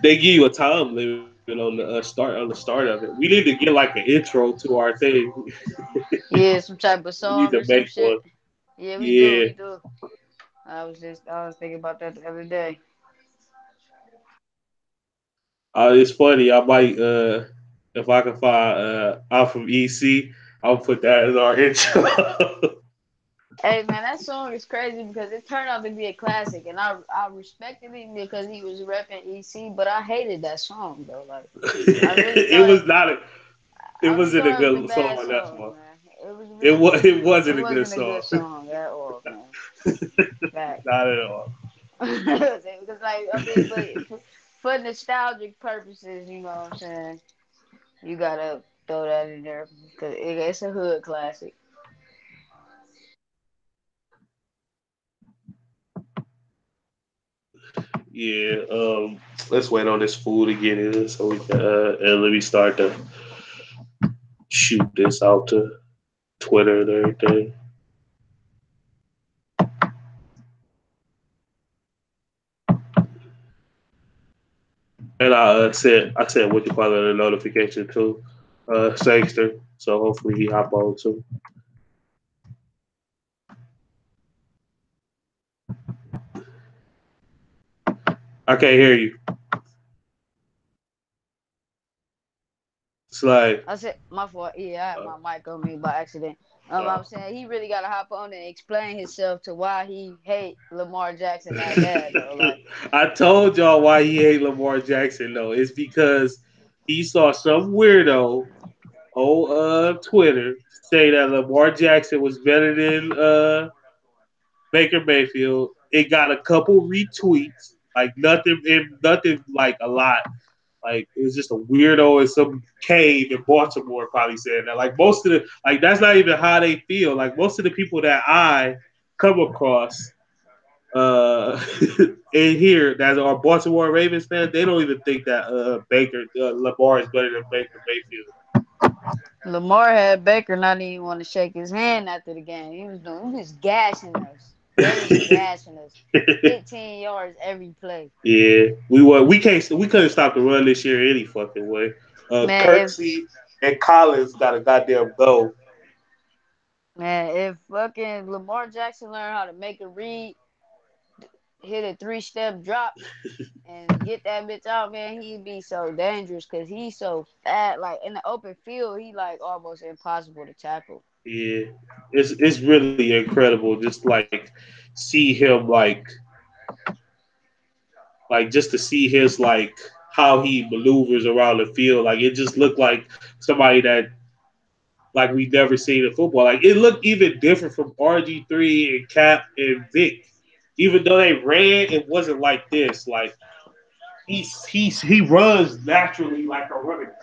They give you a time limit on the start of it. We need to get like an intro to our thing. Yeah, some type of We need song to or some make one. shit. Yeah, we do. Yeah. We do. I was thinking about that the other day. It's funny. I might if I can find I'm from EC, I'll put that as our intro. Hey man, that song is crazy because it turned out to be a classic, and I respected him because he was repping EC, but I hated that song though. Like, I really it thought was not a it I really wasn't a thought it was a good bad song. That's song, why man. It was really it it wasn't a good wasn't a song. good song at all, man. Fact. Not at all. Because like I mean, but for nostalgic purposes, you know what I'm saying. You gotta throw that in there because it's a hood classic. Yeah. Let's wait on this food to get in so we can and let me start to shoot this out to Twitter and everything. And I said what you call it a notification to Sangster. So hopefully he hop on too. I can't hear you. It's like I said my fault. Yeah, I had uh, my mic on me by accident. I uh, was saying he really gotta hop on and explain himself to why he hate Lamar Jackson that bad though. Like, I told y'all why he hate Lamar Jackson though. It's because he saw some weirdo on Twitter say that Lamar Jackson was better than Baker Mayfield. It got a couple retweets, like nothing like a lot. Like it was just a weirdo in some cave in Baltimore probably saying that. Like most of the like that's not even how they feel. Like most of the people that I come across uh in here that are Baltimore Ravens fans, they don't even think that Baker Lamar is better than Baker Mayfield. Lamar had Baker not even want to shake his hand after the game. He was gashing us. Literally gashing us. 15 yards every play. Yeah, we couldn't stop the run this year any fucking way. Man, Kirksey and Collins got a goddamn go. if fucking Lamar Jackson learned how to make a read, hit a 3-step drop, and get that bitch out, man, he'd be so dangerous because he's so fat. Like in the open field, he like almost impossible to tackle. Yeah, it's really incredible. Just like see him like just to see his like how he maneuvers around the field. Like it just looked like somebody that like we never seen in football. Like it looked even different from RG3 and Cap and Vic. Even though they ran, it wasn't like this. Like he runs naturally like a running back.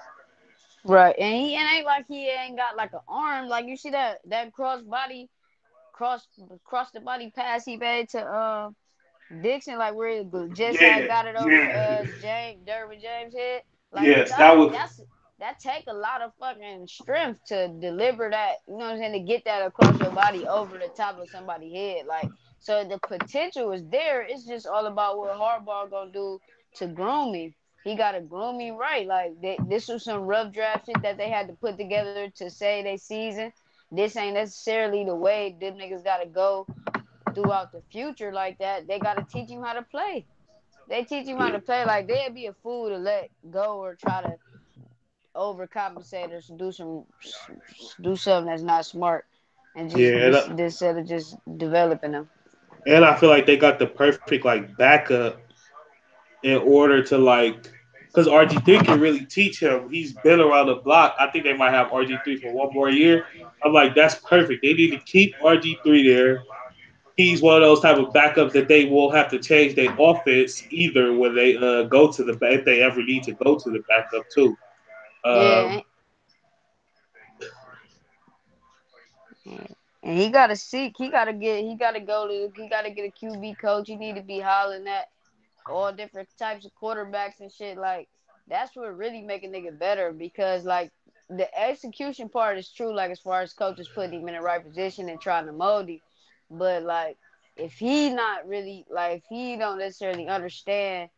Right, and he it ain't like he ain't got like an arm. Like you see that cross cross the body pass he made to Dixon, like where he just had Yeah, got it over yeah. James Derwin James head. Like Yes, that was that take a lot of fucking strength to deliver that. You know what I'm saying? To get that across your body over the top of somebody's head. Like so, the potential is there. It's just all about what Harbaugh gonna do to groom him. He got to groom him right. Like this was some rough draft shit that they had to put together to say they season. This ain't necessarily the way them niggas got to go throughout the future like that. They got to teach him how to play. They teach him how yeah, to play. Like they'd be a fool to let go or try to overcompensate or do something that's not smart and just yeah. instead of just developing them. And I feel like they got the perfect like backup in order to like because RG3 can really teach him. He's been around the block. I think they might have RG3 for one more year. I'm like, that's perfect. They need to keep RG3 there. He's one of those type of backups that they will have to change their offense either when they go to the if they ever need to go to the backup too. Yeah, Um, and he got to seek. He got to get. He got to go to. He got to get a QB coach. He need to be hollering at all different types of quarterbacks and shit. Like that's what really make a nigga better because like the execution part is true. Like as far as coaches putting him in the right position and trying to mold him, but like if he not really like if he don't necessarily understand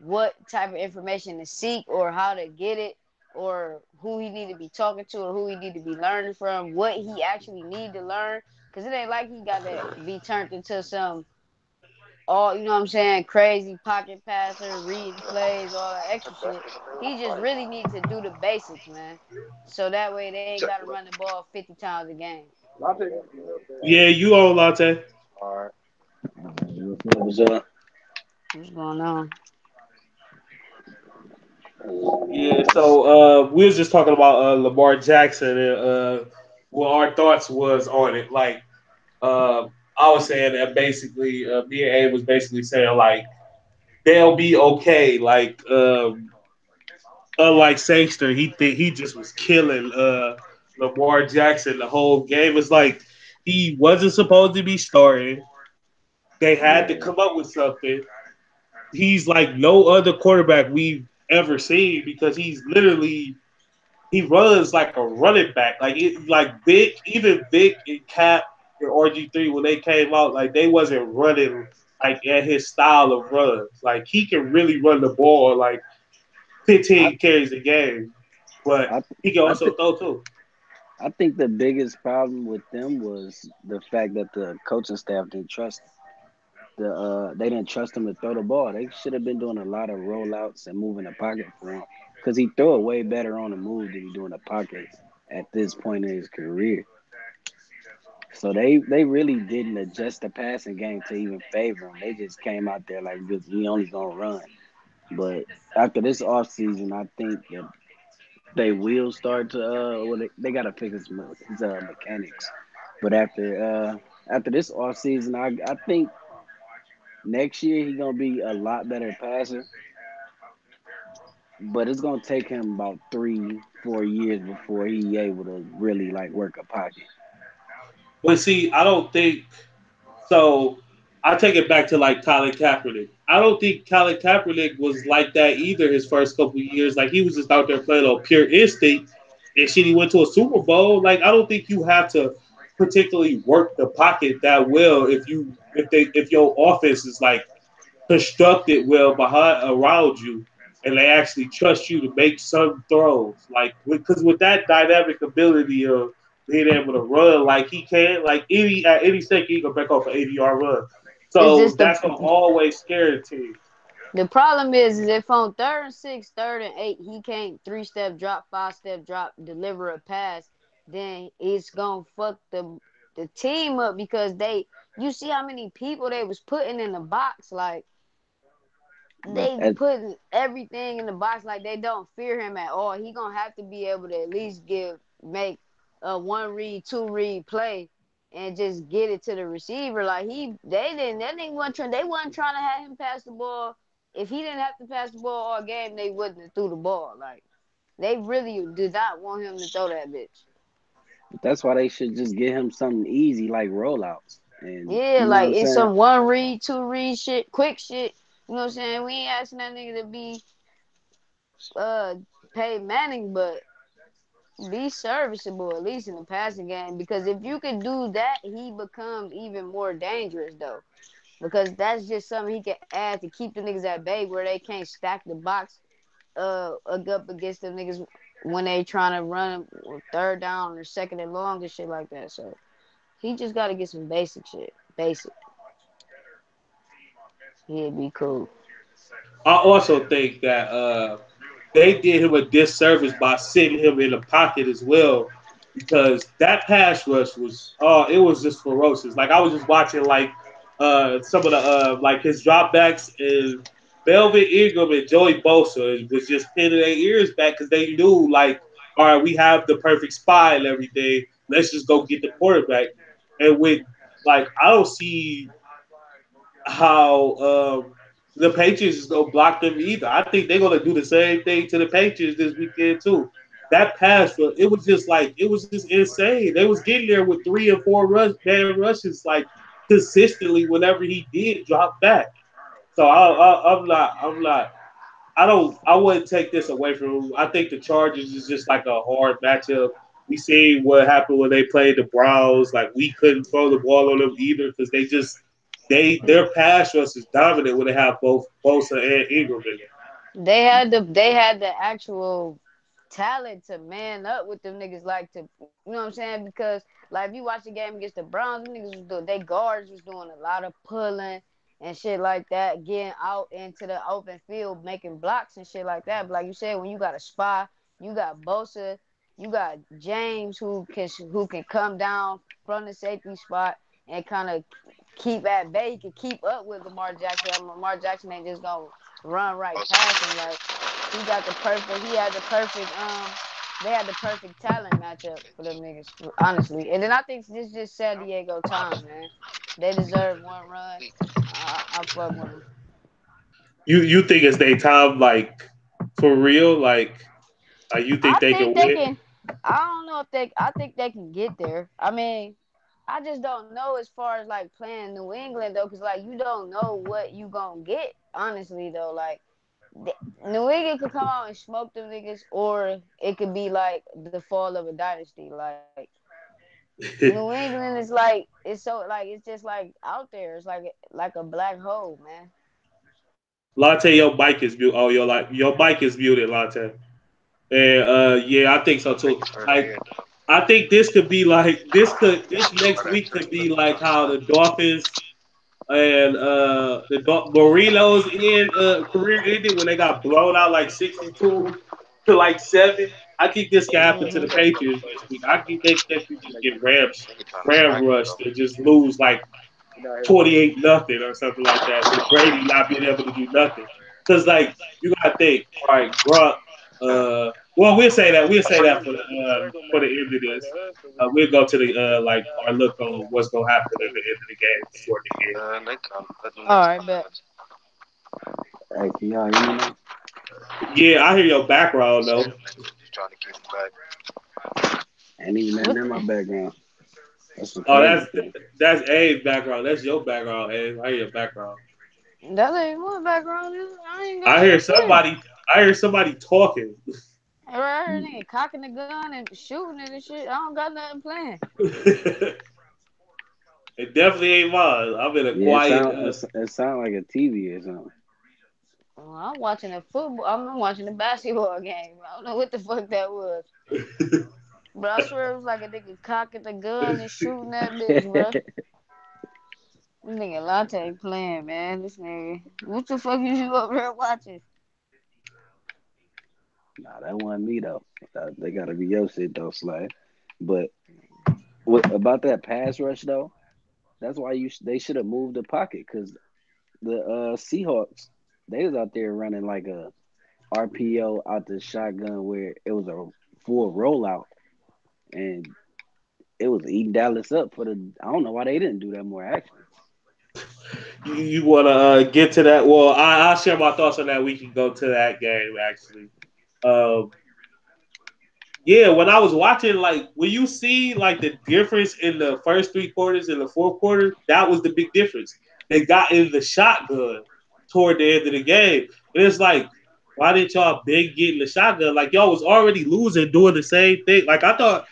what type of information to seek or how to get it or who he need to be talking to or who he need to be learning from, what he actually need to learn. Cause it ain't like he got to be turned into some all you know what I'm saying, crazy pocket passer, reading plays, all that extra shit. He just really needs to do the basics, man. So that way they ain't gotta run the ball 50 times a game. Yeah, you own Latte. All right. What's up? What's going on? Yeah, so we was just talking about Lamar Jackson and what our thoughts was on it. Like I was saying that basically, me and A was basically saying like they'll be okay. Like unlike Sangster, he just was killing Lamar Jackson the whole game. It's like he wasn't supposed to be starting. They had to Yeah. come up with something. He's like no other quarterback we've ever seen because he's literally he runs like a running back. Like Vic, even Vic and Cap and RG3 when they came out, like they wasn't running like at his style of runs. Like he can really run the ball like I 15 carries a game, but I he can I also think throw too. I think the biggest problem with them was the fact that the coaching staff didn't trust they didn't trust him to throw the ball. They should have been doing a lot of rollouts and moving the pocket for him because he threw it way better on the move than he do in the pocket at this point in his career. So they really didn't adjust the passing game to even favor him. They just came out there like we only gonna run. But after this offseason, I think that they will start to they gotta fix his mechanics. But after this offseason, I think next year he gonna be a lot better passer. But it's gonna take him about 3 4 years before he able to really like work a pocket. But see, I don't think so. I take it back to like Colin Kaepernick. I don't think Colin Kaepernick was like that either. His first couple of years, like he was just out there playing on pure instinct, and shit. He went to a Super Bowl. Like I don't think you have to particularly work the pocket that well if your offense is like constructed well behind around you, and they actually trust you to make some throws. Like because with that dynamic ability of being able to run like he can, like any at any second he can back off an 80-yard run. It's So just that's gonna always scare the team. the problem is if on 3rd and 6, 3rd and 8, he can't 3-step drop, 5-step drop, deliver a pass, then it's gonna fuck the team up because you see how many people they was putting in the box, like they As, putting everything in the box like they don't fear him at all. He gonna have to be able to at least make a 1 read, 2 read play and just get it to the receiver. Like they didn't that nigga wasn't trying they wasn't trying to have him pass the ball. If he didn't have to pass the ball all game, they wouldn't have threw the ball. Like they really did not want him to throw that bitch. that's why they should just get him something easy like rollouts, and Yeah, you know what like I'm it's saying. some 1 read, 2 read shit, quick shit. You know what I'm saying? We ain't asking that nigga to be uh Pay Manning, but be serviceable at least in the passing game. Because if you could do that, he becomes even more dangerous though. Because that's just something he can add to keep the niggas at bay where they can't stack the box up against the niggas when they trying to run 3rd down or 2nd and long and shit like that. So he just got to get some basic shit. Basic. He'd be cool. I also think that they did him a disservice by sitting him in the pocket as well, because that pass rush was it was just ferocious. Like I was just watching like some of the like his dropbacks, and Melvin Ingram and Joey Bosa was just pinning their ears back because they knew like, all right, we have the perfect spy and everything. Let's just go get the quarterback. And with like I don't see how the Patriots is gonna block them either. I think they're gonna do the same thing to the Patriots this weekend too. That pass, it was just like it was just insane. They was getting there with 3 and 4 man rushes like consistently whenever he did drop back. So I wouldn't take this away from him. I think the Chargers is just like a hard matchup. We see what happened when they played the Browns. Like we couldn't throw the ball on them either because their pass rush is dominant when they have both Bosa and Ingram in there. They had the actual talent to man up with them niggas, like, to, you know what I'm saying? Because like if you watch the game against the Browns, them niggas was doing, they guards was doing a lot of pulling and shit like that, getting out into the open field, making blocks and shit like that. But like you said, when you got a spy, you got Bosa, you got James who can come down from the safety spot and kind of keep at bay. He can keep up with Lamar Jackson. Lamar Jackson ain't just gonna run right past him. Like, he had the perfect they had the perfect talent matchup for them niggas, honestly. And then I think this is just San Diego time, man. They deserve one run. I fuck with them. You think it's their time, like for real? Like you think I they think can they win? can. I don't know if they. I think they can get there. I mean, I just don't know as far as like playing New England though, because like you don't know what you gonna get. Honestly though, like New England could come out and smoke them niggas, or it could be like the fall of a dynasty. Like New England is like it's so like it's just like out there. It's like a black hole, man. Latte, your bike is muted. Oh, your bike is muted, Latte. And yeah, I think so too. Like I think this could be like this next week could be like how the Dolphins and the Marinos career ended when they got blown out like 62 to like 7. I think this can happen to the Hmm. Patriots this week. I think they could just get ram rushed and just lose like 28-0 or something like that, with Brady not being able to do nothing. Because like you gotta think, all right, Gronk. Well, we'll say that for the end of this. We'll go to the like our look on what's gonna happen at the end of the game toward the end. All right, but Hey, can y'all hear me now? Yeah, I hear your background though. Ain't even nothing what? in my background. That's the Oh, crazy thing. that's Abe's background. That's your background, Abe. I hear your background. That ain't my background. I ain't got I hear nothing playing. somebody. I hear somebody talking. I heard nigga cocking the gun and shooting it and shit. I don't got nothing playing. It definitely ain't mine. I'm in a Yeah, quiet. it sound like a TV or something. Well, I'm watching a football. I'm watching a basketball game. I don't know what the fuck that was, but I swear it was like a nigga cocking the gun and shooting that bitch, bro. This nigga Latte playing, man. This nigga. What the fuck is you over there watching? Nah, that wasn't me though. They gotta be your shit though, Slay. But what about that pass rush though? That's why they should have moved the pocket because the Seahawks they was out there running like a RPO out the shotgun where it was a full rollout and it was eating Dallas up for the. I don't know why they didn't do that more action. You want to get to that? Well, I'll share my thoughts on that. We can go to that game actually. Um, yeah, when I was watching, like when you see like the difference in the first 3 quarters and the fourth quarter, that was the big difference. They got in the shotgun toward the end of the game, and it's like, why didn't y'all big get in the shotgun? Like y'all was already losing, doing the same thing. Like I thought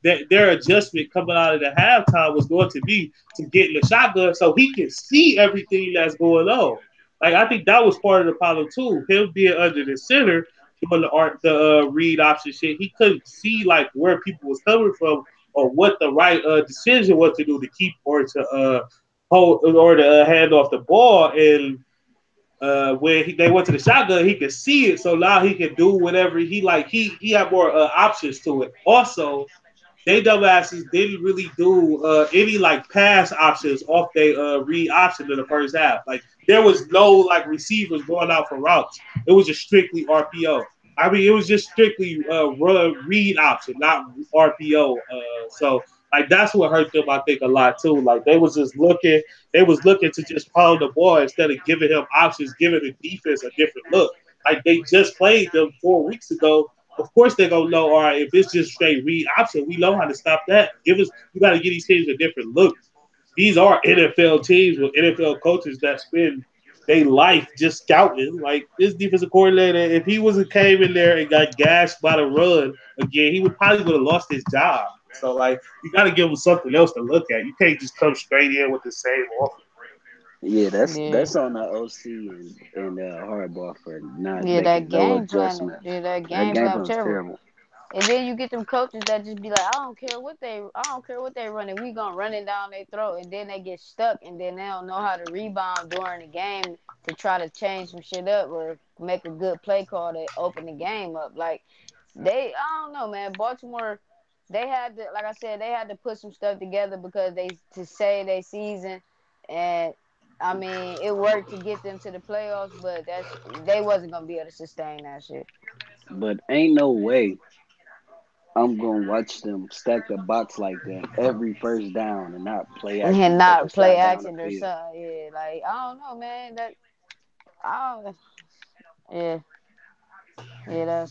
their adjustment coming out of the halftime was going to be to get in the shotgun so he can see everything that's going on. Like I think that was part of the problem too. Him being under the center doing the read option shit, he couldn't see like where people was coming from or what the right decision was to do to keep or to hold or to hand off the ball. And when they went to the shotgun, he could see it, so now he can do whatever he like. He had more options to it. Also, they dumbasses didn't really do any like pass options off they read option in the first half. Like there was no like receivers going out for routes. It was just strictly RPO. I mean, it was just strictly run read option, not RPO. So like that's what hurt them, I think, a lot too. Like they was looking to just pound the ball instead of giving him options, giving the defense a different look. Like they just played them 4 weeks ago. Of course they're gonna know, all right, if it's just straight read option, we know how to stop that. Give us you gotta give these teams a different look. These are NFL teams with NFL coaches that spend their life just scouting. Like this defensive coordinator, if he wasn't came in there and got gashed by the run again, he would have lost his job. So like you gotta give him something else to look at. You can't just come straight in with the same offense. Yeah, Yeah. that's on the OC and Hardball for not Yeah, making that no game plan. adjustments. Yeah, that That game game plan plan was was terrible. terrible. And then you get them coaches that just be like, I don't care what they running. We gonna run it down their throat, and then they get stuck, and then they don't know how to rebound during the game to try to change some shit up or make a good play call to open the game up. Like I don't know, man. Baltimore, they had to, like I said, they had to put some stuff together because they to save their season, and I mean, it worked to get them to the playoffs, but they wasn't gonna be able to sustain that shit. But ain't no way I'm gonna watch them stack the box like that every first down and not play And action take a not play shot down the action or field. something. Yeah, like I don't know, man. I don't. Yeah, yeah.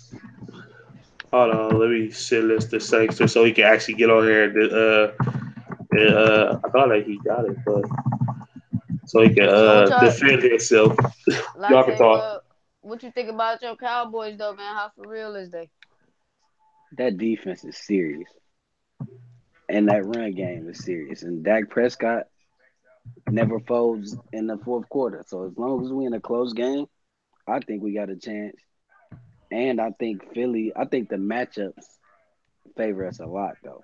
Hold on, let me send this to Sangster so he can actually get on here. I thought like he got it, but so he can So defend himself. like, Y'all can say, talk. what you think about your Cowboys though, man? How for real is they? That defense is serious, and that run game is serious. And Dak Prescott never folds in the fourth quarter. So as long as we in a close game, I think we got a chance. And I think Philly, I think the matchups favor us a lot though.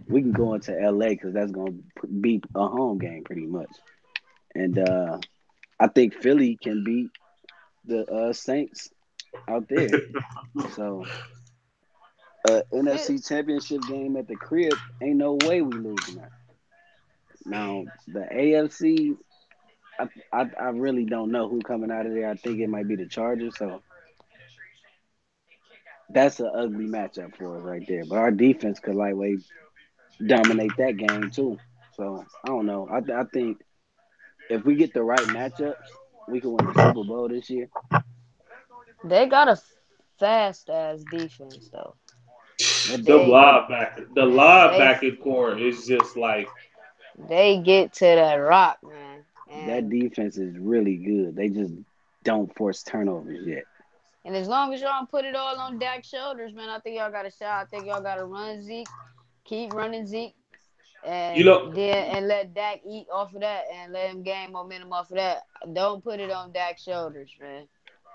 We can go into LA because that's going to be a home game pretty much. And I think Philly can beat the Saints out there. So Fit. NFC Championship game at the crib, ain't no way we losing that. Now the AFC, I really don't know who coming out of there. I think it might be the Chargers. So that's an ugly matchup for us right there. But our defense could lightweight dominate that game too. So I don't know. I think if we get the right matchups, we can win the Super Bowl this year. They got a fast ass defense though. That The They that linebacker, the man, linebacking core is just like they get to that rock, man, that and defense is really good. They just don't force turnovers yet. as long as y'all put it all on Dak's shoulders, man, I think y'all got a shot. I think y'all got to run Zeke, keep running Zeke, you and know let Dak eat off of that and let him gain momentum off of that. Don't put it on Dak's shoulders, man.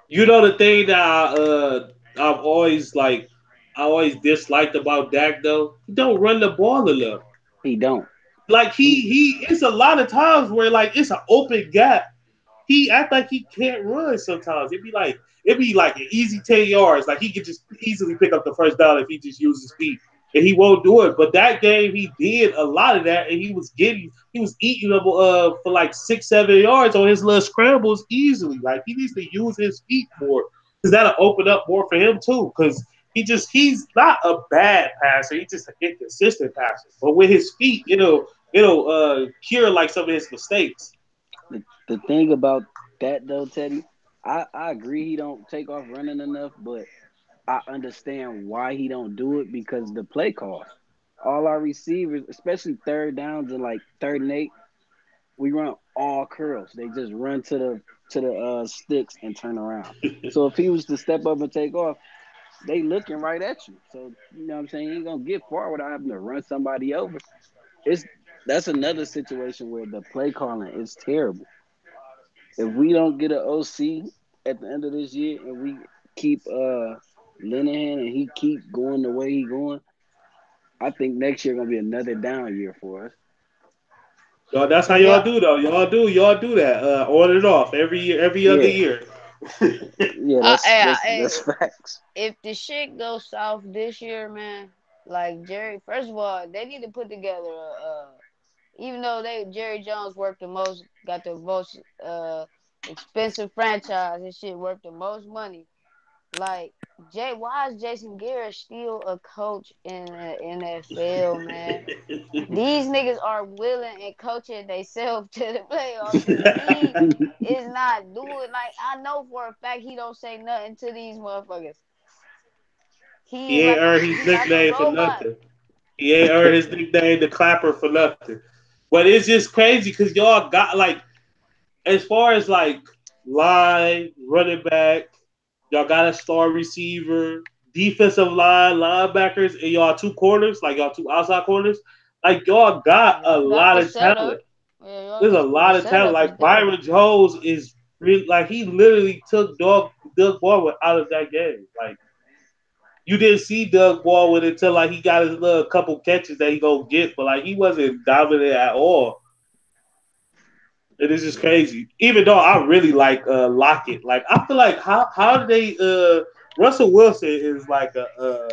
the thing that I've always like I always disliked about Dak though. He don't run the ball enough. He don't. Like He he it's a lot of times where like it's an open gap. He act like he can't run sometimes. It'd be like an easy 10 yards. Like he could just easily pick up the first down if he just uses his feet. And he won't do it. But that game he did a lot of that and he was eating them for like 6, 7 yards on his little scrambles easily. Like he needs to use his feet more. Because that'll open up more for him too. Because he's not a bad passer. He's just an inconsistent passer. But with his feet, it'll cure like some of his mistakes. the thing about that though, Teddy, I agree he don't take off running enough, but I understand why he don't do it because the play calls. All our receivers, especially third downs and like 3rd and 8, we run all curls. They just run to the sticks and turn around. So if he was to step up and take off, they looking right at you. So you know what I'm saying? He ain't gonna get far without having to run somebody over. It's That's another situation where the play calling is terrible. If we don't get an OC at the end of this year and we keep Linehan and he keep going the way he going, I think next year gonna be another down year for us. Y'all, that's how If y'all y'all, do though. Y'all do that on and off every year, every other Yeah, year. yeah, that's facts. if the shit goes south this year, man, like Jerry, first of all, they need to put together even though Jerry Jones worked the most, got the most expensive franchise, and shit worth the most money. Like why is Jason Garrett still a coach in the NFL, man? These niggas are willing and coaching themselves to the playoffs. The league is not doing like I know for a fact he don't say nothing to these motherfuckers. He ain't earned his He like a nickname for robot. nothing. He ain't earned his nickname, the Clapper, for nothing. But it's just crazy because y'all got like, as far as like line, running back, y'all got a star receiver, defensive line, linebackers, and y'all two corners, like y'all two outside corners. Like y'all got a Y'all got lot the of talent. setup. Yeah, There's a the lot of talent. setup is Like there. Byron Jones is really like he literally took Doug Baldwin out of that game. Like you didn't see Doug Baldwin until like he got his little couple catches that he gonna get, but like he wasn't dominant at all. It is just crazy. Even though I really like Lockett, like I feel like how do they Russell Wilson is like a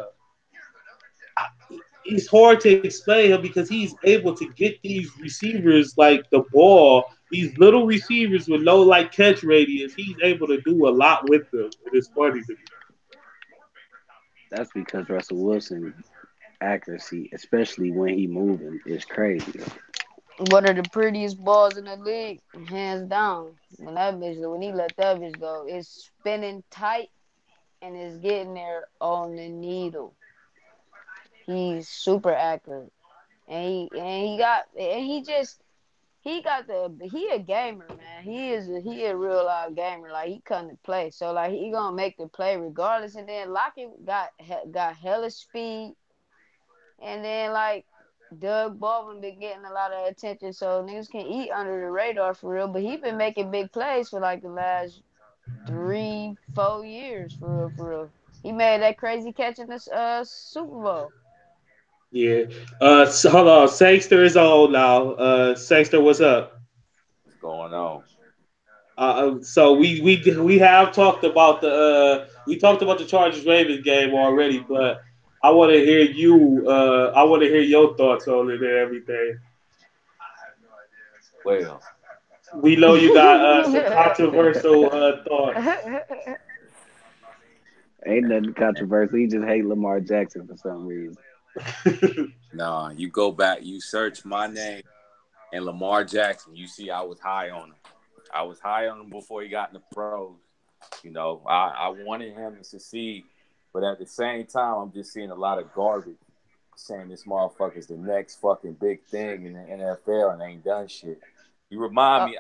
it's hard to explain him because he's able to get these receivers like the ball, these little receivers with no like catch radius. He's able to do a lot with them. It is funny to me. That's because Russell Wilson accuracy, especially when he moving, is crazy. One of the prettiest balls in the league, hands down. When he let that bitch go, it's spinning tight and it's getting there on the needle. He's super accurate, and he got he a gamer, man. He a real live gamer. Like he come to play, so like he gonna make the play regardless. And then Lockett got hella speed, and then like Doug Baldwin been getting a lot of attention, so niggas can eat under the radar for real. But he been making big plays for like the last 3, 4 years for real, for real. He made that crazy catch in the Super Bowl. Yeah. So, hold on. Sangster is on now. Sangster, what's up? What's going on? So we have talked about the we talked about the Chargers Ravens game already, but I want to hear you. I want to hear your thoughts on it and everything. Well, We know you got some controversial thoughts. Ain't nothing controversial. He just hate Lamar Jackson for some reason. nah, you go back, you search my name and Lamar Jackson, you see I was high on him. I was high on him before he got in the pros. You know, I wanted him to succeed, but at the same time, I'm just seeing a lot of garbage saying this motherfucker's the next fucking big thing in the NFL and ain't done shit. You remind Oh, me,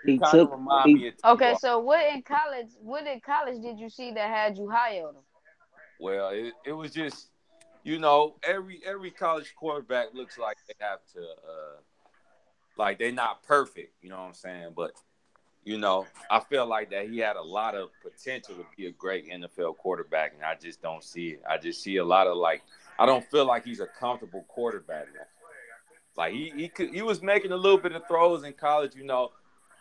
you He kind of took remind he me of okay, T-Law. so what in college did you see that had you high on him? Well, it was just, you know, every college quarterback looks like they have to, like they're not perfect. You know what I'm saying? But you know, I feel like that he had a lot of potential to be a great NFL quarterback, and I just don't see it. I just see a lot of like, I don't feel like he's a comfortable quarterback now. Like he was making a little bit of throws in college, you know.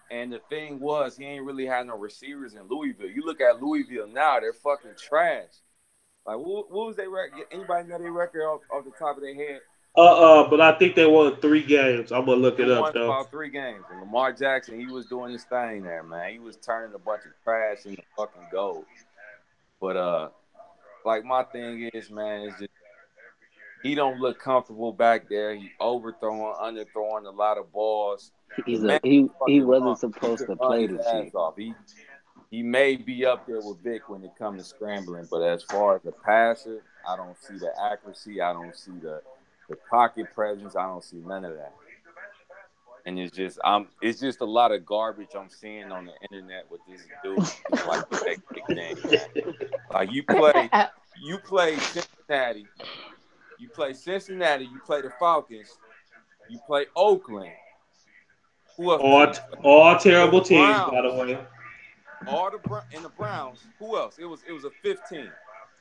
And the thing was, he ain't really had no receivers in Louisville. You look at Louisville now; they're fucking trash. Like, what was their record? Anybody know their record off the top of their head? But I think they won 3 games. I'm gonna look They it up won though. about 3 games. And Lamar Jackson, he was doing his thing there, man. He was turning a bunch of trash into fucking gold. But like my thing is, man, it's just he don't look comfortable back there. He overthrowing, underthrowing a lot of balls. The he's a man he fucking run. wasn't He supposed could to run play his this ass year. off. He may be up there with Vic when it comes to scrambling, but as far as the passer, I don't see the accuracy. I don't see the pocket presence. I don't see none of that. And it's just a lot of garbage I'm seeing on the internet with this dude looking like the next big thing, man. Like you play Cincinnati, you play the Falcons, you play Oakland. Who else did All he play? all The terrible teams, by the Browns, way. and the Browns. Who else? It was a 15.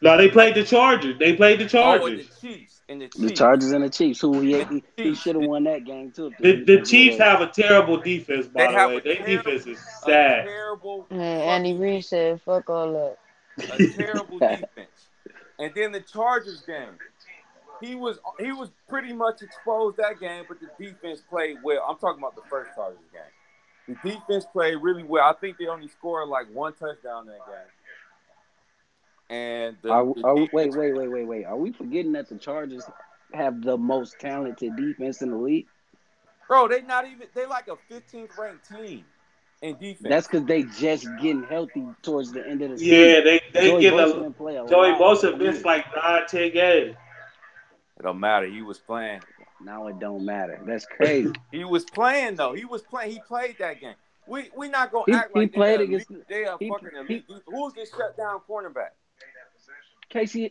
No, they Like played the Chargers. They played the oh, and Chargers. the The Chiefs, Chargers and the Chiefs, who and he the should Chiefs. have won that game too if the The defense would Chiefs have. have a terrible defense, They by the have way. Their defense is a sad. terrible And Andy fucking Reid defense. said, "Fuck all that." A terrible defense. And then the Chargers game, he was pretty much exposed that game, but the defense played well. I'm talking about the first Chargers game. The defense played really well. I think they only scored like one touchdown that game. And the Wait, defense, wait. Are we forgetting that the Chargers have the most talented defense in the league? bro, they like a 15th ranked team in That's defense. because they just getting healthy towards the end of the Yeah, season. they Joey get Bosa a didn't play a Joey lot all Bosa missed year. like 9, 10 games. It don't matter. He was playing. Now it don't matter. That's crazy. He was playing though. He was playing. He played that game. We not gonna act He like they're played elite. against They are he fucking he elite. Who's this shutdown cornerback? Casey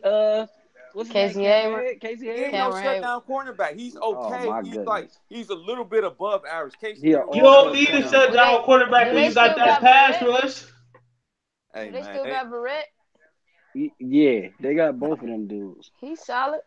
What's his name? Casey Cameron Hayward. Head? Casey He ain't Hayward? no Cameron Hayward. shutdown cornerback. He's Oh okay. my He's like goodness. he's a little bit above average. Casey He an Hayward. You all don't pro need a cornerback. Do they shutdown quarterback do when they you got still that got pass Barrett? rush. Hey Do they man, still got Barrett? Yeah, they got both of them dudes. He's solid.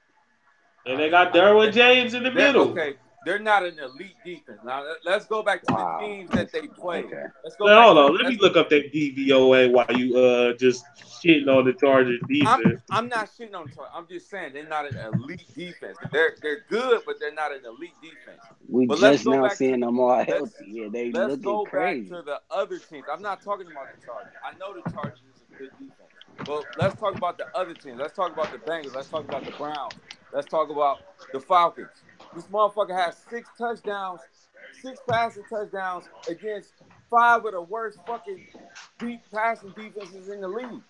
And they got Derwin James in the they're middle. okay. They're not an elite defense. Now let's go back to the Wow. teams that they played. Okay. Let's go Now, back hold to on. Let me let's. look up that DVOA while you just shitting on the Chargers I'm defense. I'm not shitting on them. I'm just saying they're not an elite defense. They're good, but they're not an elite defense. We But let's just go now back to seeing them all let's healthy. Yeah, they let's looking go back crazy. to the other teams. I'm not talking about the Chargers. I know the Chargers is a good defense. But let's talk about the other teams. Let's talk about the Bengals. Let's talk about the Browns. Let's talk about the Falcons. This motherfucker has 6 touchdowns, 6 passing touchdowns against 5 of the worst fucking deep passing defenses in the league.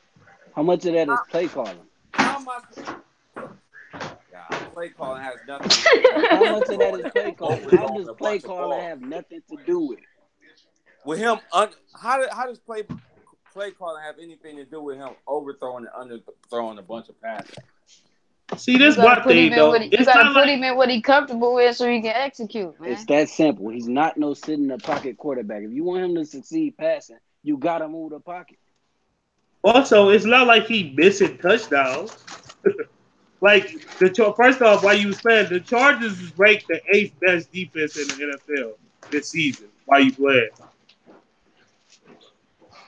How much of that is How, play calling? how am I? Yeah, play calling has nothing to do with How him much of that is play calling? How overthrowing does a play bunch of calling balls. have nothing to do with it? With him, how does play calling have anything to do with him overthrowing and underthrowing a bunch of passes? See, this one thing though. You It's gotta not put like him in what he comfortable with so he can execute, It's man. that simple. He's not no sit in the pocket quarterback. If you want him to succeed passing, you gotta move the pocket. also it's not like he missing touchdowns. Like first off, while you was playing, the Chargers is ranked the 8th best defense in the NFL this season. While you playing,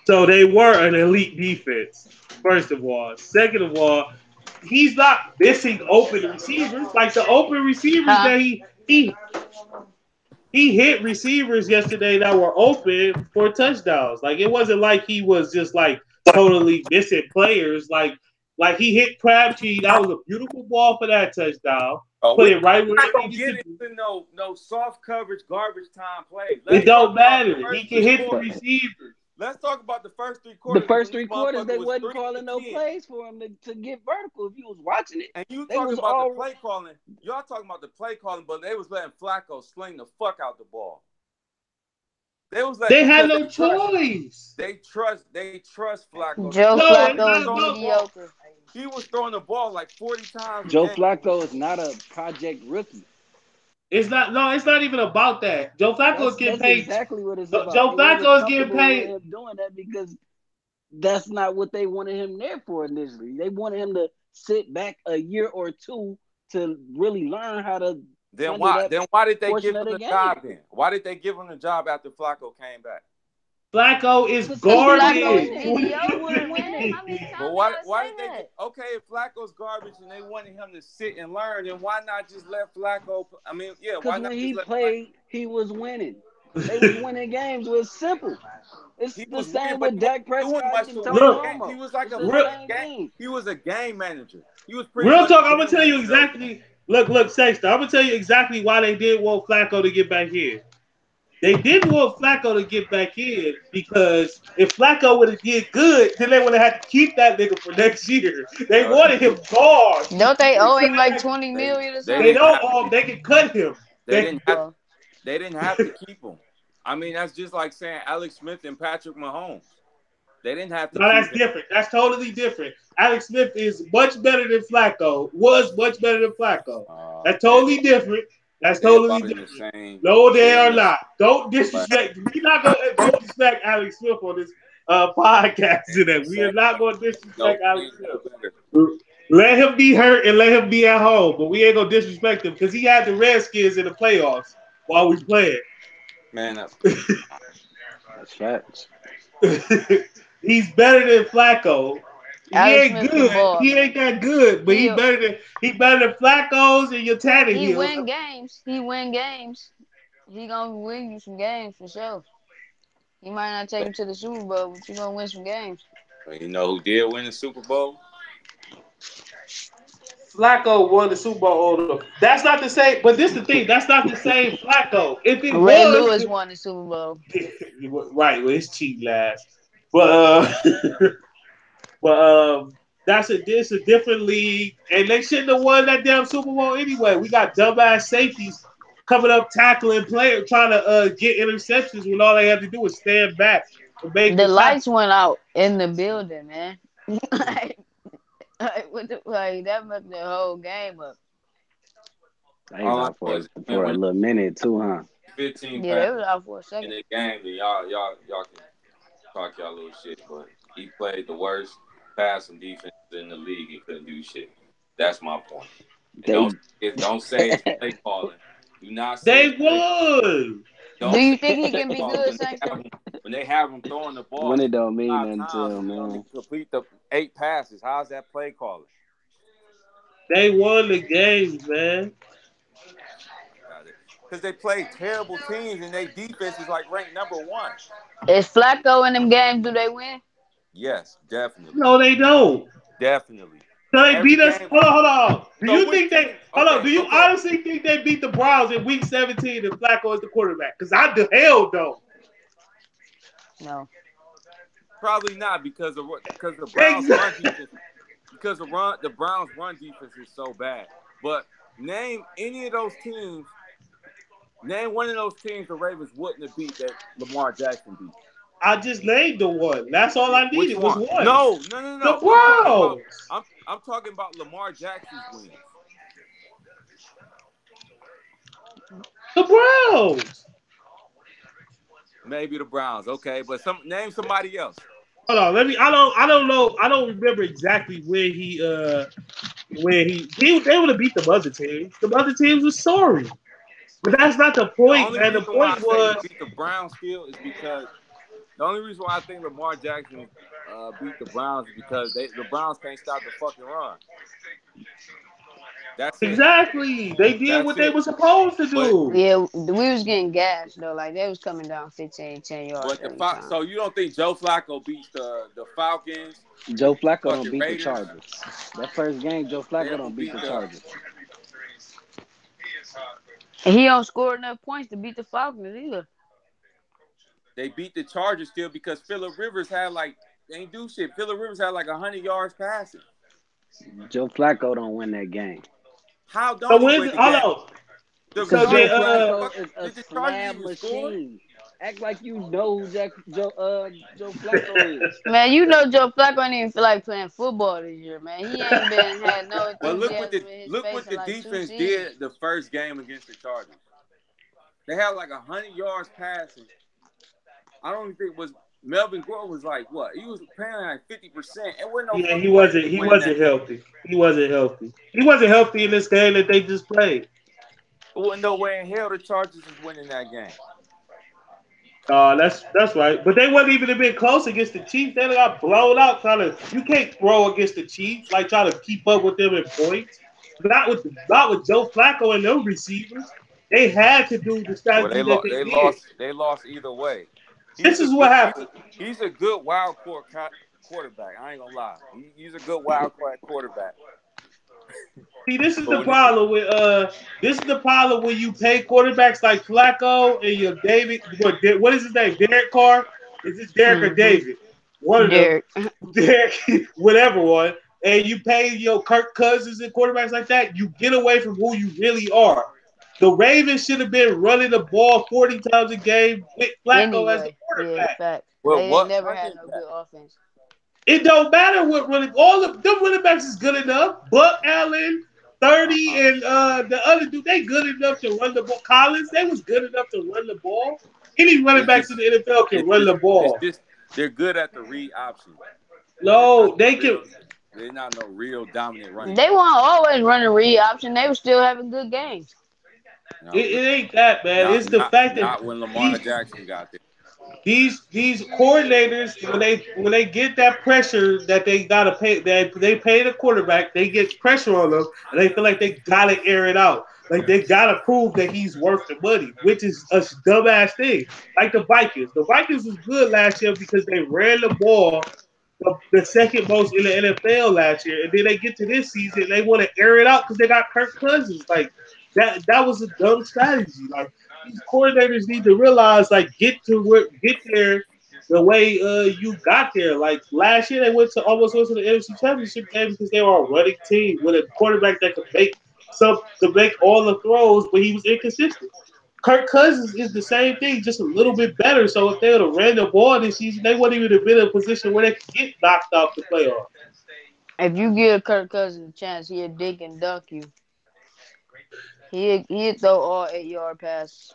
so they were an elite defense. First of all, second of all, he's not missing open receivers. Like the open receivers Huh? that he hit receivers yesterday that were open for touchdowns. Like it wasn't like he was just like totally missing players. Like he hit Crabtree. That was a beautiful ball for that touchdown. Put We're it right where not it gonna needed get to be. into no soft coverage garbage time plays. It Let's talk don't about the matter. He first can three hit the quarters. receivers. Let's talk about the first three The quarters when first this 3 quarters, motherfucker they was wasn't 3 calling to no 10. plays for him to get vertical. If you was watching it, And you they talking was about the all play calling. Y'all talking about the play calling, but they was letting Flacco sling the fuck out the ball. They was letting They had because no choice. they trust Flacco to Joe throw. No, He it's Flacco was is not. throwing the No, ball. mediocre. He was throwing the ball like 40 times a Joe game. Flacco is not a project rookie. it's not. No, it's not even about that. Joe Flacco is getting That's paid. exactly what it's about. Joe They wasn't Flacco is getting comfortable with paid. him doing that because that's not what they wanted him there for initially. They wanted him to sit back a year or two to really learn how to Then handle why? that Then why did they portion give of him the the game. job? Then why did they give him the job after Flacco came back? Flacco is Because he was Flacco is garbage. winning. What are He you was mediocre, man. winning. How many But times why? I gotta Why say did they? that? Okay, if Flacco's garbage and they wanted him to sit and learn, then why not just let Flacco? I mean, yeah, Because why not when just he let Flacco? played, he was winning. They was winning games. It was simple. It's He the was winning, same but with he wasn't Dak doing Prescott much and to Tony win. Look, He Romo. was like It's a the real, same game. thing. He was a game manager. He was pretty real much talk. a I'm gonna game tell you manager those games. exactly. Look, Sexton. I'm gonna tell you exactly why they did want Flacco to get back in. They didn't want Flacco to get back in because if Flacco would have did good, then they would have had to keep that nigga for next year. They No, they wanted him gone. Don't they owe So him like 20 million or they they something? didn't don't have to. they can cut him. They They, didn't have. They didn't have to keep him. I mean, that's just like saying Alex Smith and Patrick Mahomes. They didn't have to no, that's keep him. different. That's totally different. Alex Smith is much better than Flacco. Was much better than Flacco. That's totally different. That's They're totally about in the different. same. No, they They're in are the. not. Don't But disrespect. We're not gonna disrespect Alex Smith on this podcast they're today. the We are same. not gonna No, disrespect he Alex ain't no better. Smith. Let him be hurt and let him be at home, but we ain't gonna disrespect him because he had the Redskins in the playoffs while we playing. Man, That's facts. He's better than Flacco. He Alex ain't Smith can good. ball, He man. ain't that good, but He he better than Flacco's and your he Tannehills. win games. He win games. He gonna win you some games for sure. He might not take him to the Super Bowl, but you gonna win some games. you know who did win the Super Bowl? Flacco won the Super Bowl. That's not the same, but this is the thing. That's not the same Flacco. If it Ray was, Lewis won the Super Bowl. right, well, it's cheap last. But but this a different league, and they shouldn't have won that damn Super Bowl anyway. We got dumbass safeties coming up tackling players, trying to get interceptions when all they have to do is stand back and make The the tackle. lights went out in the building, man. Like, what the, like that messed the whole game up. He's All I out know for is, man, for a when little minute too, huh? 15 Yeah, they passes was out for a in second. the game, then y'all can talk y'all little shit. But he played the worst passing defense in the league and couldn't do shit. That's my point. And They don't say it's play calling. Do not say it's They play calling. won. Do Don't say you think he play can be calling good, Sanchez? when they have him throwing the ball when it don't mean 65 nothing to times him, and he only man. complete the 8 passes. How's that play calling? They won the games, man. Because they play terrible teams and their defense is like ranked number 1. Is Flacco in them games? Do they win? Yes, definitely, No, they don't. definitely. So they Every beat us. game. Hold on. Do So you which think team? they? Hold on. Okay, Do you okay. honestly think they beat the Browns in Week 17 and Flacco is the quarterback? Because I the hell don't. No. Probably not because the Browns run Exactly. defense the Browns run defense is so bad. But name any of those teams. Name one of those teams the Ravens wouldn't have beat that Lamar Jackson beat. I just named the one. That's all I Which needed was one? one. No, no, no, The no. Browns. I'm talking about Lamar Jackson's wins. The Browns. Maybe the Browns. Okay, but name somebody else. Hold on. Let me. I don't know. I don't remember exactly where he they would have beat the other teams. The other teams were sorry. But that's not the The point, only man. The reason why I point say they was beat the Browns still is because the only reason why I think Lamar Jackson beat the Browns is because the Browns can't stop the fucking run. That's it. exactly they did That's what they it. were supposed to But do. Yeah, we was getting gas though. Like they was coming down 15, 10 yards but every time. so you don't think Joe Flacco beats the Falcons, Joe the Flacco don't fucking beat the Raiders? Chargers. That first game, Joe They Flacco don't don't beat beat the the Chargers. And he don't score enough points to beat the Falcons either. they beat the Chargers still because Phillip Rivers had like they ain't do shit. Phillip Rivers had like 100 yards passing. Joe Flacco don't win that game How So don't he when's win the hold game? on. The because So Joe then Chargers didn't even Flacco fuck. is a Did the Chargers slam even score? machine. Act like you know who Joe Flacco is. Man, you know Joe Flacco ain't even feel like playing football this year, man. He ain't been had no But enthusiasm in his look face what in the like two defense seasons. did the first game against the Chargers. They had like 100 yards passing. I don't even think it was Melvin Gordon was like what? He was playing like 50%. It wasn't no yeah, he fucking way wasn't they he winning that wasn't healthy. He wasn't healthy. He wasn't healthy in this game that they just played. There wasn't no way in hell the Chargers is winning that game. That's right. But they wasn't even a bit close against the Chiefs. They got blown out. You can't throw against the Chiefs like trying to keep up with them in points. Not with Joe Flacco and them receivers. They had to do the Well, strategy that they did. they lost either way. This is what happened. He's a good quarterback. I ain't gonna lie. He's a good wild card quarterback. See, this is But the when it, problem with this is the problem when you pay quarterbacks like Flacco and your David. What is his name? Derek Carr? Is this Derek or Mm-hmm. David? One of them. Derek. Derek, whatever one. And you pay your Kirk Cousins and quarterbacks like that, you get away from who you really are. The Ravens should have been running the ball 40 times a game with Flacco as the Anyway, yeah, quarterback. fact. well, They ain't what never had running no back? good offense. It don't matter what running. All of them running backs is good enough. Buck Allen, 30, Uh-uh. and the other dude, they good enough to run the ball. Collins, they was good enough to run the ball. Any running It's backs in just the NFL can it's run just the it's ball. just they're good at the read option. They're not No, no they can. real. They're not no real dominant running They back. weren't always running read option. They were still having good games. It, No, it ain't that, man. not It's the not fact that not when Lamar these Jackson got there. these coordinators when they get that pressure that they gotta pay they pay the quarterback, they get pressure on them and they feel like they gotta air it out. Like they gotta prove that he's worth the money, which is a dumbass thing. Like the Vikings. The Vikings was good last year because they ran the ball the second most in the NFL last year, and then they get to this season, they want to air it out because they got Kirk Cousins. Like that was a dumb strategy. Like these coordinators need to realize, like get there the way you got there. Like last year, they almost went to the NFC Championship game because they were a running team with a quarterback that could make all the throws, but he was inconsistent. Kirk Cousins is the same thing, just a little bit better. So if they would have ran the ball this season, they wouldn't even have been in a position where they could get knocked off the playoffs. If you give Kirk Cousins a chance, he'll dig and dunk you. He'll throw all 8 yard passes.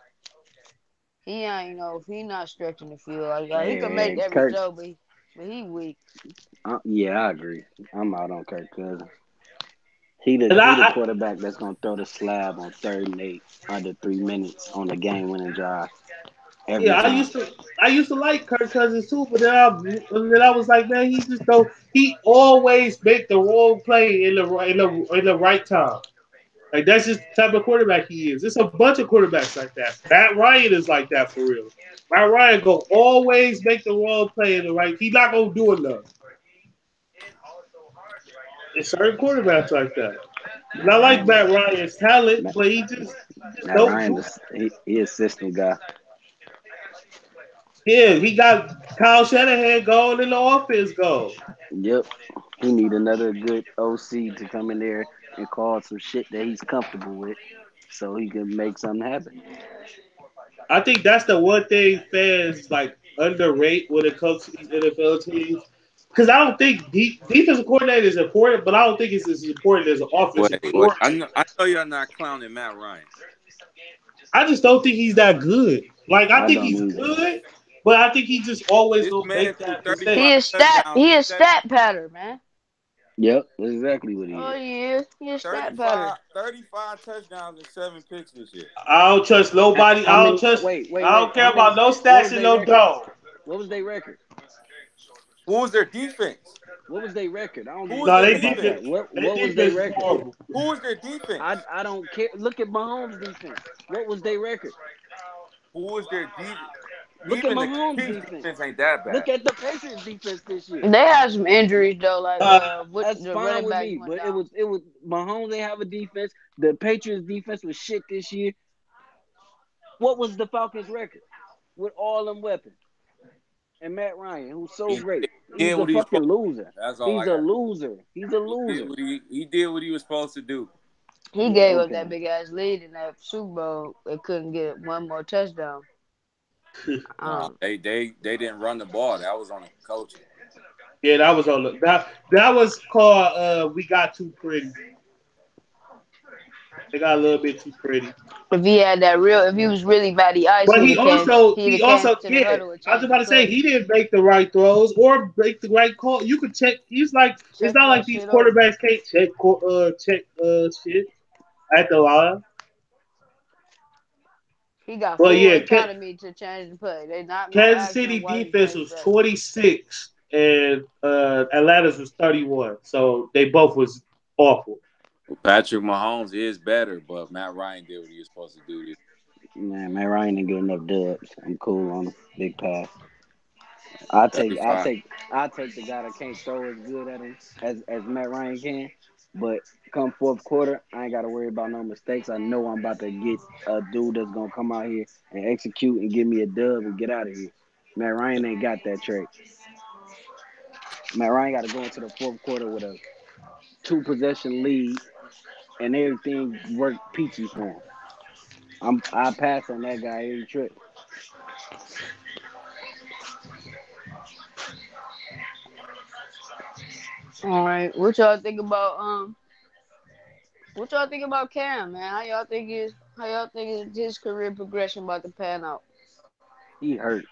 He ain't he not stretching the field like that. He can make Man, every Kirk. throw, but he weak. Yeah, I agree. I'm out on Kirk Cousins. And He the quarterback that's gonna throw the slab on 3rd and 8 under 3 minutes on the game winning drive every yeah, time. I used to like Kirk Cousins too, but then I was like, man, he just don't. He always make the wrong play in the right time. Like that's just the type of quarterback he is. There's a bunch of quarterbacks like that. Matt Ryan is like that for real. Matt Ryan go always make the wrong play in the right. He's not gonna do enough. There's certain quarterbacks like that. And Matt I like Ryan, Matt Ryan's talent, Matt, but he just Matt don't Ryan, do. he a system guy. Yeah, he got Kyle Shanahan going and the offense go. Yep. He need another good OC to come in there and call some shit that he's comfortable with, so he can make something happen. I think that's the one thing fans like underrate when it comes to these NFL teams. Because I don't think defensive coordinator is important, but I don't think it's as important as an offensive Wait. coordinator. I know you're not clowning Matt Ryan. I just don't think he's that good. Like I I think don't he's either. good, but I think he just always This gonna man make threw that mistake. 35 touchdowns He and is seven stat pattern, man. Yep, that's exactly what he Oh is. yeah, he is stat pattern. 35 touchdowns and 7 picks this year. I don't trust nobody. How I don't many? trust. I Wait. don't How care many? about no What was stats and their no record? dome. What was their record? Who was their defense? What was their record? I don't Who give a was No, their fuck they about defense. that. defense? They What was their defense is record? horrible. Who was their defense? I don't care. Look at Mahomes' defense. What was their record? Who was their defense? Look at Even the Mahomes' Chiefs defense. defense ain't that bad. Look at the Patriots' defense this year. They had some injuries though, like Uh, with That's the fine running with backs me, went but down. it was Mahomes. They have a defense. The Patriots' defense was shit this year. What was the Falcons' record with all them weapons and Matt Ryan, who's so He great? did He's a what he was fucking supposed to loser. do. That's all He's I a got. loser. He's a He loser. did what he did what he was supposed to do. He Yeah, gave up that okay. big ass lead in that Super Bowl. They couldn't get one more touchdown. No, Um, they didn't run the ball. That was on the coaching. yeah, that was on that was called we got too pretty. They got a little bit too pretty. if he had that real, if he was really Matty Ice, But he'd have he came also to the yeah. huddle and I was changed the about to say play. he didn't make the right throws or make the right call. You could check. He's like it's Check not that like these shit over. quarterbacks can't check shit at the line. He got But full yeah, autonomy to change the play. They not gonna Kansas ask City him why you defense changed was the play. 26 and Atlanta's was 31. So they both was awful. Well, Patrick Mahomes is better, but Matt Ryan did what he was supposed to do. Man, Matt Ryan didn't get enough dubs. I'm cool on him. Big pass. I take I 35. take I take the guy that can't throw as good at him as Matt Ryan can. But come fourth quarter, I ain't gotta worry about no mistakes. I know I'm about to get a dude that's gonna come out here and execute and give me a dub and get out of here. Matt Ryan ain't got that trait. Matt Ryan got to go into the fourth quarter with a 2 possession lead and everything worked peachy for him. I pass on that guy every trip. All right, what y'all think about Cam, man? How y'all think is his career progression about to pan out? He hurt.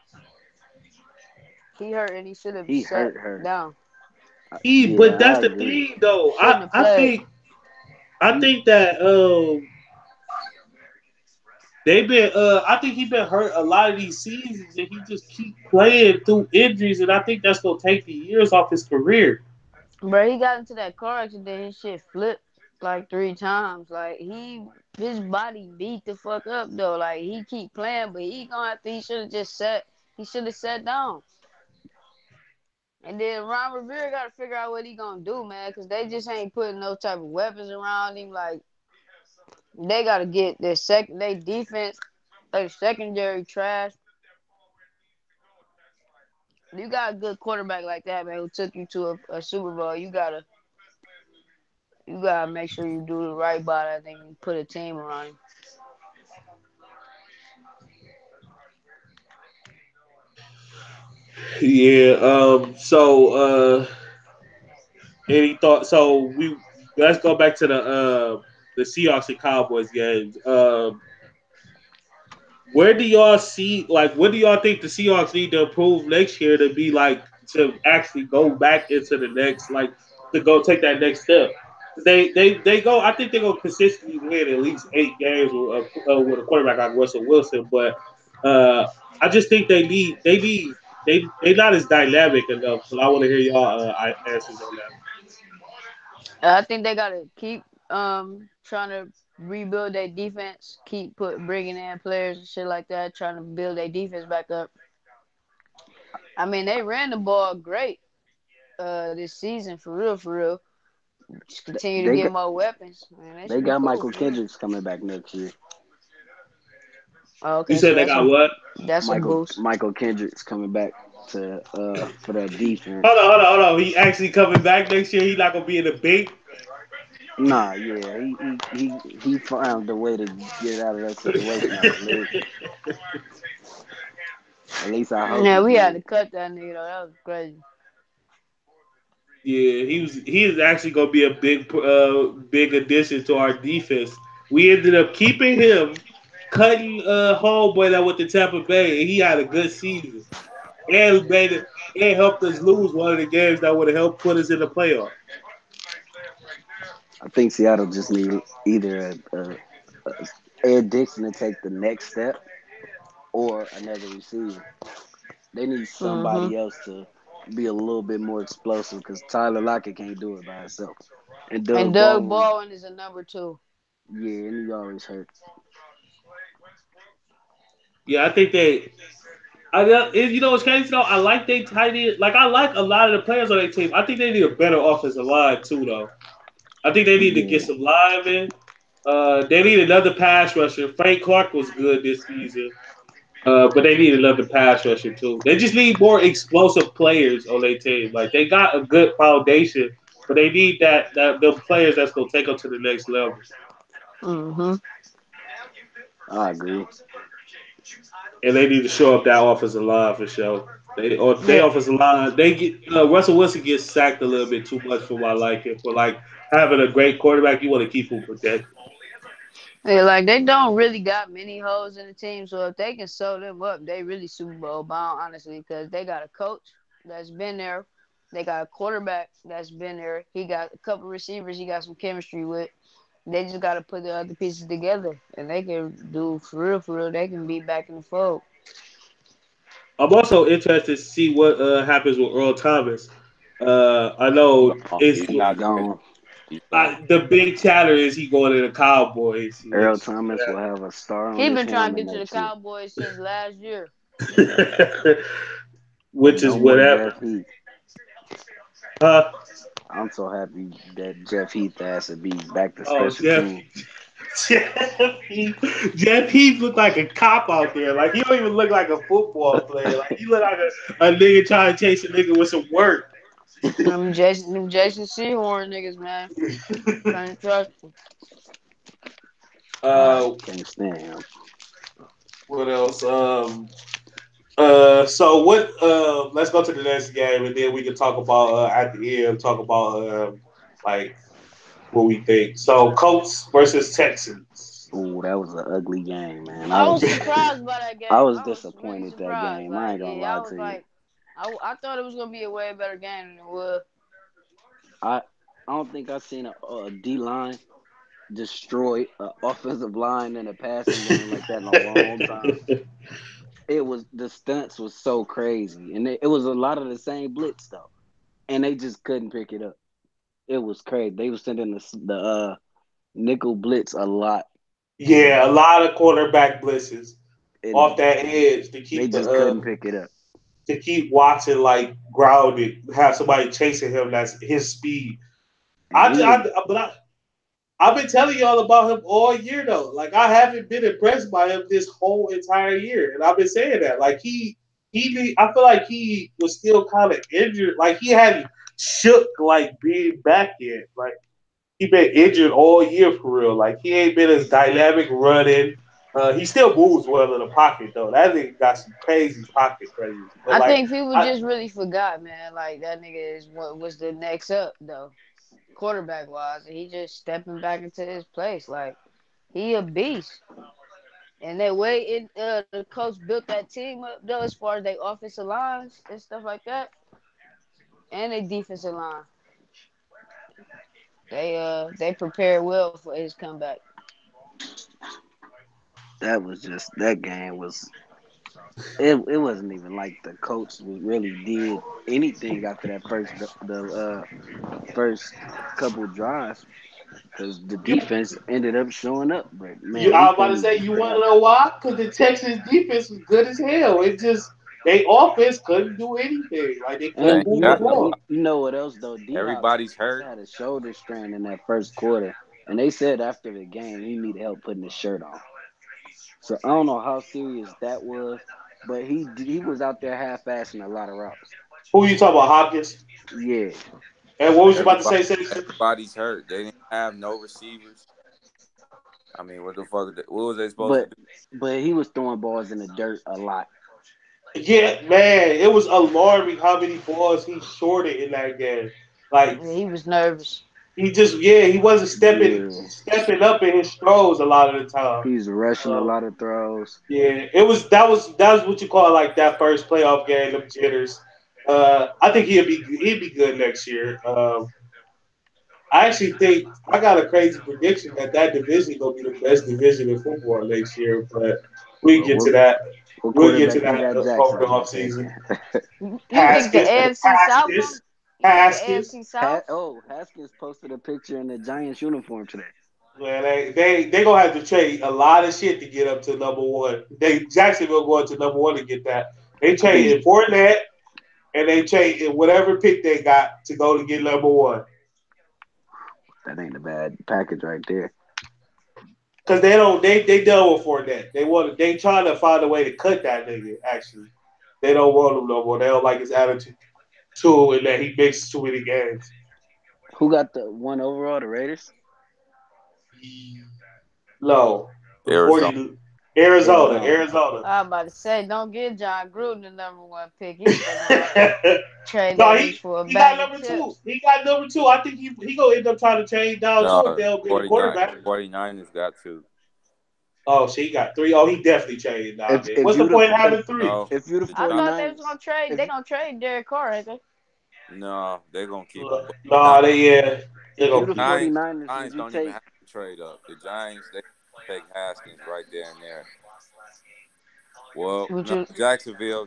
He hurt and he should have He sat hurt. down. But Yeah, that's I the agree. thing though. Shouldn't have I played. think I He think that they've been I think he's been hurt a lot of these seasons and he just keep playing through injuries and I think that's gonna take the years off his career. Bro, he got into that car accident. His shit flipped like 3 times. Like his body beat the fuck up though. Like he keep playing, but he gonna have to. He should have just sat. He should have sat down. And then Ron Rivera got to figure out what he gonna do, man, because they just ain't putting no type of weapons around him. Like they gotta get their second, they defense, their secondary trash. You got a good quarterback like that, man, who took you to a Super Bowl. You gotta make sure you do the right by that thing and put a team around him. Yeah. So and he thought so. We let's go back to the Seahawks and Cowboys games. Where do y'all see like what do y'all think the Seahawks need to improve next year to be like to actually go back into the next like to go take that next step? They go. I think they go consistently win at least 8 games with a quarterback like Russell Wilson, but uh, I just think they not as dynamic enough. So I want to hear y'all answers on that. I think they gotta keep trying to rebuild their defense, keep bringing in players and shit like that, trying to build their defense back up. I mean, they ran the ball great this season for real, for real. Just continue to They get got more weapons, man. They they should be got cool Michael for real. Kendricks coming back next year. Oh, You okay, so said they got what? that's a boost. Michael Kendricks coming back to for that defense. Hold on. He actually coming back next year. He not gonna be in the big. Nah, yeah, he found a way to get out of that situation. I believe. At least I hope Yeah, he we had did. to cut that nigga though. That was crazy. Yeah, he is actually gonna be a big addition to our defense. We ended up keeping him, cutting homeboy that with the Tampa Bay, and he had a good season. And made it and helped us lose one of the games that would have helped put us in the playoff. I think Seattle just need either Ed Dixon to take the next step or another receiver. They need Mm-hmm. somebody else to be a little bit more explosive because Tyler Lockett can't do it by himself. And And Doug Doug Baldwin, Baldwin is a number two. yeah, and he always hurt. Yeah, I think they. You know what's crazy though? I like they tight end. Like I like a lot of the players on their team. I think they need a better offensive line too, though. I think they need to get Yeah, some linemen. They need another pass rusher. Frank Clark was good this season. But they need another pass rusher too. They just need more explosive players on their team. Like they got a good foundation, but they need that the players that's gonna take them to the next level. Mm-hmm. I agree. And they need to show up that offensive line for sure. They Yeah. offensive line. They get Russell Wilson gets sacked a little bit too much for my liking. For like having a great quarterback, you want to keep him protected. Yeah, like they don't really got many holes in the team, so if they can sew them up, they really Super Bowl bound, honestly, because they got a coach that's been there, they got a quarterback that's been there, he got a couple receivers, he got some chemistry with. They just got to put the other pieces together, and they can do for real, for real. They can be back in the fold. I'm also interested to see what happens with Earl Thomas. I know Gone. it's He's not there. Gone. He's gone. the big chatter is he going to the Cowboys, Earl which Thomas will have a star on He his been trying to helmet get to the next year. Cowboys since last year. which is No more whatever. Jeff Heath. Huh? I'm so happy that Jeff Heath has to be back to Oh, special team. Jeff Heath. Jeff Heath look like a cop out there. Like he don't even look like a football player. Like he look like a nigga trying to chase a nigga with some work. Them Jason Sehorn niggas, man. Can't trust them. I uh, can't stand him. what else? So what? Let's go to the next game, and then we can talk about at the end. Talk about like what we think. So Colts versus Texans. Ooh, that was an ugly game, man. I was surprised by that I game. was I was really disappointed that surprised. game. I Like, ain't gonna yeah, I lie was to you. like, I thought it was gonna be a way better game than it was. I I don't think I've seen a D line destroy an offensive line in a passing game like that in a long time. It was the stunts was so crazy, and it was a lot of the same blitz though, and they just couldn't pick it up. It was crazy. They were sending the nickel blitz a lot, and Yeah, a lot of quarterback blitzes off and that edge they just couldn't pick it up. to keep Watson like grounded, have somebody chasing him that's his speed. And he was But I've been telling y'all about him all year though. Like I haven't been impressed by him this whole entire year, and I've been saying that. Like I feel like he was still kind of injured. Like he hadn't shook like being back yet. Like he been injured all year for real. Like he ain't been as dynamic running. He still moves well in the pocket though. That nigga got some crazy pocket presence. But I like, think people I just really forgot, man. Like that nigga is what was the next up though, quarterback wise. He just stepping back into his place. Like he a beast. And that way, the coach built that team up though, as far as they offensive lines and stuff like that, and their defensive line. They prepared well for his comeback. That was just that game was it wasn't even like the coach really did anything after that first couple drives because the you, defense ended up showing up. But man, I we was about to couldn't say, you want to stop. know why? Because the Texas defense was good as hell. It just they offense couldn't do anything. Like they They couldn't And ain't move the got no. ball. you know what else though? D Hop Everybody's hurt. had a shoulder strain in that first quarter, and they said after the game he needed help putting his shirt on. So I don't know how serious that was, but he was out there half-assing a lot of routes. Who you talking about, Hopkins? Yeah, And what was you about to Everybody, say, Citizen? everybody's hurt. They didn't have no receivers. I mean, what the fuck? What was they supposed to but do? but he was throwing balls in the dirt a lot. Yeah, man, it was alarming how many balls he shorted in that game. Like Yeah, he was nervous. he just, yeah, he wasn't Yeah, stepping up in his throws a lot of the time. he's rushing a Um, lot of throws. yeah, that was what you call like that first playoff game, them jitters. I think he'd be good next year. I actually think I got a crazy prediction that that division gonna be the best division in football next year. But we Well, get to that. what We'll get to quarterback you that got over the Jacksonville taking? offseason. You think the Haskins, AFC South gonna? Haskins, You think the Haskins. AFC South? Haskins posted a picture in the Giants uniform today. Man, they gonna have to trade a lot of shit to get up to number one. They Jacksonville going to number one to get that. They I think traded Fournette and they traded whatever pick they got to go to get number one. that ain't a bad package right there. Cause they don't they done with Fournette. They trying to find a way to cut that nigga. Actually, they don't want him no more. They don't like his attitude and that he makes too many games. Who got the one overall? The Raiders. No, the Arizona. 40 Arizona, Arizona. Arizona. I'm about to say, don't get John Gruden the number one pick. He fucking around trade No, that bitch for a he got bag of number two. chips. He got number two. I think he gonna end up trying to trade down too if they No, don't get a 49, quarterback. 49ers got two. Oh, so he got three. Oh, he definitely traded down If there. if What's the you the point of if having three? No, if you the the I Giants. thought they was 49ers, gonna trade. if They gonna trade Derek Carr, ain't they? No, they're gonna keep him. But the Nah, they if you gonna the keep him. 49ers, would Giants you don't even take have to trade up. The Giants they take Haskins right there and there. Well, Which no, was Jacksonville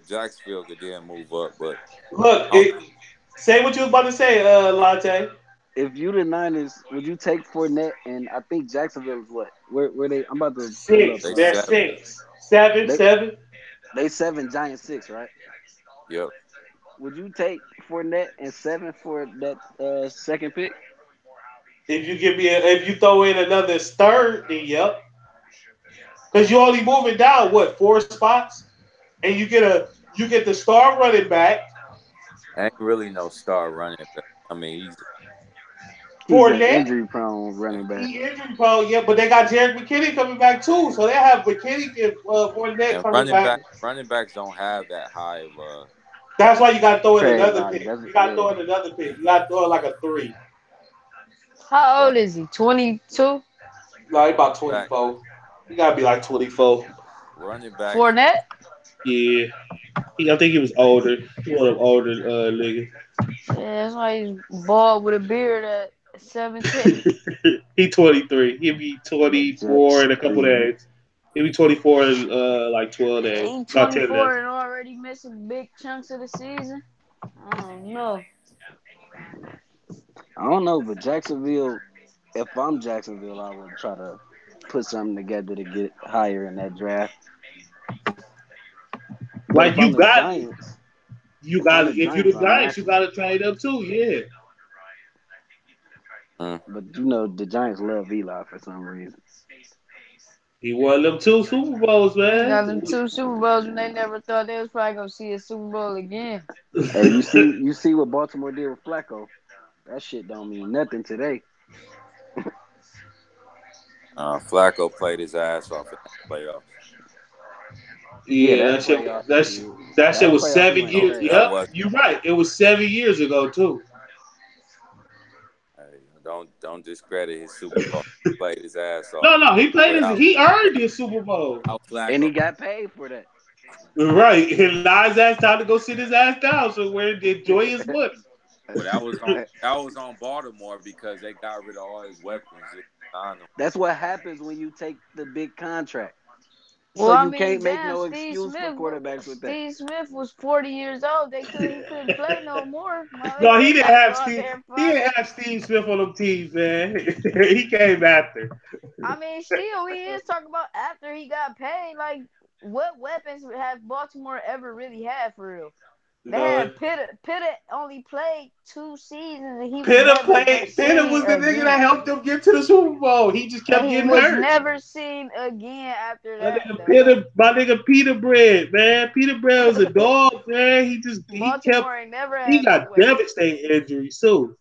could then move up, but Look, I don't think say what you was about to say, Latte. if you the Niners, would you take Fournette? And I think Jacksonville is what? Where they? I'm about to pull up. Six. they They're seven. six. Seven, They seven. they seven, Giants six, right? Yep. Would you take Fournette and seven for that second pick? If you throw in another third, then yep. Because you only moving down what, four spots, and you get the star running back Ain't really no star running back. I mean, he's He's an Fournette. injury prone running back. He injury prone, yeah, but they got Jarek McKinney coming back too, so they have McKinney and Fournette and coming back. running backs don't have that high of That's why you got to throw in Trade another value. pick. That's You got to yeah. throw in another pick. You got to throw in like a three. how run, old is he? 22. No, he about back. 24. You got to be like 24. Running backs. Fournette. Yeah, I think he was older. He one of them older niggas. Yeah, that's why he's bald with a beard at 17. He 23. He'll be The 24 Jets. in a couple days. He'll be 24 in like 12 days. He About 10 days. 24 and already missing big chunks of the season. I don't know. I don't know, but Jacksonville. If I'm Jacksonville, I would try to put something together to get higher in that draft. But Like you got, if I'm the if you the Giants, I'm Giants, you actually. got to trade up too. Yeah. Mm. But you know, the Giants love Eli for some reason. He won them two Super Bowls, He man. got them two Super Bowls when they never thought they was probably gonna see a Super Bowl again. Hey, you see what Baltimore did with Flacco? That shit don't mean nothing today. Flacco played his ass off in the playoffs. Yeah, Yeah, that playoff that shit that was playoff he seven went No, years. crazy. that Yep, was. you're right. It was 7 years ago too. Hey, don't discredit his Super Bowl. He played his ass off No, he played his. without He earned his Super Bowl. And Flacco. he got paid for that. Right, and now his ass time to go sit his ass down somewhere and enjoy his money. Well, that was on Baltimore because they got rid of all his weapons. Just signed him. That's what happens when you take the big contract. Well, So I you mean, can't make damn, no excuse for quarterbacks with that. Steve Smith was 40 years old. He couldn't play no more. My No, he they didn't gotta go have out Steve. there and He find him. didn't have Steve Smith on them teams, man. He came after. I mean, still, we is talking about after he got paid. Like, what weapons have Baltimore ever really had for real? They No, had Pitta. Pitta only played 2 seasons, and he was Pitta never played. Pitta seen was the nigga that again. helped them get to the Super Bowl. He just And kept he getting was hurt. never seen again after My that, nigga though. Peter, my nigga Peter Bread, man. Peter Bread was a dog, man. He kept Baltimore ain't never he had no got weapons. devastating injuries too.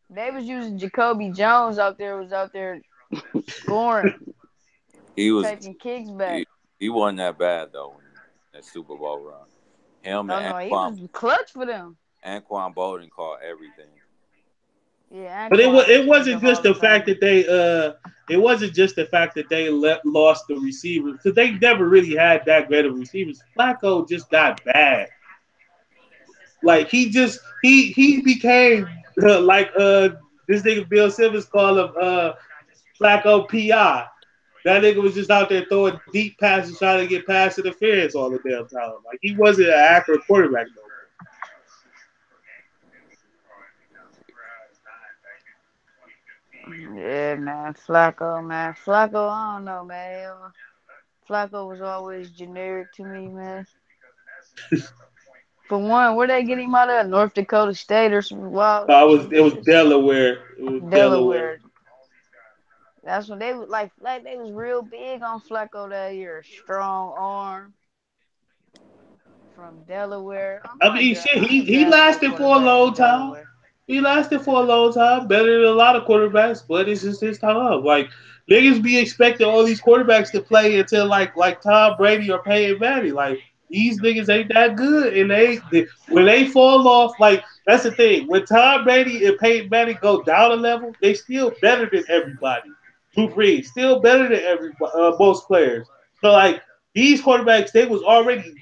They was using Jacoby Jones out there. Was out there scoring, He was taking kicks back. he, he wasn't that bad though in that Super Bowl run. Him Oh and no, he Anquan was clutch for them. Anquan Bolden caught everything. Yeah, But Anquan it is a wasn't just Hall of the fact Famer. that they it wasn't just the fact that they lost the receivers because they never really had that great of receivers. Flacco just got bad. Like he became like this nigga Bill Simmons called him Flacco PI. That nigga was just out there throwing deep passes trying to get past interference all the damn time. Like he wasn't an accurate quarterback no more. Yeah, man, Flacco, man, Flacco. I don't know, man. Flacco was always generic to me, man. For one, where they get him out of? North Dakota State or some wild, I was some it was shit. Delaware. It was Delaware. Delaware. That's when they was like they was real big on Flacco that year. Strong arm from Delaware. I mean, shit, I might he draft me a lasted for a quarterback long from time. Delaware. He lasted for a long time, better than a lot of quarterbacks, but it's just his time. Like niggas be expecting all these quarterbacks to play until like Tom Brady or Peyton Manning. Like these niggas ain't that good, and when they fall off, like that's the thing. When Tom Brady and Peyton Manning go down a level, they still better than everybody. Drew Brees still better than most players. So like these quarterbacks, they was already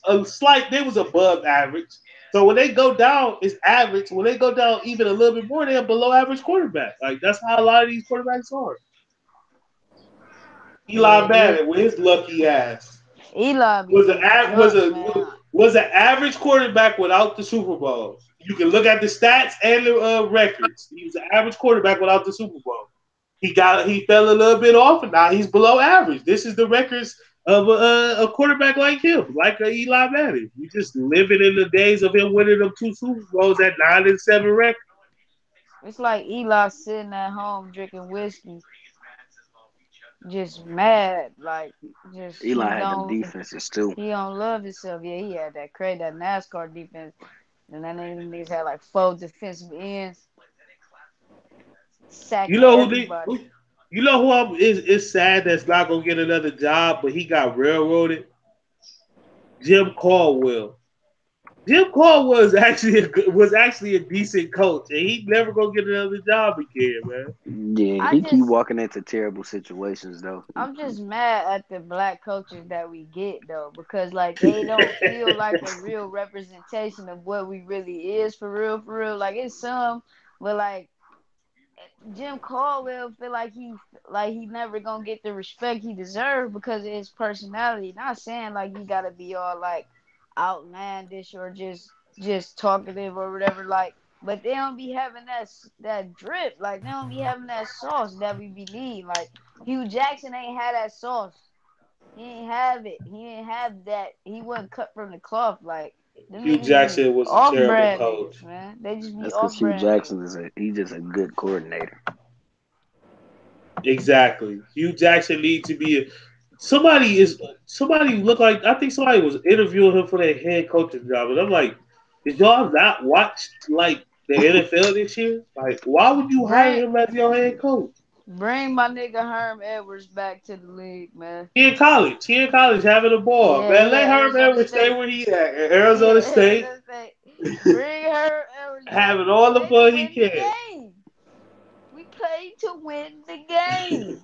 they was above average. So when they go down, it's average. When they go down even a little bit more, they're below average quarterback. Like that's how a lot of these quarterbacks are. Eli Yeah, Manning with his lucky ass Eli be was a getting was cooked, a man. was an average quarterback without the Super Bowl. You can look at the stats and the records. He was an average quarterback without the Super Bowl. He fell a little bit off, and now he's below average. This is the records of a quarterback like him, like a Eli Manning. We just living in the days of him winning them two Super Bowls at 9-7 record. It's like Eli sitting at home drinking whiskey, just mad, like just Eli had them defenses too. he don't love himself. Yeah, he had that NASCAR defense, and then them niggas had like 4 defensive ends You sacking know everybody. you know who is sad that's not gonna get another job, but he got railroaded. Jim Caldwell. Jim Caldwell was actually a decent coach, and he never gonna get another job again, man. Yeah, I he keep just walking into terrible situations though. I'm just mad at the black coaches that we get though, because like they don't feel like a real representation of what we really is for real, for real. Like it's some, but like Jim Caldwell feel like he never gonna get the respect he deserved because of his personality. Not saying like you gotta be all like outlandish or just talkative or whatever. Like, but they don't be having that drip. Like they don't be having that sauce that we be need. Like Hugh Jackson ain't had that sauce. He ain't have it. He didn't have that. He wasn't cut from the cloth. Like them Hugh niggas be Jackson was a off terrible brand coach. niggas, man. They just be That's because off Hugh brand niggas. Jackson he's just a good coordinator. Exactly. Hugh Jackson needs to be somebody look like I think somebody was interviewing him for that head coaching job, and I'm like, did y'all not watch like the NFL this year? Like, why would you hire Brand him as your head coach? Bring my nigga Herm Edwards back to the league, man. He in college. He in college having a ball. Yeah, Man, he let at Herm Arizona Edwards stay State. where he at He Arizona at State, Arizona State. Bring Herm Edwards back. having We all the play to fun he win the can. game. We play to win the game.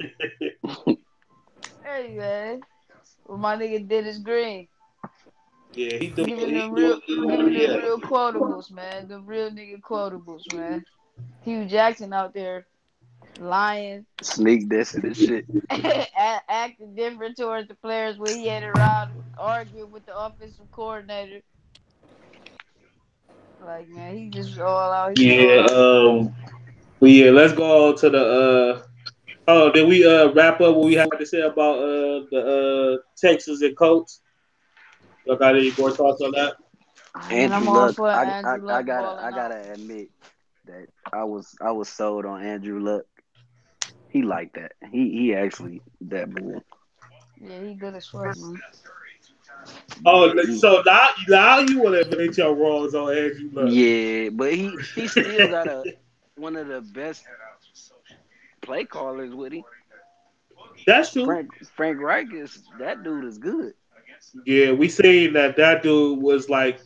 Hey man, with my nigga Dennis Green, Yeah, giving them he real, giving doing them yeah. real quotables, man. The real nigga quotables, man. Hugh Jackson out there lying, Sneak this and shit. acting different towards the players when he had around arguing with the offensive coordinator. Like man, he just all out. He was all Yeah, out. but yeah, let's go on to the oh, did we wrap up what we had to say about the Texas and Colts? Y'all got any more thoughts on that? Man, I'm Andrew all Luck. for Andrew Luck I balling out. gotta admit that I was sold on Andrew Luck. He like that. He actually that bull. Yeah, he good as fuck, man. Oh, Yeah, so now you want to admit your wrongs on Andrew Luck? yeah, but he still got a one of the best play callers with him. That's true. Frank Reich is that dude is good. Yeah, we seen that dude was like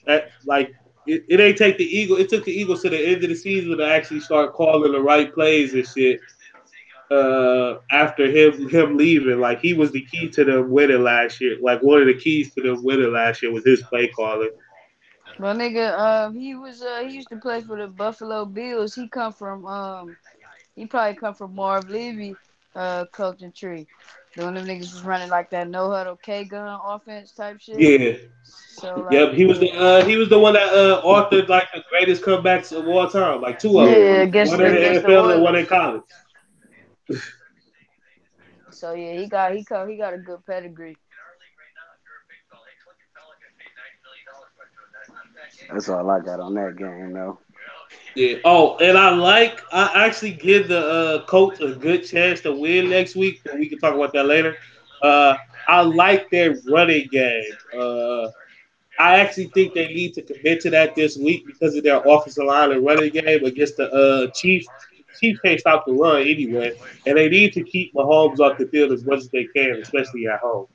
it ain't take the Eagle. It took the Eagles to the end of the season to actually start calling the right plays and shit. After him leaving, like he was the key to them winning last year. Like one of the keys to them winning last year was his play calling. Well, nigga, he used to play for the Buffalo Bills. He probably come from Marv Levy, coaching tree. The one of them niggas was running like that no huddle K gun offense type shit. Yeah, So like, yep. yeah, He was the one that authored like the greatest comebacks of all time, like two of them, Yeah, yeah, one in the against the NFL and one in Oilers. college. So yeah, he got a good pedigree. that's all I got on that game though. Yeah. Oh, and I actually give the Colts a good chance to win next week, but we can talk about that later. Uh, I like their running game. I actually think they need to commit to that this week because of their offensive line and running game against the Chiefs. Chiefs can't stop the run anyway, and they need to keep Mahomes off the field as much as they can, especially at home.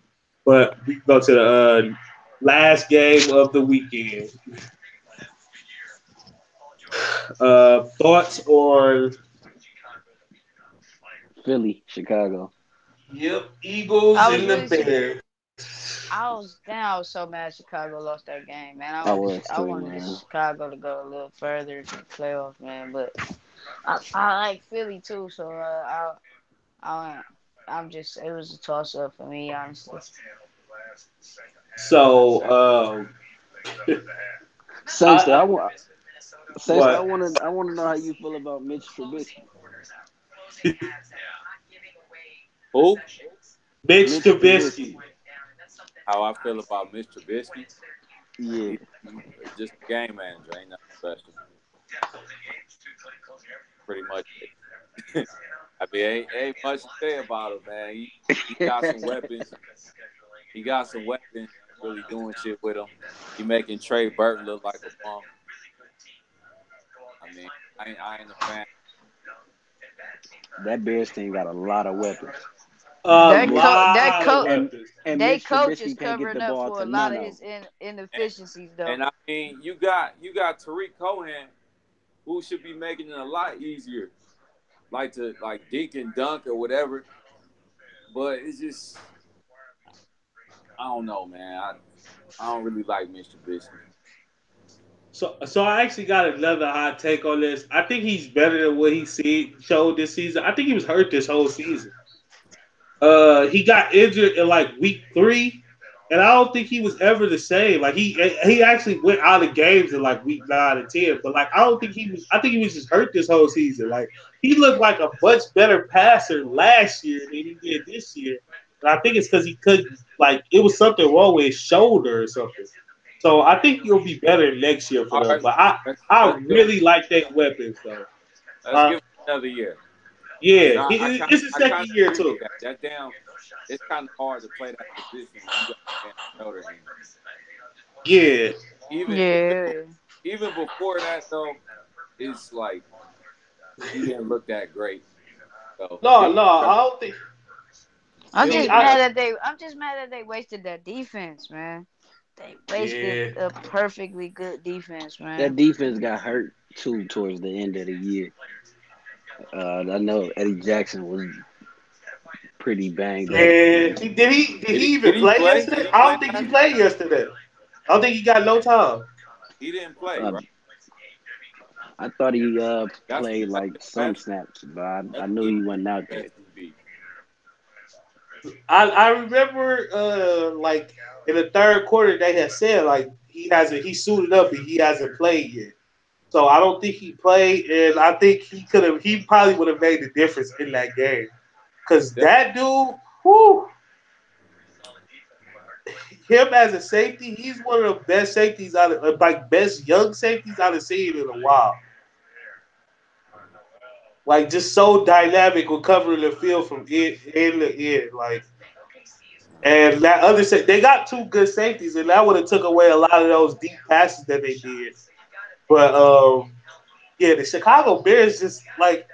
But we can go to the last game of the weekend. Thoughts on Philly, Chicago. Yep, Eagles I was and the really Bears. I was so mad Chicago lost that game, man. I was I too, wanted man. Chicago to go a little further to the playoffs, man. But I like Philly too, so I I'm just it was a toss up for me, honestly. So, Saints, though, I Saints, though, what? I wanna know how you feel about Mitch Trubisky. Who? Mitch Mitch Trubisky. Trubisky. How I feel about Mr. Trubisky? Yeah, He just a game manager, ain't nothing special. Pretty much. I mean, ain't much to say about him, man. He got some weapons. He got some weapons. Ain't really doing shit with him. He making Trey Burton look like a punk. I mean, I ain't a fan. that Bears team got a lot of weapons, A and Mitch lot of and weapons. and They Mitch coach is Trubisky can't get covering the up ball for to a lot none of of his them. And, inefficiencies though. and I mean, you got Tariq Cohen, who should be making it a lot easier, like to like dink and dunk or whatever. But it's just I don't know, man. I don't really like Mr. Trubisky. So I actually got another hot take on this. I think he's better than what showed this season. I think he was hurt this whole season. He got injured in like week 3, and I don't think he was ever the same. Like he actually went out of games in like week 9 and 10, but like I don't think he was. I think he was just hurt this whole season. Like he looked like a much better passer last year than he did this year, and I think it's because he couldn't. Like it was something wrong with his shoulder or something. So I think he'll be better next year for All them. right, But I let's give really like their weapons though. let's Uh, give him another year. Cause yeah, it's his I second kind of year agree with too. that. That damn, it's kind of hard to play that position when you got a damn shoulder injury. Yeah, Even even Yeah. even before that though, it's like he didn't look that great. So No, it no, I don't think. I'm See, just I mad that they wasted their defense, man. They wasted yeah, a perfectly good defense, That man. defense got hurt too towards the end of the year. I know Eddie Jackson was pretty banged up. yeah. Did he even did he play play? Did yesterday? he I play don't think he last night? played yesterday. I don't think he got no time. He didn't play, Uh, right? I thought he played That's like the some best. snaps, but I That's knew easily he wasn't out the there. best DB. I remember like in the third quarter they had said like he suited up and he hasn't played yet. So I don't think he played, and I think he probably would have made the difference in that game. Cause That, that dude, whoo, him as a safety, he's one of the best safeties out of like best young safeties I've seen in a while. Like just so dynamic with covering the field from end to end. Like and that other they got two good safeties, and that would have took away a lot of those deep passes that they did. But yeah, the Chicago Bears just like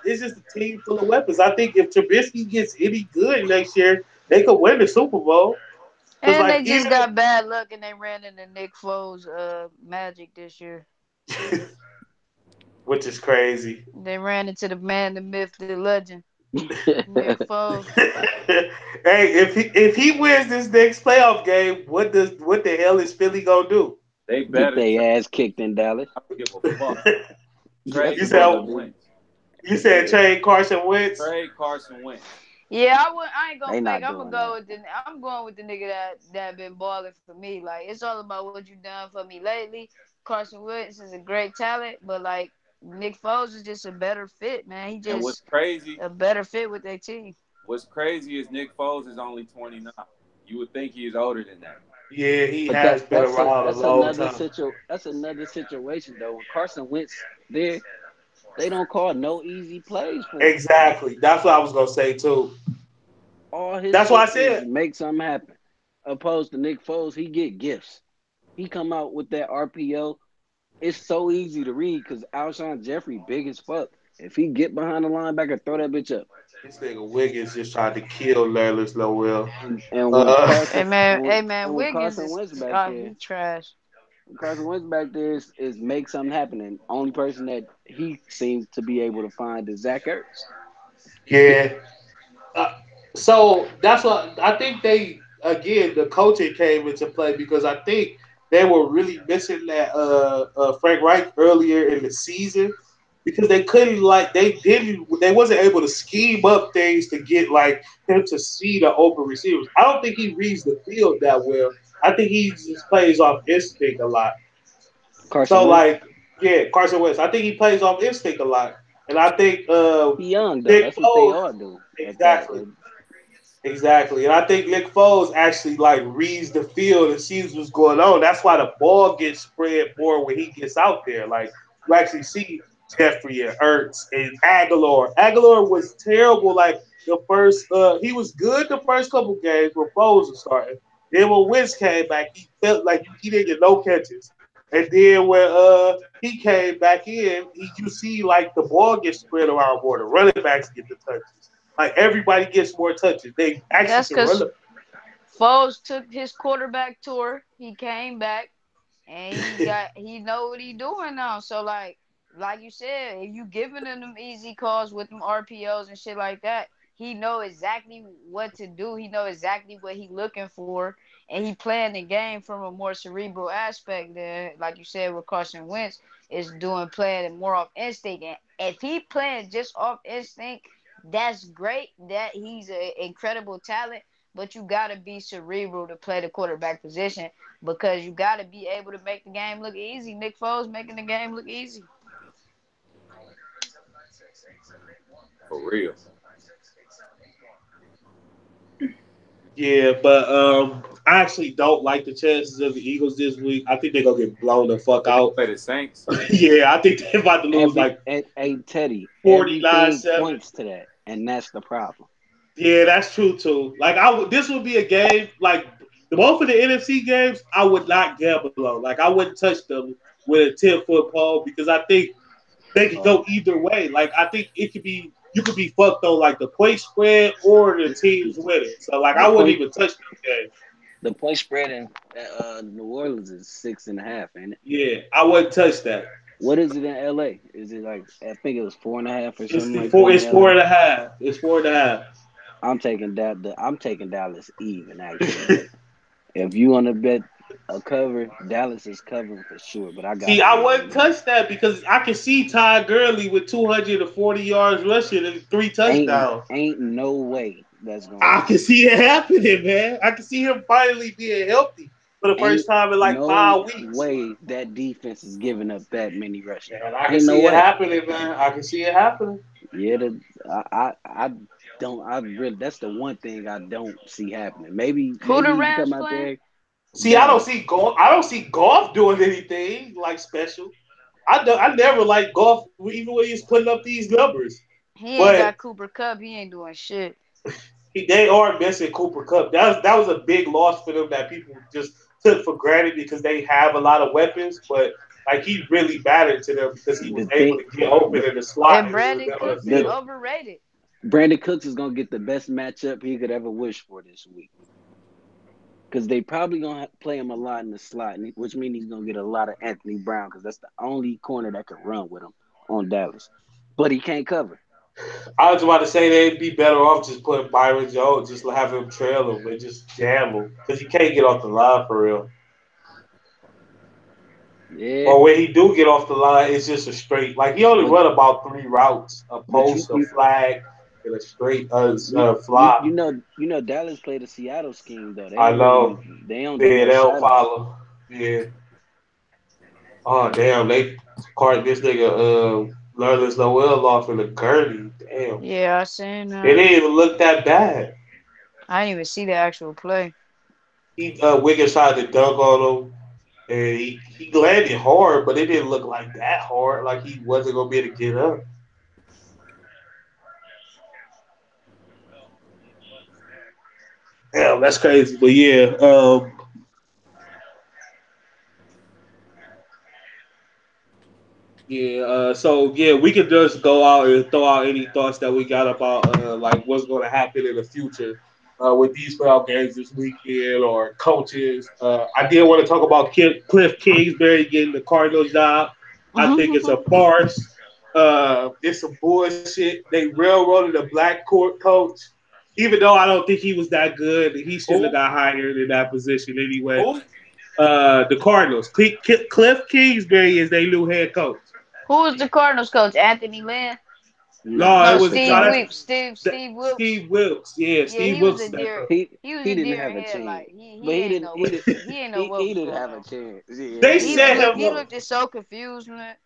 it's just a team full of weapons. I think if Trubisky gets any good next year, they could win the Super Bowl. Because And like they just even got bad luck and they ran into Nick Foles magic this year. which is crazy. They ran into the man, the myth, the legend, Nick Foles. Hey, if he wins this next playoff game, what the hell is Philly gonna do? they Get better trade. their ass kicked in Dallas. I don't give a fuck. That's you Trade what they said gonna Carson do. Wentz. you said trade Carson Wentz. Trade Carson Wentz. Yeah, I ain't gonna They fake. not doing that. I'm going with the nigga that been balling for me. Like it's all about what you done for me lately. Carson Wentz is a great talent, but like Nick Foles is just a better fit, man. He And what's just crazy, a better fit with their team. what's crazy is Nick Foles is only 29. You would think he's older than that. Yeah, he But has been around a that's long another time. that's another situation though. When Carson Wentz there, they don't call no easy plays for him. Exactly. That's what I was gonna say too. All his That's why I shit is said make something happen. Opposed to Nick Foles, he get gifts. He come out with that RPO. It's so easy to read because Alshon Jeffrey big as fuck. If he get behind the linebacker, throw that bitch up. this nigga Wiggins just tried to kill Nerlens Noel. And when Uh, Hey man, When Wiggins Carson is Wentz back he there, trash. Carson Wentz back there is make something happen. And only person that he seems to be able to find is Zach Ertz. yeah. Uh, so that's what I think they again the coaching came into play because I think they were really missing that Frank Reich earlier in the season because they couldn't like they wasn't able to scheme up things to get like him to see the open receivers. I don't think he reads the field that well. I think he just plays off instinct a lot. Carson So Wentz, like yeah, Carson Wentz. I think he plays off instinct a lot, and I think he young though. Nick That's what they Foles all do at that exactly. age. Exactly. And I think Nick Foles actually like reads the field and sees what's going on. That's why the ball gets spread more when he gets out there. Like you actually see Jeffrey and Ertz and Aguilar. Aguilar was terrible like the first he was good the first couple games when Foles was starting. Then when Wentz came back, he felt like he didn't get no catches. And then when he came back in, you see like the ball gets spread around more. The running backs get the touches. Like everybody gets more touches. They actually That's can run because the Foles took his quarterback tour. He came back and he know what he doing now. So like you said, if you giving him them easy calls with them RPOs and shit like that, he know exactly what to do. He know exactly what he looking for, and he playing the game from a more cerebral aspect. Than like you said with Carson Wentz is doing playing it more off instinct. And if he playing just off instinct, that's great. That he's an incredible talent. But you gotta be cerebral to play the quarterback position because you got to be able to make the game look easy. Nick Foles making the game look easy. For real. yeah, but I actually don't like the chances of the Eagles this week. I think they're gonna get blown the fuck They gonna out. play the Saints. Yeah, I think they're about to lose like Teddy, 49 everything 7. points to that, and that's the problem. Yeah, that's true too. Like this would be a game like the both of the NFC games. I would not gamble on. Like I wouldn't touch them with a 10-foot pole because I think they could Uh, go either way. Like I think it could be. you could be fucked on like the point spread or the team's winning. So like The I wouldn't point even touch them games. the point spread in New Orleans is 6.5, ain't it? Yeah, I wouldn't touch that. What is it in LA? Is it like I think it was 4.5 or It's something the like that four. in It's LA? 4.5. It's 4.5. I'm taking Dallas even actually. If you want to bet a cover, Dallas is covering for sure. But I got See, them I winning wouldn't again. touch that because I can see Ty Gurley with 240 yards rushing and three Ain't touchdowns. ain't no way that's gonna I can happen. see it happening, man. I can see him finally being healthy for the first Ain't time in like no 5 weeks. way that defense is giving up that many rushing And yards. I can Ain't no see it way. happening, man. I can see it happening. Yeah, I don't. I really. That's the one thing I don't see happening. Who Maybe the he can Rams come out playing? there. See, I don't Dallas. see golf. I don't see golf doing anything like special. I never liked golf, even when he's putting up these numbers. He ain't But got Cooper Cup. He ain't doing shit. they are missing Cooper Cup. That was a big loss for them that people just took for granted because they have a lot of weapons. But like he really mattered to them because he was The able thing. to get open The in the slot And and in the Brandon middle of Cooks the is the field. overrated. Brandon Cooks is gonna get the best matchup he could ever wish for this week because they probably gonna play him a lot in the slot, which means he's gonna get a lot of Anthony Brown because that's the only corner that can run with him on Dallas. But he can't cover. I was about to say they'd be better off just putting Byron Jones, just have him trail him and just jam him because he can't get off the line for real. Yeah, Or when he do get off the line, it's just a straight. Like he only but run about three routes: a but you post, a you flag, and a straight you fly. Dallas played a Seattle scheme though. I know. They don't do Yeah, no they'll shot out. follow. Yeah. Oh damn, they caught this nigga Nerlens Noel off in the gurney. Damn. Yeah, I seen It that. didn't even look that bad. I didn't even see the actual play. He Wiggins tried to dunk on him. And he landed hard, but it didn't look like that hard. Like he wasn't gonna be able to get up. Damn, that's crazy. But yeah, yeah. So yeah, we could just go out and throw out any thoughts that we got about like what's going to happen in the future with these playoff games this weekend or coaches. I did want to talk about Cliff Kingsbury getting the Cardinals job. I think it's a farce. It's some bullshit. They railroaded a black court coach, even though I don't think he was that good. He shouldn't have Who? got hired in that position anyway. Who? The Cardinals. Cliff Kingsbury is their new head coach. Who was the Cardinals coach? Anthony Lynn? Nah, No, it No, that's was the no. Steve car. That's Weeps. Steve Wilkes. Steve Wilkes. Yeah, Yeah, Steve he was Wilkes a is that deer. coach. He was He a didn't deer have in a headlight. chance. He ain't know what he ain't know what He was didn't going have a on. chance. Yeah, They he didn't set have a him He up. chance. looked so confused, man.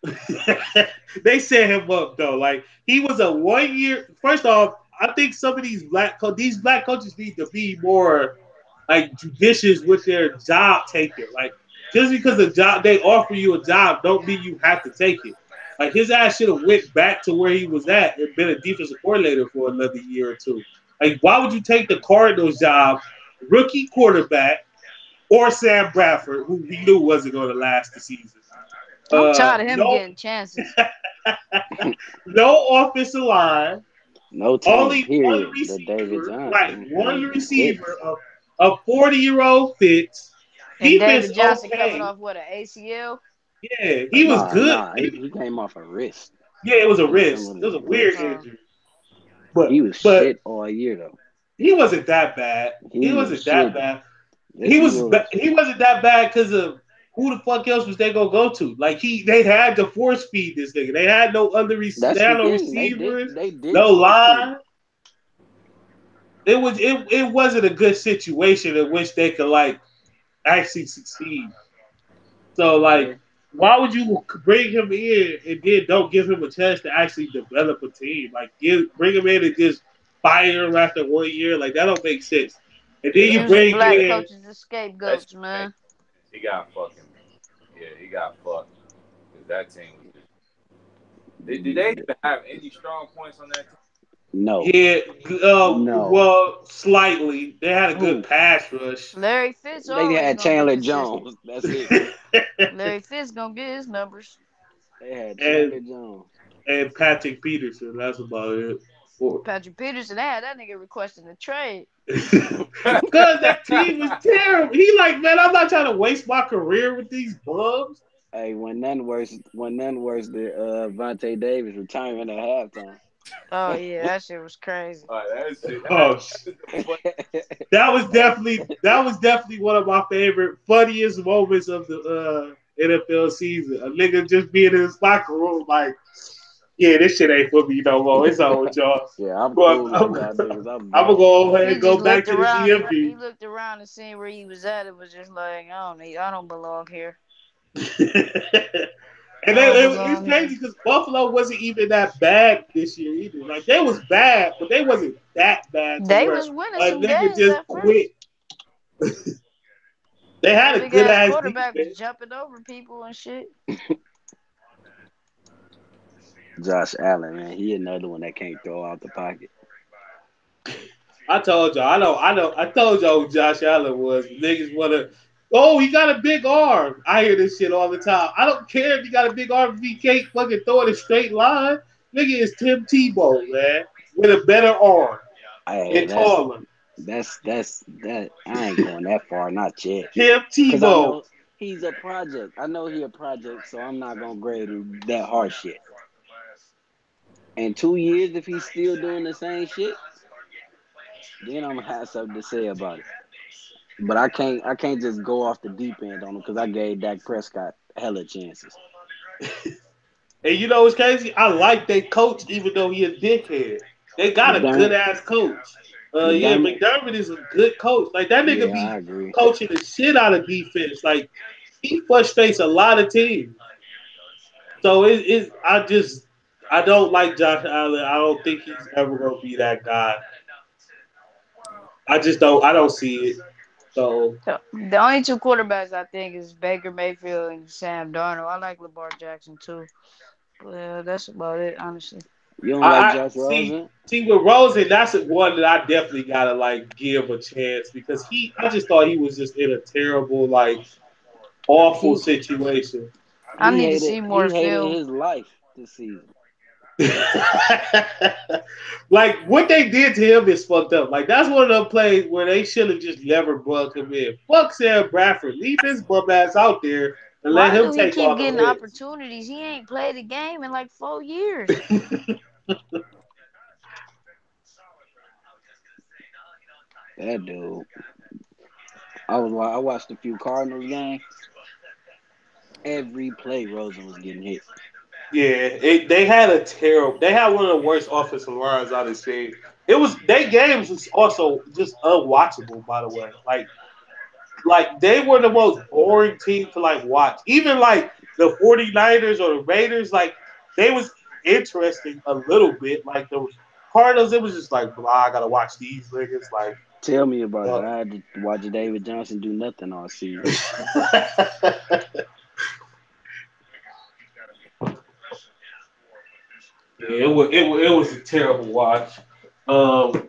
They set him up though. Like he was a 1 year. First off, I think some of these black coaches need to be more like judicious with their job taking. Like just because the job they offer you a job, don't mean you have to take it. Like his ass should have went back to where he was at and been a defensive coordinator for another year or two. Like why would you take the Cardinals job, rookie quarterback, or Sam Bradford, who we knew wasn't going to last the season? I'm tired of him No, getting chances. no offensive line, No team, only one period. The David receiver, right? Johnson One and Fitz. receiver of 40-year-old Fitz. And Defense David Johnson coming okay. off what an ACL. Yeah, he was good. He came off a wrist Yeah, it was a and some wrist. of It was his a weird wrist. Uh, injury, He but was but shit all year though. he wasn't that bad. He He was wasn't that shit. bad. Yes, he was. He wasn't that bad because of who the fuck else was they gonna go to? Like they had to force feed this nigga. They had no other they That's the had no thing. receivers, They did no force feed him. line. It wasn't a good situation in which they could like actually succeed. So Yeah, like, why would you bring him in and then don't give him a chance to actually develop a team? Like, bring him in and just fire him after 1 year. Like that don't make sense. And then Yeah, you usually bring black in coaches are that's scapegoats, that. man. He got fucking. Yeah, he got fucked because that team was just. Did they even have any strong points on that team? no, yeah, no. well, slightly. They had a good Who? pass rush. Larry Fitz They always had gonna be Chandler consistent. Jones. That's it. Larry Fitz gonna get his numbers. They had and Chandler Jones. and Patrick Peterson. That's about it. Patrick Peterson, they had that nigga requesting a trade. Cause that team was terrible. He like, man, I'm not trying to waste my career with these bums. Hey, when none worse than Vontae Davis retirement at halftime. Oh yeah, that shit was crazy. Like, that shit. Oh, That's the fun. that was definitely one of my favorite, funniest moments of the NFL season. A nigga just being in his locker room like, yeah, this shit ain't for me no more. It's on with y'all. Yeah, I'm But cool on y'all niggas. I'm I'm gonna gone. go ahead He and go just back looked to the around and he DMV. looked around and seeing where he was at. It was just like I don't belong here. And I don't it's belong crazy here. because Buffalo wasn't even that bad this year either. Like they was bad, but they wasn't that bad to They where was winning a some nigga games just at quit. first. They had That a big good ass ass quarterback was defense. jumping over people and shit. Josh Allen, man, he another one that can't throw out the pocket. I told y'all, I know. I told y'all who Josh Allen was. Niggas wanna, oh, he got a big arm. I hear this shit all the time. I don't care if he got a big arm if he can't fucking throw it a straight line. Nigga is Tim Tebow, man, with a better arm Hey, and taller. that's that. I ain't going that far, not yet. Tim Cause I Tebow. know he's a project. I know he a project, so I'm not gonna grade him that harsh yet. In 2 years, if he's still doing the same shit, then I'm gonna have something to say about it. But I can't just go off the deep end on him because I gave Dak Prescott hella chances. And you know what's crazy? I like their coach, even though he a dickhead. They got a good McDermott, ass coach. Yeah, McDermott, McDermott is a good coach. Like that nigga yeah, I be agree. coaching the shit out of defense. Like he frustrates a lot of teams. So I don't like Josh Allen. I don't think he's ever gonna be that guy. I don't see it. So So the only two quarterbacks I think is Baker Mayfield and Sam Darnold. I like Lamar Jackson too. Well, that's about it, honestly. You don't like I Josh see Rosen? with Rosen, that's one that I definitely gotta like give a chance because I just thought he was just in a terrible, like awful He situation. I he need to hated see more he hated film. his life this season. Like what they did to him is fucked up. Like that's one of them plays where they should have just never brought him in. Fuck Sam Bradford. Leave his bum ass out there and let Why him do he take keep all the getting hits. opportunities? He ain't played a game in like 4 years. That dude. I watched a few Cardinals games. Every play Rosen was getting hit. Yeah, they had a terrible. They had one of the worst offensive lines I've seen. It was they games was also just unwatchable. By the way, like they were the most boring team to like watch. Even like the 49ers or the Raiders, like they was interesting a little bit. Like the Cardinals, it was just like blah. I gotta watch these niggas. Like, Tell me about it. uh, I had to watch David Johnson do nothing all season. yeah, it was a terrible watch. Um,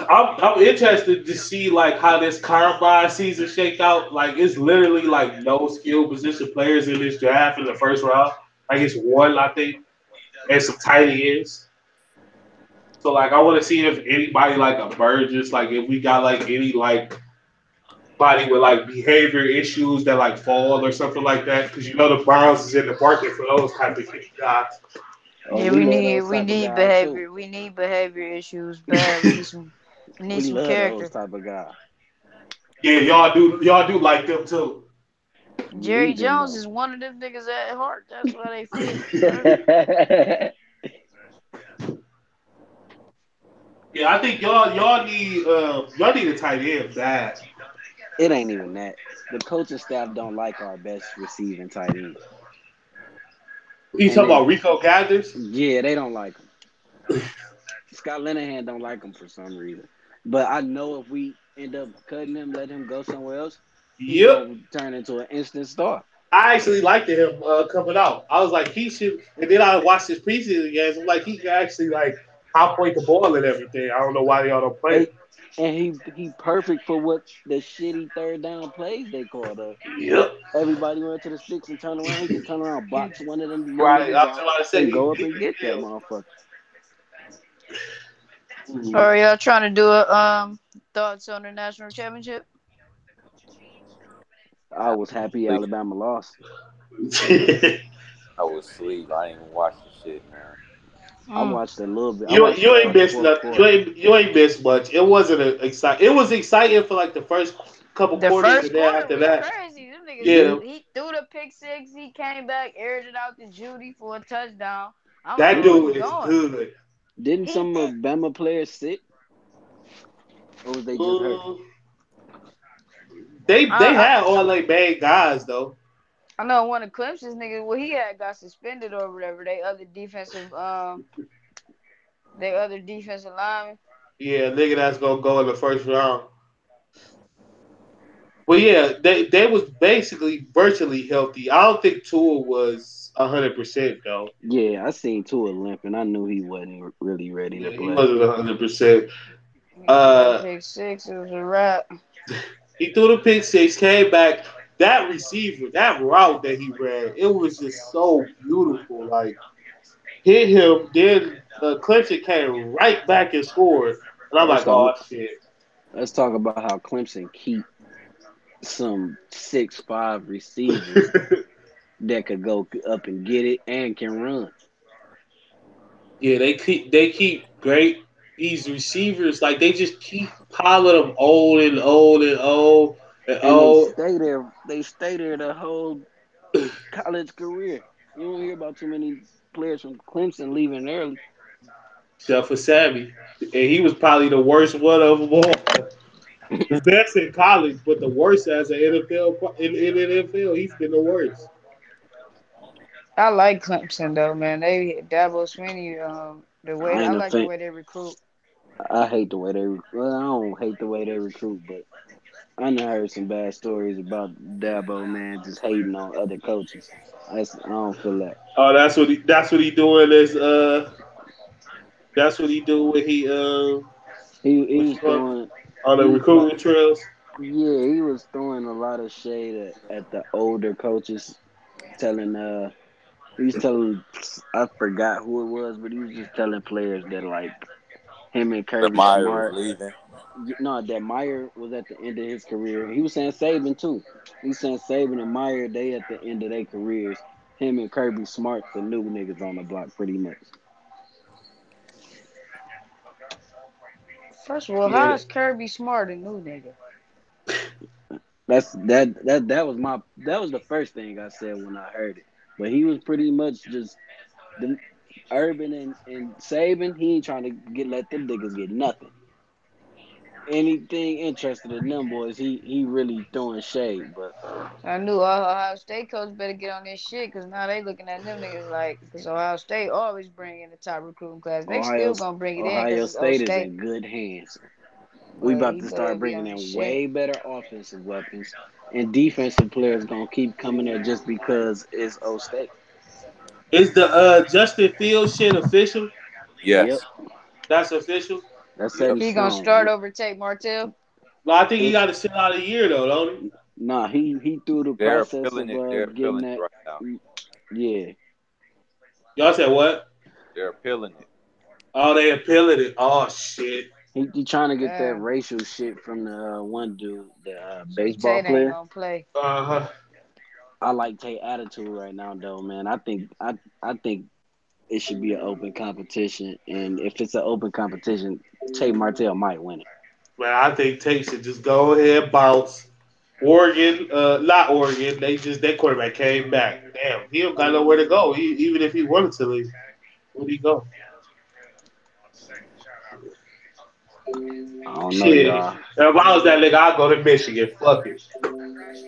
I'm interested to see like how this combine season shake out. Like it's literally like no skill position players in this draft in the first round. Like it's one, I think, and some tight ends. So like I want to see if anybody like emerges. Like if we got like any like body with like behavior issues that like fall or something like that. Because you know the Browns is in the market for those type of guys. Oh, Yeah, we we love need those we type of need guys too. behavior. We need behavior issues bad. We need We some love those character. type of guys. Yeah, y'all do like them too. We Jerry need them Jones though. is one of them niggas at heart. That's why they fit. Bro. Yeah, I think y'all need a tight end bad. It ain't even that. The coaching staff don't like our best receiving tight end, You and talking they about Rico Gathers? yeah they don't like him. Scott Linehan don't like him for some reason. But I know if we end up cutting him, let him go somewhere else, he Yep. gonna turn into an instant star. I actually liked him coming out. I was like, he should. And then I watched his preseason games. I'm like, he can actually like outpoint the ball and everything. I don't know why y'all don't play him. Hey, and he perfect for what the shitty third down plays they called us. Yep. Everybody run to the sticks and turn around. He can turn around, box one of them young Right. I niggas was out, about to say and he go up big and as get that hell. motherfucker. Or y'all trying to do a thoughts on the national championship? I I was happy sleep. Alabama lost. I was asleep. I didn't even watch the shit, man. I Mm. watched a little bit. I watched you ain't the missed fourth nothing. quarter. You ain't missed much. It wasn't exciting. It was exciting for like the first couple The quarters, first and then quarter after was that, crazy. Them niggas, Didn't yeah, he threw the pick six. He came back, aired it out to Judy for a touchdown. I'm like, that where was dude he is going? good. didn't He, some of Bama players sit, or was they just hurt? Mm, I, they I, had all like bad guys though. I know one of Clemson's niggas. Well, he had got suspended or whatever. They other defensive lineman. Yeah, nigga, that's gonna go in the first round. Well, yeah, they was basically virtually healthy. I don't think Tua was 100% though. Yeah, I seen Tua limp, and I knew he wasn't really ready to Yeah, he play. wasn't 100%. He threw that Uh, pick six. It was a wrap. he threw the pick six, came back. That receiver, that route that he ran, it was just so beautiful. Like hit him, then Clemson came right back and scored, and I'm Let's like, talk. oh shit. Let's talk about how Clemson keep some 6'5" receivers that could go up and get it and can run. Yeah, they keep great these receivers. Like they just keep piling them old and old and old and And they old. stay there. They stay there the whole college career. You don't hear about too many players from Clemson leaving early. Except for Sammy, and he was probably the worst one of them all. The best in college, but the worst as an in NFL. He's been the worst. I like Clemson though, man. They Dabo Swinney. The way I I ain't a like the fan. way they recruit. I hate the way they. Well, I don't hate the way they recruit, but I done heard some bad stories about Dabo, man, just hating on other coaches. I don't feel that. Oh, that's what he doing is that's what he do when he He what you was call it? throwing On the he like recruiting trails. yeah, he was throwing a lot of shade at the older coaches, telling he was telling I forgot who it was, but he was just telling players that like him and Kirby Lamar was Smart. leaving. No, that Meyer was at the end of his career. He was saying Saban too. He's saying Saban and Meyer they at the end of their careers. Him and Kirby Smart the new niggas on the block pretty much. First of all, how Yeah, is Kirby Smart a new nigga? That was that was the first thing I said when I heard it. But he was pretty much just the Urban and Saban. He ain't trying to get let them niggas get nothing. Anything interested in them boys, he really throwing shade. But I knew Ohio State coach better get on this shit because now they looking at them niggas like because Ohio State always bring in the top recruiting class. They Ohio still gonna bring it in Ohio because it's O State is State, in good hands. We but about he to better start be bringing on his in shit. way better offensive weapons, and defensive players gonna keep coming there just because it's O State. is the Justin Fields shit official? Yep, Yes. That's official. that's set Yep. in He gonna stone. start over Tate Martell. Well, I think he It's got to sit out a year though, don't he? nah. He through the They're process appealing of it. They're getting appealing it that. right now. Yeah, Y'all said what? They're appealing it. Oh, they appealing it. Oh shit. he trying to get that Damn. racial shit from the one dude, the So baseball Tate ain't player. gonna play. Uh huh. I like Tay attitude right now, though, man. I think it should be an open competition, and if it's an open competition, Tay Martell might win it. Man, I think Tate should just go ahead and bounce. Oregon, not Oregon. They just that quarterback came back. Damn, he don't got nowhere to go. Even if he wanted to leave, where'd he go? I don't know, Shit. y'all. If I was that nigga, I'd go to Michigan. Fuck it.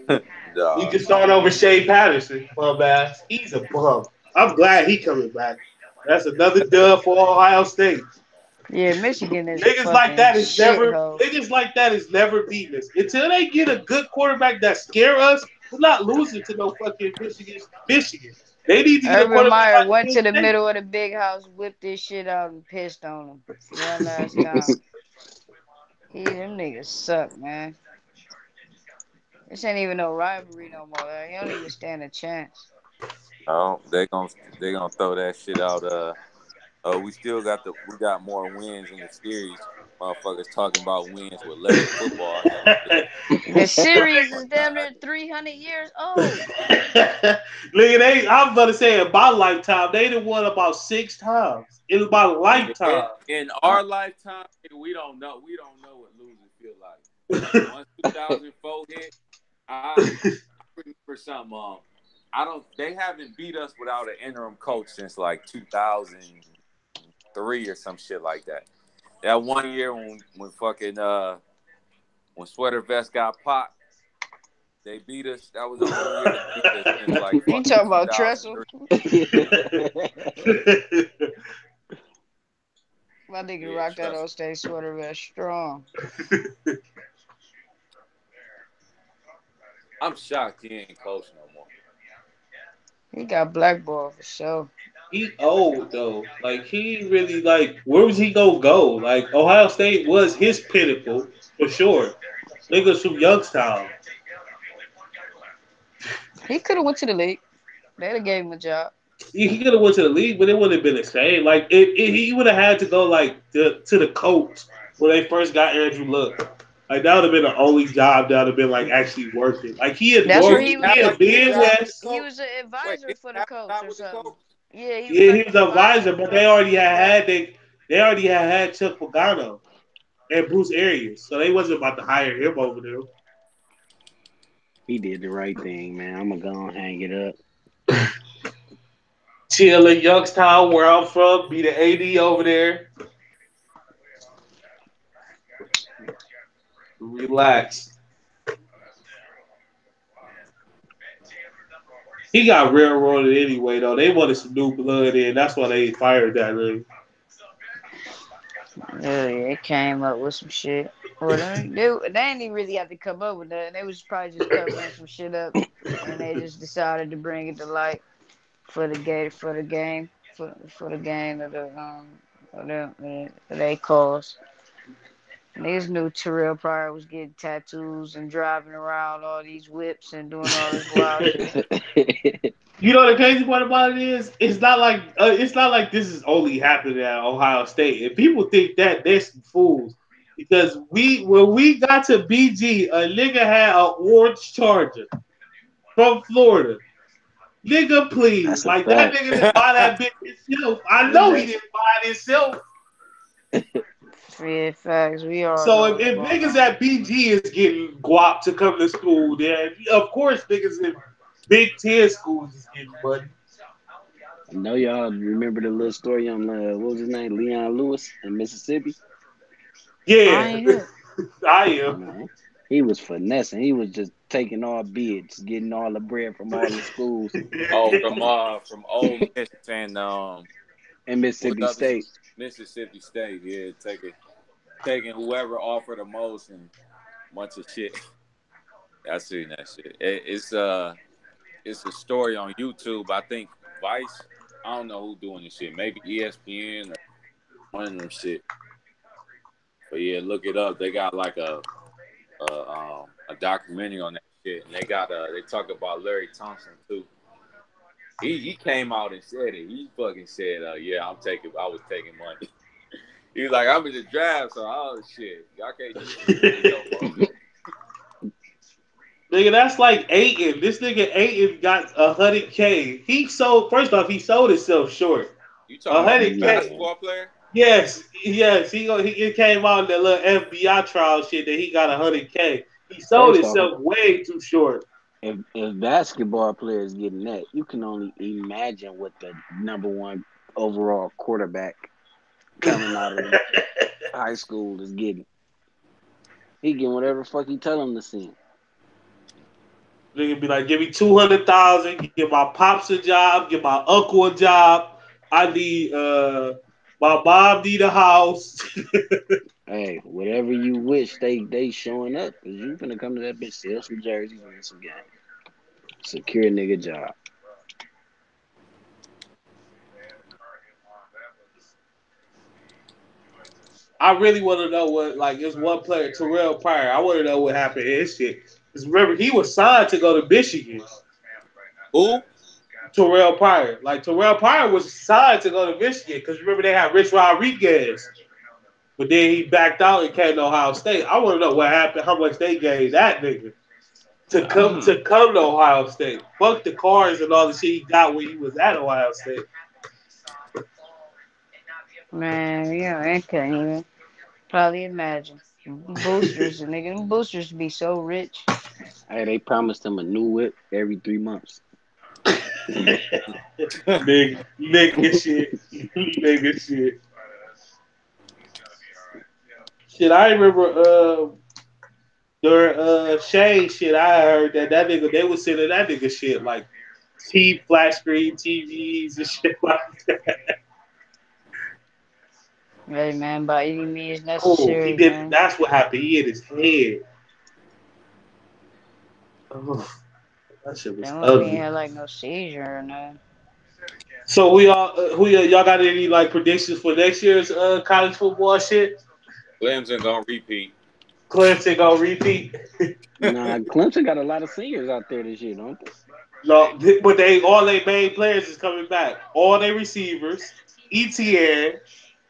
You Dog. can start over Shea Patterson, bum ass. He's a bum. I'm glad he coming back. That's another dub for Ohio State. Yeah, Michigan is a Niggas like fucking that is never shithole. niggas like that is never beating us. Until they get a good quarterback that scare us, we're not losing to no fucking Michigan. They need to get a Urban quarterback Meyer like went Penn to the State. middle of the big house, whipped this shit out, and pissed on him one last time. Them niggas suck, man. This ain't even no rivalry no more. Like, you don't even stand a chance. Oh, they gonna throw that shit out. We still got we got more wins in the series. Motherfuckers talking about wins with less football having been The series is damn near coincided. 300 years old. Look at they. I was about to say in my lifetime, they done won about 6 times. It was my In, lifetime. in I, our lifetime, we don't know. We don't know what losing feel like. Once 2004 hit, I remember something. I don't. They haven't beat us without an interim coach since like 2003 or some shit like that. That one year when fucking when Sweater Vest got popped, they beat us. That was the only year they beat us since like You fucking talking about Tressel? 2003. My nigga Yeah, rock that trust old me. state sweater vest strong. I'm shocked he ain't coach no more. He got blackballed for sure. He old though. Like he really like where was he gonna go? Like Ohio State was his pinnacle for sure. Niggas from Youngstown. He could have went to the league. They'd have gave him a job. He could have went to the league, but it wouldn't have been the same. Like he would have had to go like to the Colts when they first got Andrew Luck. Like that would have been the only job that would have been like actually working. Like he had That's where worked, Did he he was. he have had like a good been job with the West. He coach? was an Wait, advisor did for he the have a coach job or with the something. coach? Yeah, he was Yeah, like he an was the advisor advisor, for but the they already had Chuck Pagano and Bruce Arians, so they wasn't about to hire him over there. he did the right thing, man. I'm gonna go and hang it up. Chill in Youngstown, where I'm from, be the AD over there. Relax. He got railroaded anyway, though. They wanted some new blood in. That's why they fired that nigga. Yeah, it came up with some shit. Well, they ain't even really have to come up with that. They was probably just covering some shit up, and they just decided to bring it to light for the game of they cause. Niggas knew Terrell Pryor was getting tattoos and driving around all these whips and doing all this wild shit. You know the crazy part about it is, it's not like this is only happening at Ohio State. If people think that, they're some fools. Because when we got to BG, a nigga had an orange charger from Florida. Nigga, please. That's a Like, that fact. nigga didn't buy that bitch himself. I And know he that's didn't buy it himself. Yeah, facts. We all So know if, what's if going niggas on. at BG is getting guap to come to school, then of course niggas in Big Ten schools is getting money. I know y'all remember the little story on what was his name, Leon Lewis in Mississippi. I Yeah, ain't here. I am. Man, he was finessing. He was just taking all bids, getting all the bread from all the schools Oh, from Ole Miss and in what Mississippi other State. Mississippi State? Yeah, taking whoever offered the most and bunch of shit. I seen that shit. It's a story on YouTube. I think Vice. I don't know who doing this shit. Maybe ESPN or one of them shit. But yeah, look it up. They got like a documentary on that shit, and they talk about Larry Thompson too. He came out and said it. He fucking said, yeah, I was taking money. He was like, I'm in the draft, so oh shit, y'all can't use me for this no more. Nigga, that's like Aiton. This nigga Aiton got 100K. He sold first off, he sold himself short. You talking A about the hundred K. Yeah. basketball player? Yes, yes. He it came out in the little FBI trial shit that he got 100K. He sold First off, himself way too short. if basketball players getting that, you can only imagine what the number one overall quarterback coming out of high school is getting. He getting whatever the fuck he tell him to send. Nigga be like, give me 200,000, give my pops a job, give my uncle a job. I need my mom need a house. Hey, whatever you wish, they showing up because you finna come to that bitch, sell some jerseys, win some games, secure a nigga job. I really want to know what like there's one player, Terrell Pryor. I want to know what happened to his shit. Because remember, he was signed to go to Michigan. Who? Terrell Pryor. Like Terrell Pryor was signed to go to Michigan because remember they had Rich Rodriguez, but then he backed out and came to Ohio State. I want to know what happened, how much they gave that nigga to come to Ohio State. Fuck the cars and all the shit he got when he was at Ohio State. Man, yeah, I can't even probably imagine. Boosters, nigga, them boosters be so rich. Hey, they promised him a new whip every 3 months. Nigga shit. Nigga shit. Shit, I remember during Shane shit, I heard that nigga they was sending that nigga shit like flat screen TVs and shit like that. Hey, man, by any means Oh, he necessary, did. man. That's what happened. He hit his head. Oh, that shit was That one ain't ugly. had like no seizure or nothing. So we all, y'all got any like predictions for next year's college football shit? Clemson gonna repeat. Clemson gonna repeat. Nah, Clemson got a lot of seniors out there this year, don't they? No, but they all their main players is coming back. All their receivers, ETN,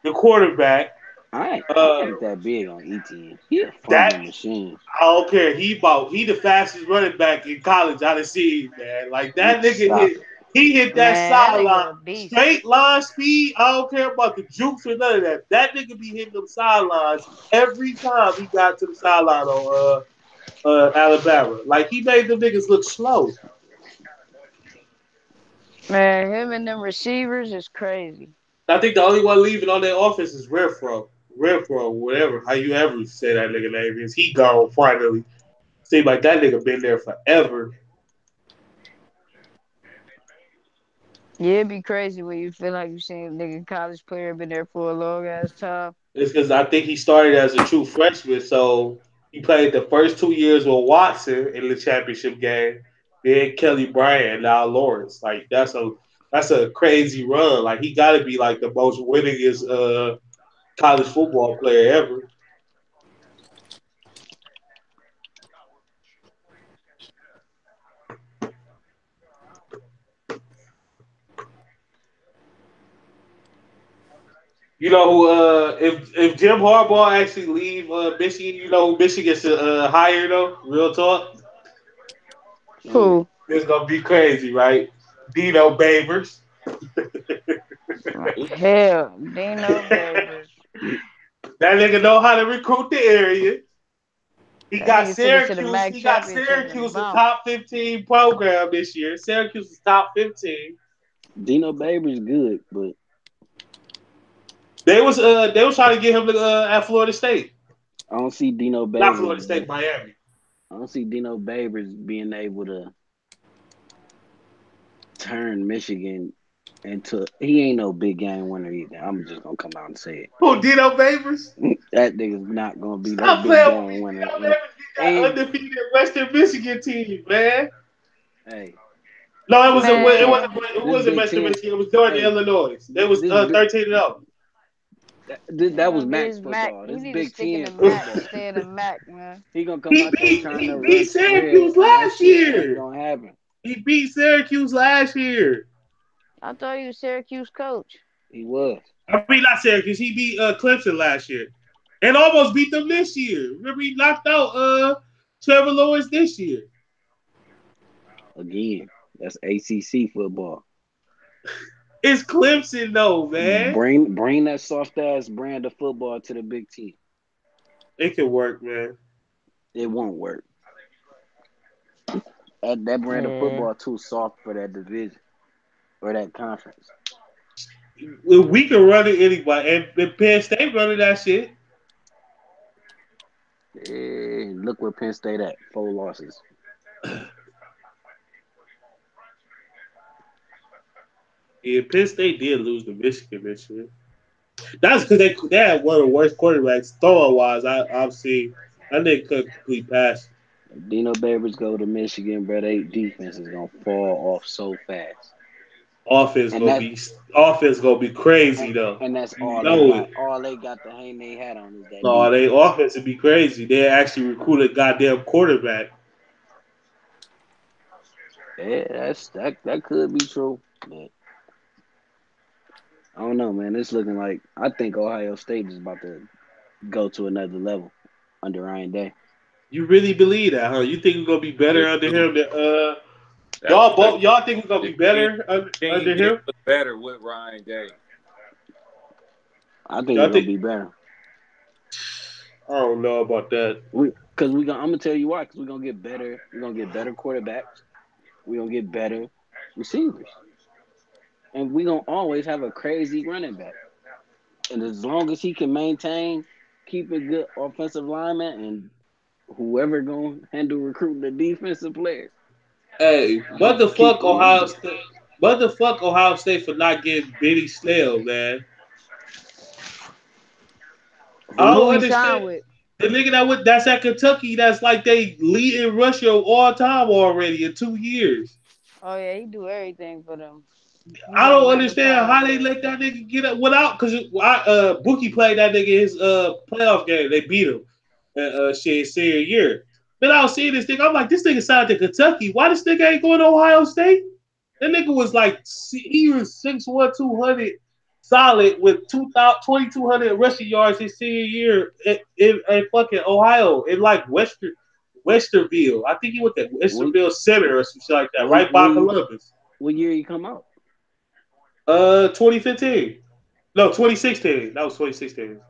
the quarterback. I ain't that big on ETN. He a That fumble machine. I don't care. He the fastest running back in college I done seen, man. Like that nigga Stop hit it. he hit that Man, that sideline nigga a beast. straight line speed. I don't care about the jukes or none of that. That nigga be hitting them sidelines every time he got to the sideline on Alabama. Like he made them niggas look slow. Man, him and them receivers is crazy. I think the only one leaving on their offense is Renfro. Renfro, whatever, how you ever say that nigga name is. He gone finally. Seems like that nigga been there forever. Yeah, it'd be crazy when you feel like you seen a nigga college player been there for a long ass time. It's because I think he started as a true freshman, so he played the first 2 years with Watson in the championship game, then Kelly Bryant, and now Lawrence. Like that's a crazy run. Like he got to be like the most winningest college football player ever. You know who? If Jim Harbaugh actually leave Michigan, you know who Michigan should hire though. Real talk, Ooh. Who? it's gonna be crazy, right? Dino Babers. Hell, Dino Babers. That nigga know how to recruit the area. He That got nigga took us to the Syracuse. MAC He got championship and Syracuse a bounced. top 15 program this year. Syracuse is top 15. Dino Babers good, but They was trying to get him to, at Florida State, I don't see Dino not Florida Babers. State, Miami. I don't see Dino Babers being able to turn Michigan into. He ain't no big game winner either. I'm just gonna come out and say Who Dino Babers? it. That nigga's not gonna be no Stop big playing with me. game winner. Dino And, Babers get that and undefeated Western Michigan team, man. hey, No, it this wasn't. Big It Ten, wasn't. Man, It this wasn't Big Western Ten. Michigan. It was Northern Hey, Illinois. They was this big 13-0. that was man, get Max his Mac. football. He This need to Big stick in Ten the Mac and football. stay in the Mac, man. He gonna come He out there beat trying he to beat run spread, Syracuse and that last shit ain't year. gonna happen. He beat Syracuse last year. I thought he was Syracuse coach. He was I mean, not Syracuse. He beat Clemson last year, and almost beat them this year. Remember, he knocked out Trevor Lawrence this year. again. That's ACC football. It's Clemson though, man. Bring that soft ass brand of football to the Big Ten. It can work, man. It won't work. That brand of Yeah. football too soft for that division or that conference. We can run it anybody, and Penn State running that shit. Look where Penn State at. 4 losses. Yeah, Penn State did lose to Michigan this year. That's because they had one of the worst quarterbacks throwing wise I've seen. I think could complete pass. If Dino Babers go to Michigan, bro, they defense is gonna fall off so fast. Offense And gonna that be offense gonna be crazy and, though. and that's You all they know got. it. All they got to hang their hat on is that No, they defense. offense would be crazy. They actually recruited a goddamn quarterback. Yeah, that could be true. But I don't know, man. It's looking like I think Ohio State is about to go to another level under Ryan Day. You really believe that, huh? You think we're gonna be They better under do. him than That's y'all the both y'all think we're gonna the be team. better Team under get him? better with Ryan Day. I think Y'all we're gonna think be better. I don't know about that. I'm gonna tell you why. Because we're gonna get better. We're gonna get better quarterbacks. We're gonna get better receivers, and we're gonna always have a crazy running back. And as long as he can maintain, keep a good offensive lineman, and whoever gonna handle recruiting the defensive players, Hey, keep what the keep fuck them Ohio moving. State? What the fuck Ohio State for not getting Benny Snell, man? I Who? Who don't he signed understand. with? The nigga that's at Kentucky, that's like they lead in Russia all time already in 2 years. Oh yeah, he do everything for them. He I like don't Michael understand how they Thomas. let that nigga get up without because Bookie played that nigga his playoff game. They beat him shit senior year. But I was seeing this thing. I'm like, this nigga signed to Kentucky. Why this nigga ain't going to Ohio State? That nigga was like he was 6'1", 200 solid with 2,200 rushing yards his senior year in fucking Ohio in like Westerville. I think he went to What Westerville Center or some shit like that, what right by what, Columbus. what year he come out? 2015. No, 2016. That was 2016.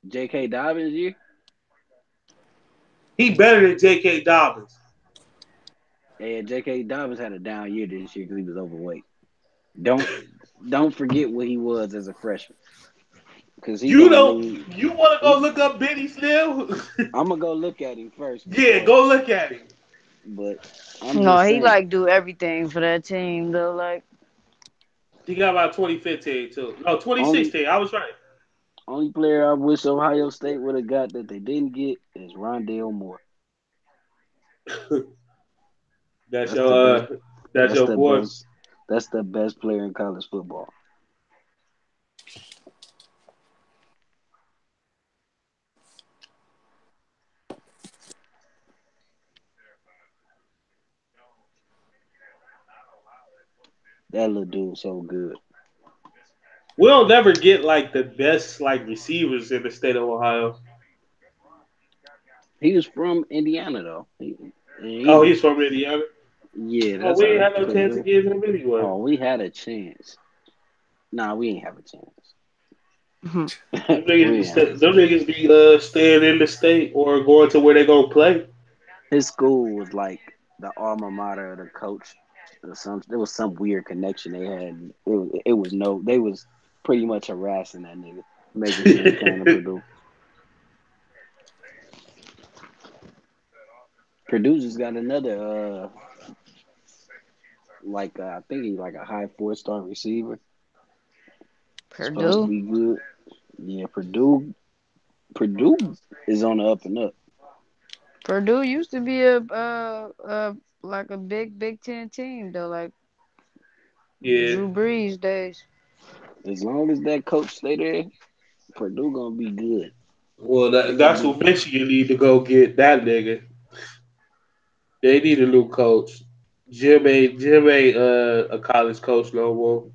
J.K. Dobbins year? He better than J.K. Dobbins. Yeah, J.K. Dobbins had a down year this year because he was overweight. Don't don't forget what he was as a freshman because he You gonna know, lead. you want to go He, look up Benny Snell? I'm gonna go look at him first Yeah, before, go look at him. but I'm No, just he saying. like do everything for that team though. Like He got about 2015 too. No, Only 2016. I was right. only player I wish Ohio State would have got that they didn't get is Rondale Moore. That's That's the best. your that's That's your the boy. best. That's the best player in college football. That little dude so good. We'll never get like the best like receivers in the state of Ohio. He was from Indiana though. He Oh, he's from Indiana. yeah, Oh, that's we ain't how had no chance to Purdue. get him anyway. Oh, we had a chance. Nah, we ain't have a chance. Them niggas We be ain't have a them chance. niggas be staying in the state or going to where they gonna play. His school was like the alma mater of the coach. Or some there was some weird connection they had. It was no. They was pretty much harassing that nigga, making sure he came to Purdue. Purdue just got another I think he's like a high 4-star receiver. Supposed to Purdue. be good. Yeah, Purdue is on the up and up. Purdue used to be a like a Big Ten team though, like Yeah. Drew Brees days. As long as that coach stay there, Purdue gonna be good. Well, They gonna that's be what Michigan need to go get that nigga. They need a new coach. Jim ain't a college coach no more.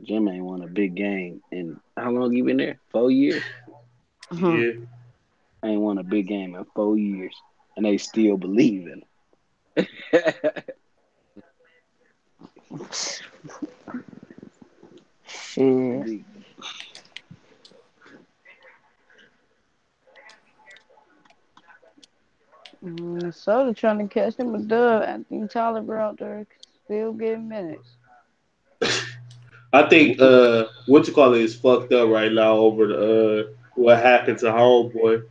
Jim ain't won a big game in how long you been there? 4 years. Mhm. Yeah. Ain't won a big game in 4 years, and they still believe in him. Shit. Big- Minnesota trying to catch him a dub. Anthony Tolliver out there still getting minutes. I think what you call it is fucked up right now over the what happened to homeboy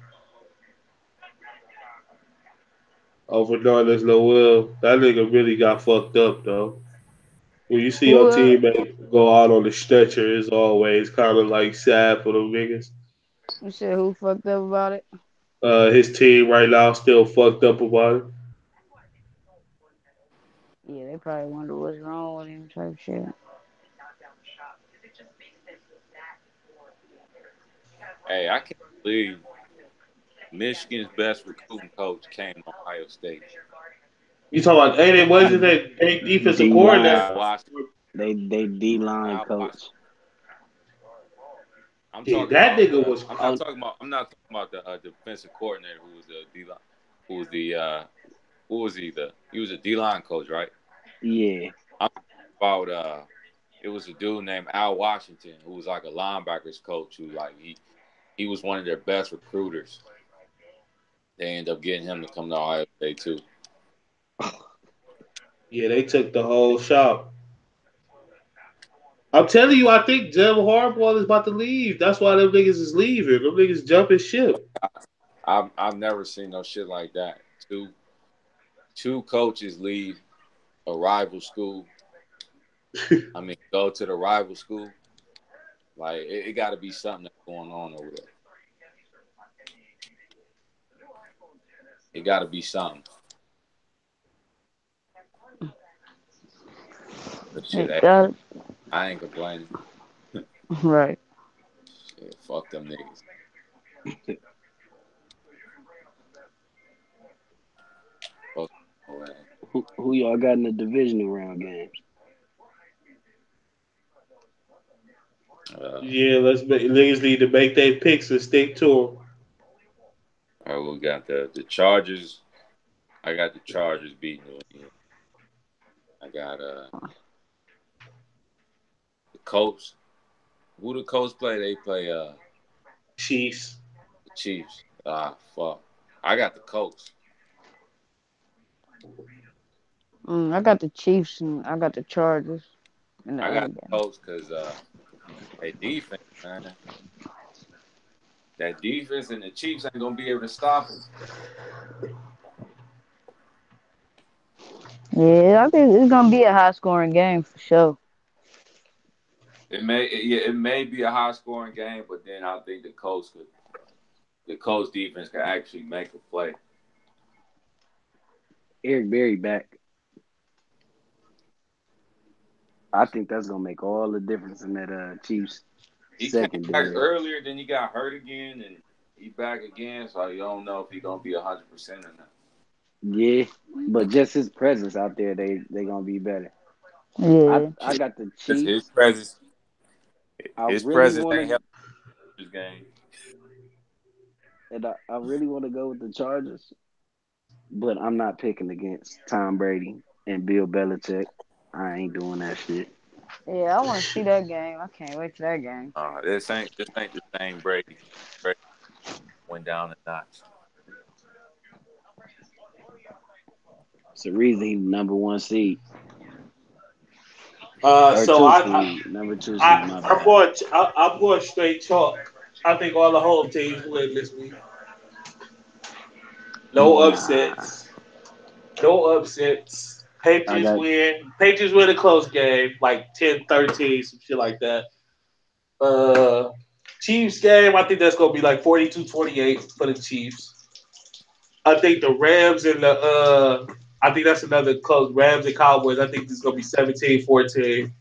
over Northern Noel. That nigga really got fucked up though. When you see Who your teammate go out on the stretcher, it's always kind of like sad for them niggas. you said who fucked up about it? His team right now still fucked up about it. Yeah, they probably wonder what's wrong with him type shit. Hey, I can't believe Michigan's best recruiting coach came to Ohio State. You talking about? And it wasn't that big defensive D line. coordinator. Al Washington. They D line Al coach. Washington. I'm Yeah, talking that about nigga was. Oh I'm not talking about the defensive coordinator who was the D line, who was the who was he the he was a D line coach, right? yeah. I'm talking about it was a dude named Al Washington who was like a linebackers coach who like he was one of their best recruiters. They ended up getting him to come to Ohio State too. Yeah, they took the whole shop. I'm telling you, I think Jim Harbaugh is about to leave. That's why them niggas is leaving. Them niggas jumping ship. I've never seen no shit like that. Two coaches leave a rival school. I mean, go to the rival school. Like it got to be something that's going on over there. It got to be something. But shit, It does. I ain't complaining. Right. Shit, fuck them niggas. Fuck them niggas. Who y'all got in the divisional round games? Yeah, let's make niggas need to make their picks and stick to them. All right, we got the Chargers. I got the Chargers beating New England. I got the Colts. Who the Colts play? They play Chiefs. the Chiefs. Ah, fuck. I got the Colts. I got the Chiefs and I got the Chargers in the I other got the game. Colts because they defense, man. That defense and the Chiefs ain't gonna be able to stop them. Yeah, I think it's gonna be a high scoring game for sure. It may be a high scoring game, but then I think the Colts defense can actually make a play. Eric Berry back. I think that's gonna make all the difference in that Chiefs He came back secondary. earlier, then he got hurt again, and he back again. So you don't know if he gonna be 100% or not. Yeah, but just his presence out there, they gonna be better. I Yeah. I got the His Chiefs. presence, I his really presence want ain't to, helping this game. and I really want to go with the Chargers, but I'm not picking against Tom Brady and Bill Belichick. I ain't doing that shit. Yeah, I want to see that game. I can't wait for that game. This ain't the same Brady. Brady went down a notch. It's the reason he's number one seed or So two seed, number two seed. My I'm bad. going. I'm going straight chalk. I think all the home teams win this week. No Nah, upsets. No upsets. I Patriots got win. Patriots win a close game, like 10-13, some shit like that. Uh, Chiefs game, I think that's gonna be like 42-28 for the Chiefs. I think the Rams and I think that's another close. Rams and Cowboys. I think this is gonna be 17-14.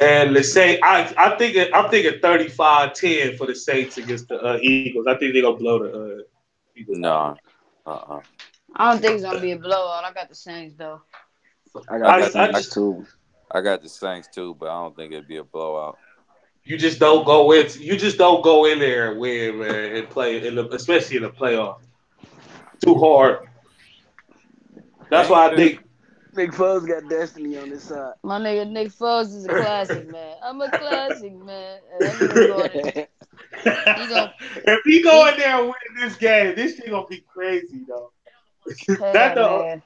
And the Saints, I'm thinking 35-10 for the Saints against the Eagles. I think they're gonna blow the Eagles out. No, uh-uh. I don't think it's gonna be a blowout. I got the Saints though. I got I the got I I, Saints just too. I got the Saints too, but I don't think it'd be a blowout. You just don't go in. You just don't go in there and win, man, and play especially in the playoff. Too hard. That's Ain't why I Nick think. Nick Foles got destiny on his side. My nigga Nick Foles is a classic man. I'm a classic man. And that nigga going in. He gonna If he go in he there and win this game, this shit gonna be crazy though. that yeah the man.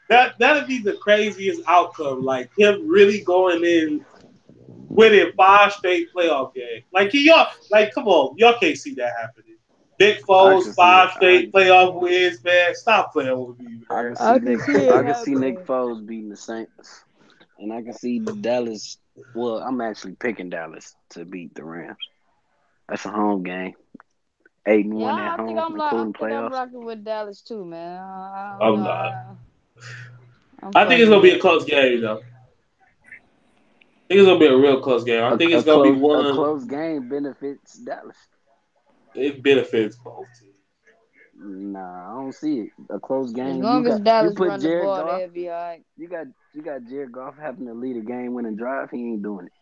that'd be the craziest outcome. Like him really going in winning 5 straight playoff games. Like y'all, like come on, y'all can't see that happening. Nick I Foles can see 5 straight playoff wins, man. Stop playing with me, I man. can I see can Nick see it I can see Nick happening. Foles beating the Saints, and I can see Dallas. Well, I'm actually picking Dallas to beat the Rams. That's a home game. 8-1 at Yeah, I think home, I'm like I including think I'm playoffs. rocking with Dallas too, man. I don't know. I'm not. I'm I think it's fucking gonna be a with. close game though. I think it's gonna be a real close game. I think A it's gonna be a one. close game benefits Dallas. It benefits both teams. Nah, I don't see it. A close As game. long as You Dallas put run the Jared ball, Goff. they'll be all right. You got Jared Goff having to lead a game winning drive. He ain't doing it.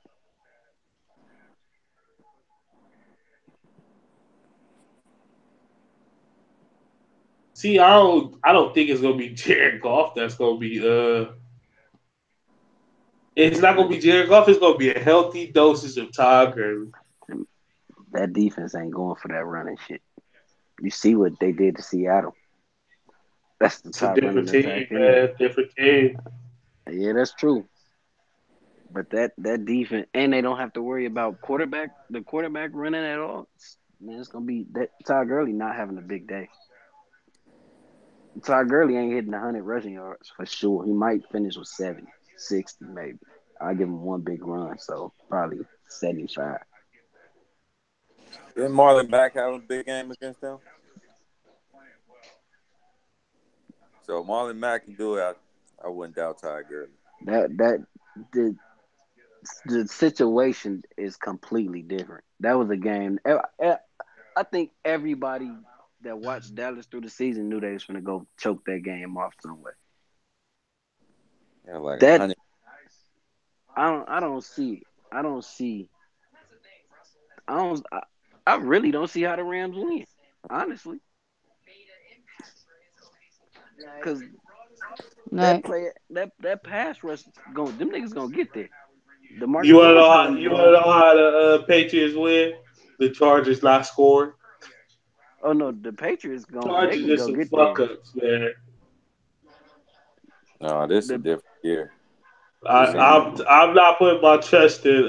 See, I don't think it's gonna be Jared Goff. That's gonna be It's not gonna be Jared Goff. It's gonna be a healthy dosage of Todd Gurley. That defense ain't going for that running shit. You see what they did to Seattle. That's the It's a top different running attack team, in there. man. Different team. Yeah, that's true. But that defense, and they don't have to worry about the quarterback running at all. Man, it's gonna be that Todd Gurley not having a big day. Todd Gurley ain't hitting 100 rushing yards for sure. He might finish with 70, 60 maybe. I'll give him one big run, so probably 75. Didn't Marlon Mack have a big game against them? So Marlon Mack can do it. I wouldn't doubt Ty Gurley. That the the situation is completely different. That was a game. I think everybody that watched Dallas through the season knew they was going to go choke that game off some way. Yeah, like That 100. I don't see it. I don't see. I don't. I really don't see how the Rams win. Honestly, because that Like, play that pass rush going them niggas gonna get there. You DeMarcus wanna know Lawrence how gonna you wanna run. know how the Patriots win? The Chargers not scoring. Oh no, the Patriots going they Chargers can just go some get fuck theirs. ups, man. No, this is a The different year. I, This ain't. I'm not putting my trust in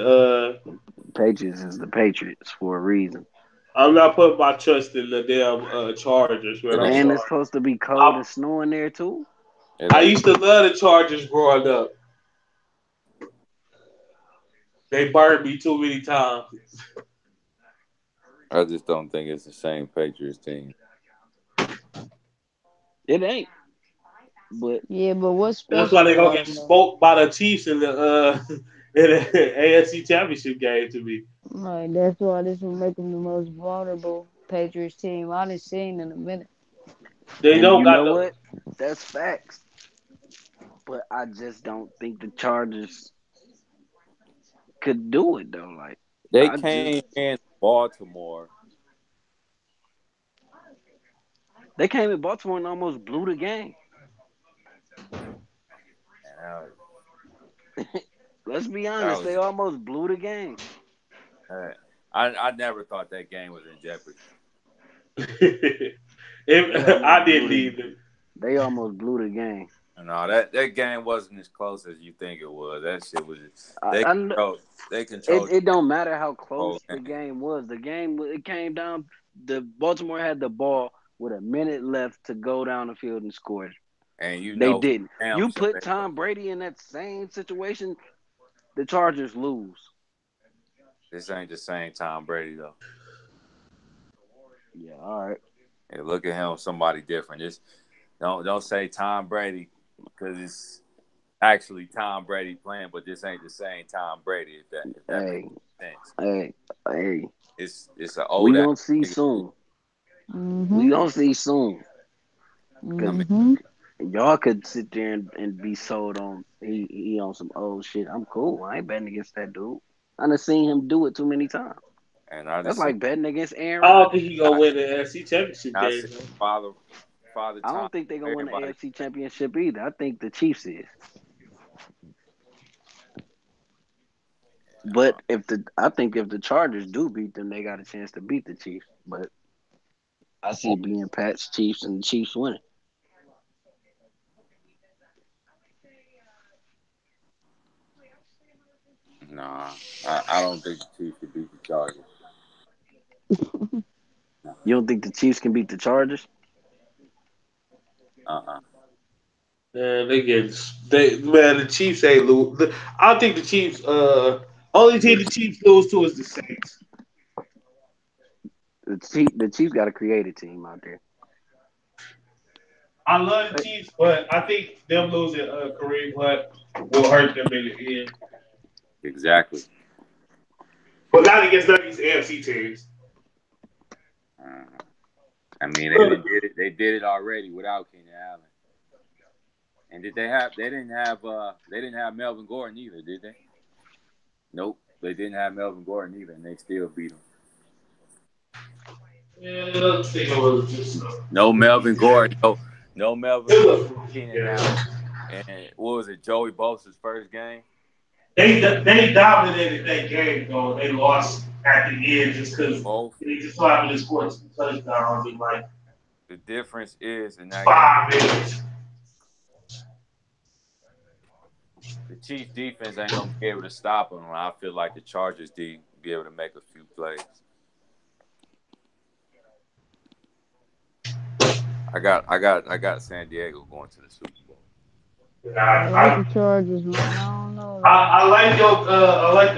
Patriots is the Patriots for a reason. I'm not putting my trust in the damn Chargers, man. It I'm ain't. And it's sorry. supposed to be cold I, and snowing there too. It I ain't. used to love the Chargers growing up. They burned me too many times. I just don't think it's the same Patriots team. It ain't. But yeah, but what's That's why special they gonna about get him though? smoked by the Chiefs in the in the AFC Championship game. To me, Like, that's why this will make him the most vulnerable Patriots team I done seen in a minute. they and don't you got know the. what? That's facts. But I just don't think the Chargers could do it though. Like They I just came in Baltimore, they came in Baltimore and almost blew the game. and Let's be that honest, they was. almost blew the game. Uh, I never thought that game was in jeopardy. They I almost blew didn't the either. they almost blew the game. No, that game wasn't as close as you think it was. That shit was. I, They I, controlled. They it controlled it don't matter how the whole close the game, game was. The game it came down. The Baltimore had the ball with a minute left to go down the field and score. and you They know for didn't. damn You sure put they. Tom Brady in that same situation, the Chargers lose. This ain't the same Tom Brady though. Yeah, all right. Hey, look at him, somebody different. Just don't say Tom Brady because it's actually Tom Brady playing, but this ain't the same Tom Brady. If that makes Hey, sense, hey, hey. it's an old We ass gonna see nigga. soon. We Mm-hmm. gonna see soon. Cause I mean, Mm-hmm. y'all could sit there and be sold on he on some old shit. I'm cool. I ain't betting against that dude. I done seen him do it too many times. and I That's just seen like betting against Aaron I don't Rodgers. think he gonna I, win the AFC Championship I game. seen Though. father I Tom. don't think they gonna win the Everybody, AFC championship either. I think the Chiefs is. uh, But I think if the Chargers do beat them, they got a chance to beat the Chiefs. But I see it being Pats, Chiefs, and the Chiefs winning. nah, I don't think the Chiefs could beat the Chargers. You don't think the Chiefs can beat the Chargers? Uh-uh. Man, the Chiefs ain't lose. I think the Chiefs. Only team the Chiefs lose to is the Saints. The Chiefs got a creative team out there. I love the Chiefs, but I think them losing Kareem Hunt will hurt them in the end. Exactly. But not against none of these AFC teams. Uh, I mean, they didn't did it. They did it already without Keenan Allen. And did they have? They didn't have. They didn't have Melvin Gordon either, did they? Nope, they didn't have Melvin Gordon either, and they still beat him. Yeah, I think it was just No Melvin Gordon. No, no Melvin it Gordon. was a Keenan game. Allen. And what was it? Joey Bosa's first game. They dominated that game though. They lost at the end just because Both. they just so happened to score two touchdowns in like The difference is in that game, 5 minutes. the Chiefs defense ain't gonna be able to stop them. I feel like the Chargers be able to make a few plays. I got San Diego going to the Super Bowl. I like I, the Chargers, man. I don't know I, though. I like your I like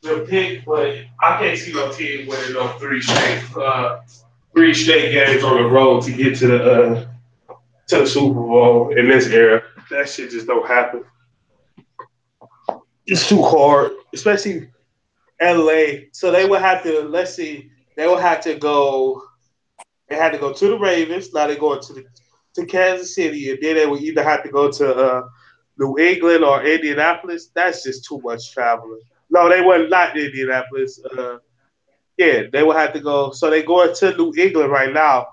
the pick, but I can't see no team winning no three straight games on the road to the Super Bowl in this era. That shit just don't happen. It's too hard, especially LA. So they would have to let's see, they would have to go. They had to go to the Ravens. Now they're going to Kansas City, and then they would either have to go to New England or Indianapolis. That's just too much traveling. No, they were not Indianapolis. Yeah, they would have to go. So they going to New England right now.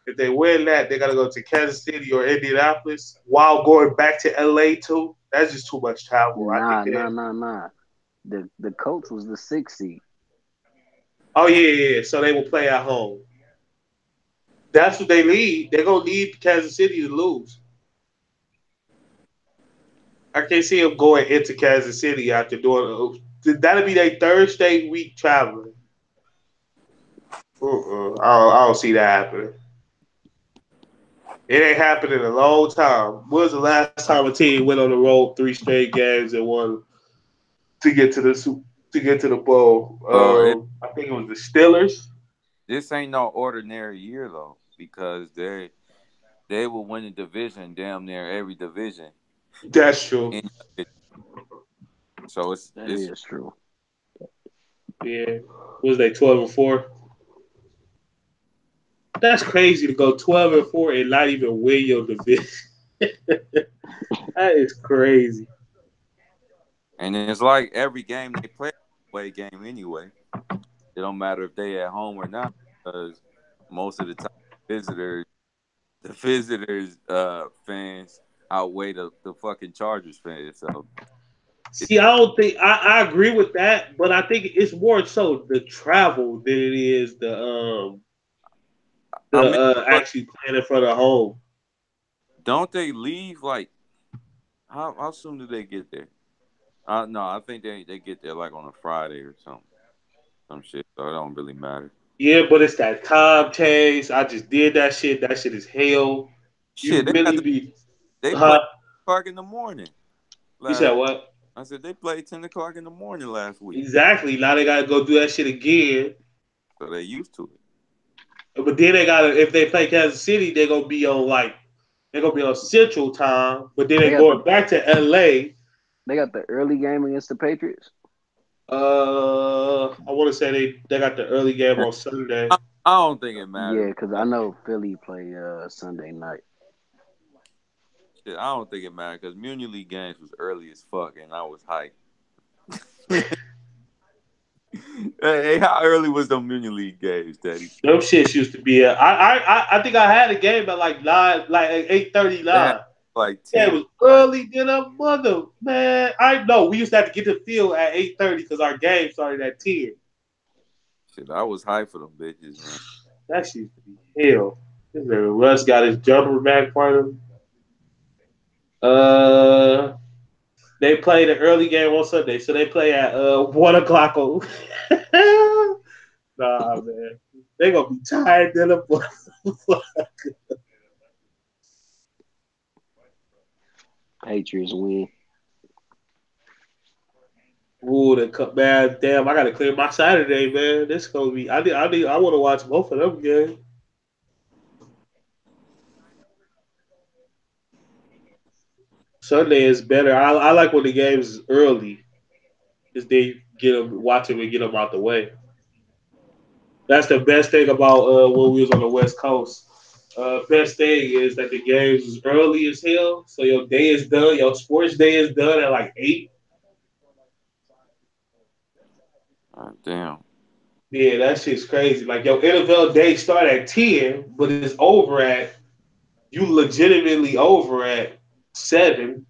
If they win that, they got to go to Kansas City or Indianapolis while going back to LA too. That's just too much travel. I think Nah, they. nah, nah, nah. The Colts was the 6th seed. Oh yeah, yeah, yeah. So they will play at home. That's what they need. They're gonna need Kansas City to lose. I can't see them going into Kansas City after doing. That'll be their third straight week traveling. I don't see that happening. It ain't happened in a long time. When was the last time a team went on the road three straight games and won to get to to get to the bowl? Well, I think it was the Steelers. this ain't no ordinary year though, because they will win the division damn near every division That's true. in so That it's is true. Yeah. Was they 12-4? That's crazy to go 12-4 and not even win your division. That is crazy. and it's like every game they play away game anyway. It don't matter if they at home or not because most of the time visitors the visitors fans outweigh the fucking Chargers fans. So it, See, I don't think I agree with that, but I think it's more so the travel than it is I the mean, but actually playing in front of home. don't they leave like how soon do they get there? No, I think they get there like on a Friday or something, some shit. So it don't really matter. Yeah, but it's that time chase. I just did that shit. That shit is hell. You Shit, really be, they played huh? 10 o'clock in the morning You said last. what? I said they played 10 o'clock in the morning last week, Exactly. Now they gotta go do that shit again. so they used to it. But then they gotta if they play Kansas City, they're gonna be on Central Time. But then They they got the going back to LA. they got the early game against the Patriots. I want to say they got the early game on Sunday. I don't think it Yeah, matters. because I know Philly play Sunday night. Shit, I don't think it matters because Muni League games was early as fuck, and I was hyped. Hey, how early was the Muni League games, Daddy? Them shits used to be. I think I had a game at like 9, like 8:39. They had like Yeah, it 10. was Like early than a mother man. I know we used to have to get to the field at 8:30 because our game started at 10. shit, I was hyped for them bitches, man. That shit used to be hell. This nigga Russ got his jumper back for him. Uh, they play the early game on Sunday, so they play at 1 o'clock on. Nah, man, they gonna be tired than a Patriots win. Ooh, the cup, man. Damn, I gotta clear my Saturday, man. This gonna be. I want to watch both of them games. Sunday is better. I like when the games is early, cause they get them watch them and get them out the way. That's the best thing about when we was on the West Coast. Best thing is that the games is early as hell, so your day is done. Your sports day is done at like 8. Damn. Yeah, that shit's crazy. Like your NFL day start at 10, but it's over at you legitimately over at 7.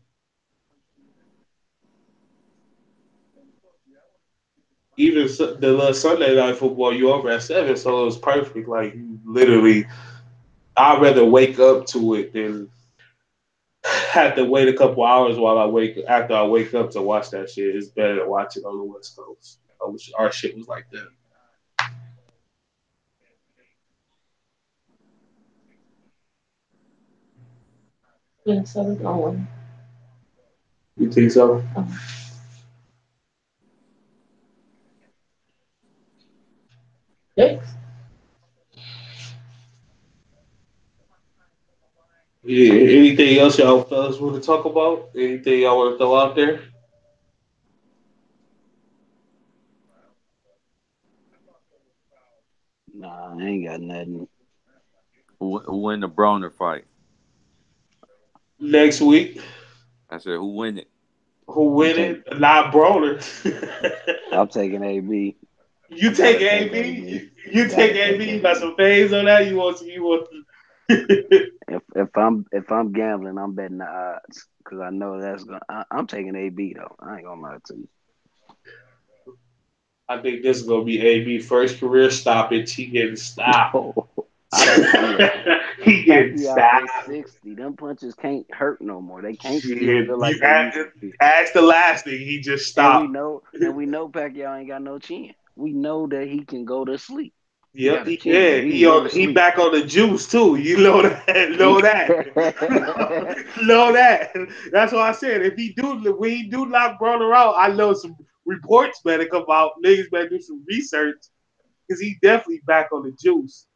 Even the little Sunday night football, you over at 7, so it was perfect. Like you literally, I'd rather wake up to it than have to wait a couple hours while I wake after I wake up to watch that shit. It's better to watch it on the West Coast. I wish our shit was like that. Yeah, so we're going. You think so? Six. Yeah. Anything else y'all fellas want to talk about? Anything y'all want to throw out there? Nah, I ain't got nothing. Who win the Broner fight? Next week, I said, who win it? who I'm win take it? Not Broner. I'm taking AB. You take Gotta take AB. AB. You take Gotta AB. take You got AB. some phase on that. You want? You want? If I'm gambling, I'm betting the odds because I know that's gonna. I'm taking AB though. I ain't gonna lie to you. I think this is gonna be AB first career stoppage. He getting stopped. Oh, I don't see it. He getting Pacquiao stopped. at 60. Them punches can't hurt no more. They can't still Shit, feel like you they used to feel. ask the last thing. He just And stopped. we know Pacquiao ain't got no chin. We know that he can go to sleep. He Yep, got a he chin, but can. he can go to He sleep. back on the juice too. You know that. Know that. Know that. That's why I said if he do when he do knock Broner out, I know some reports better come out. Niggas better do some research because he definitely back on the juice.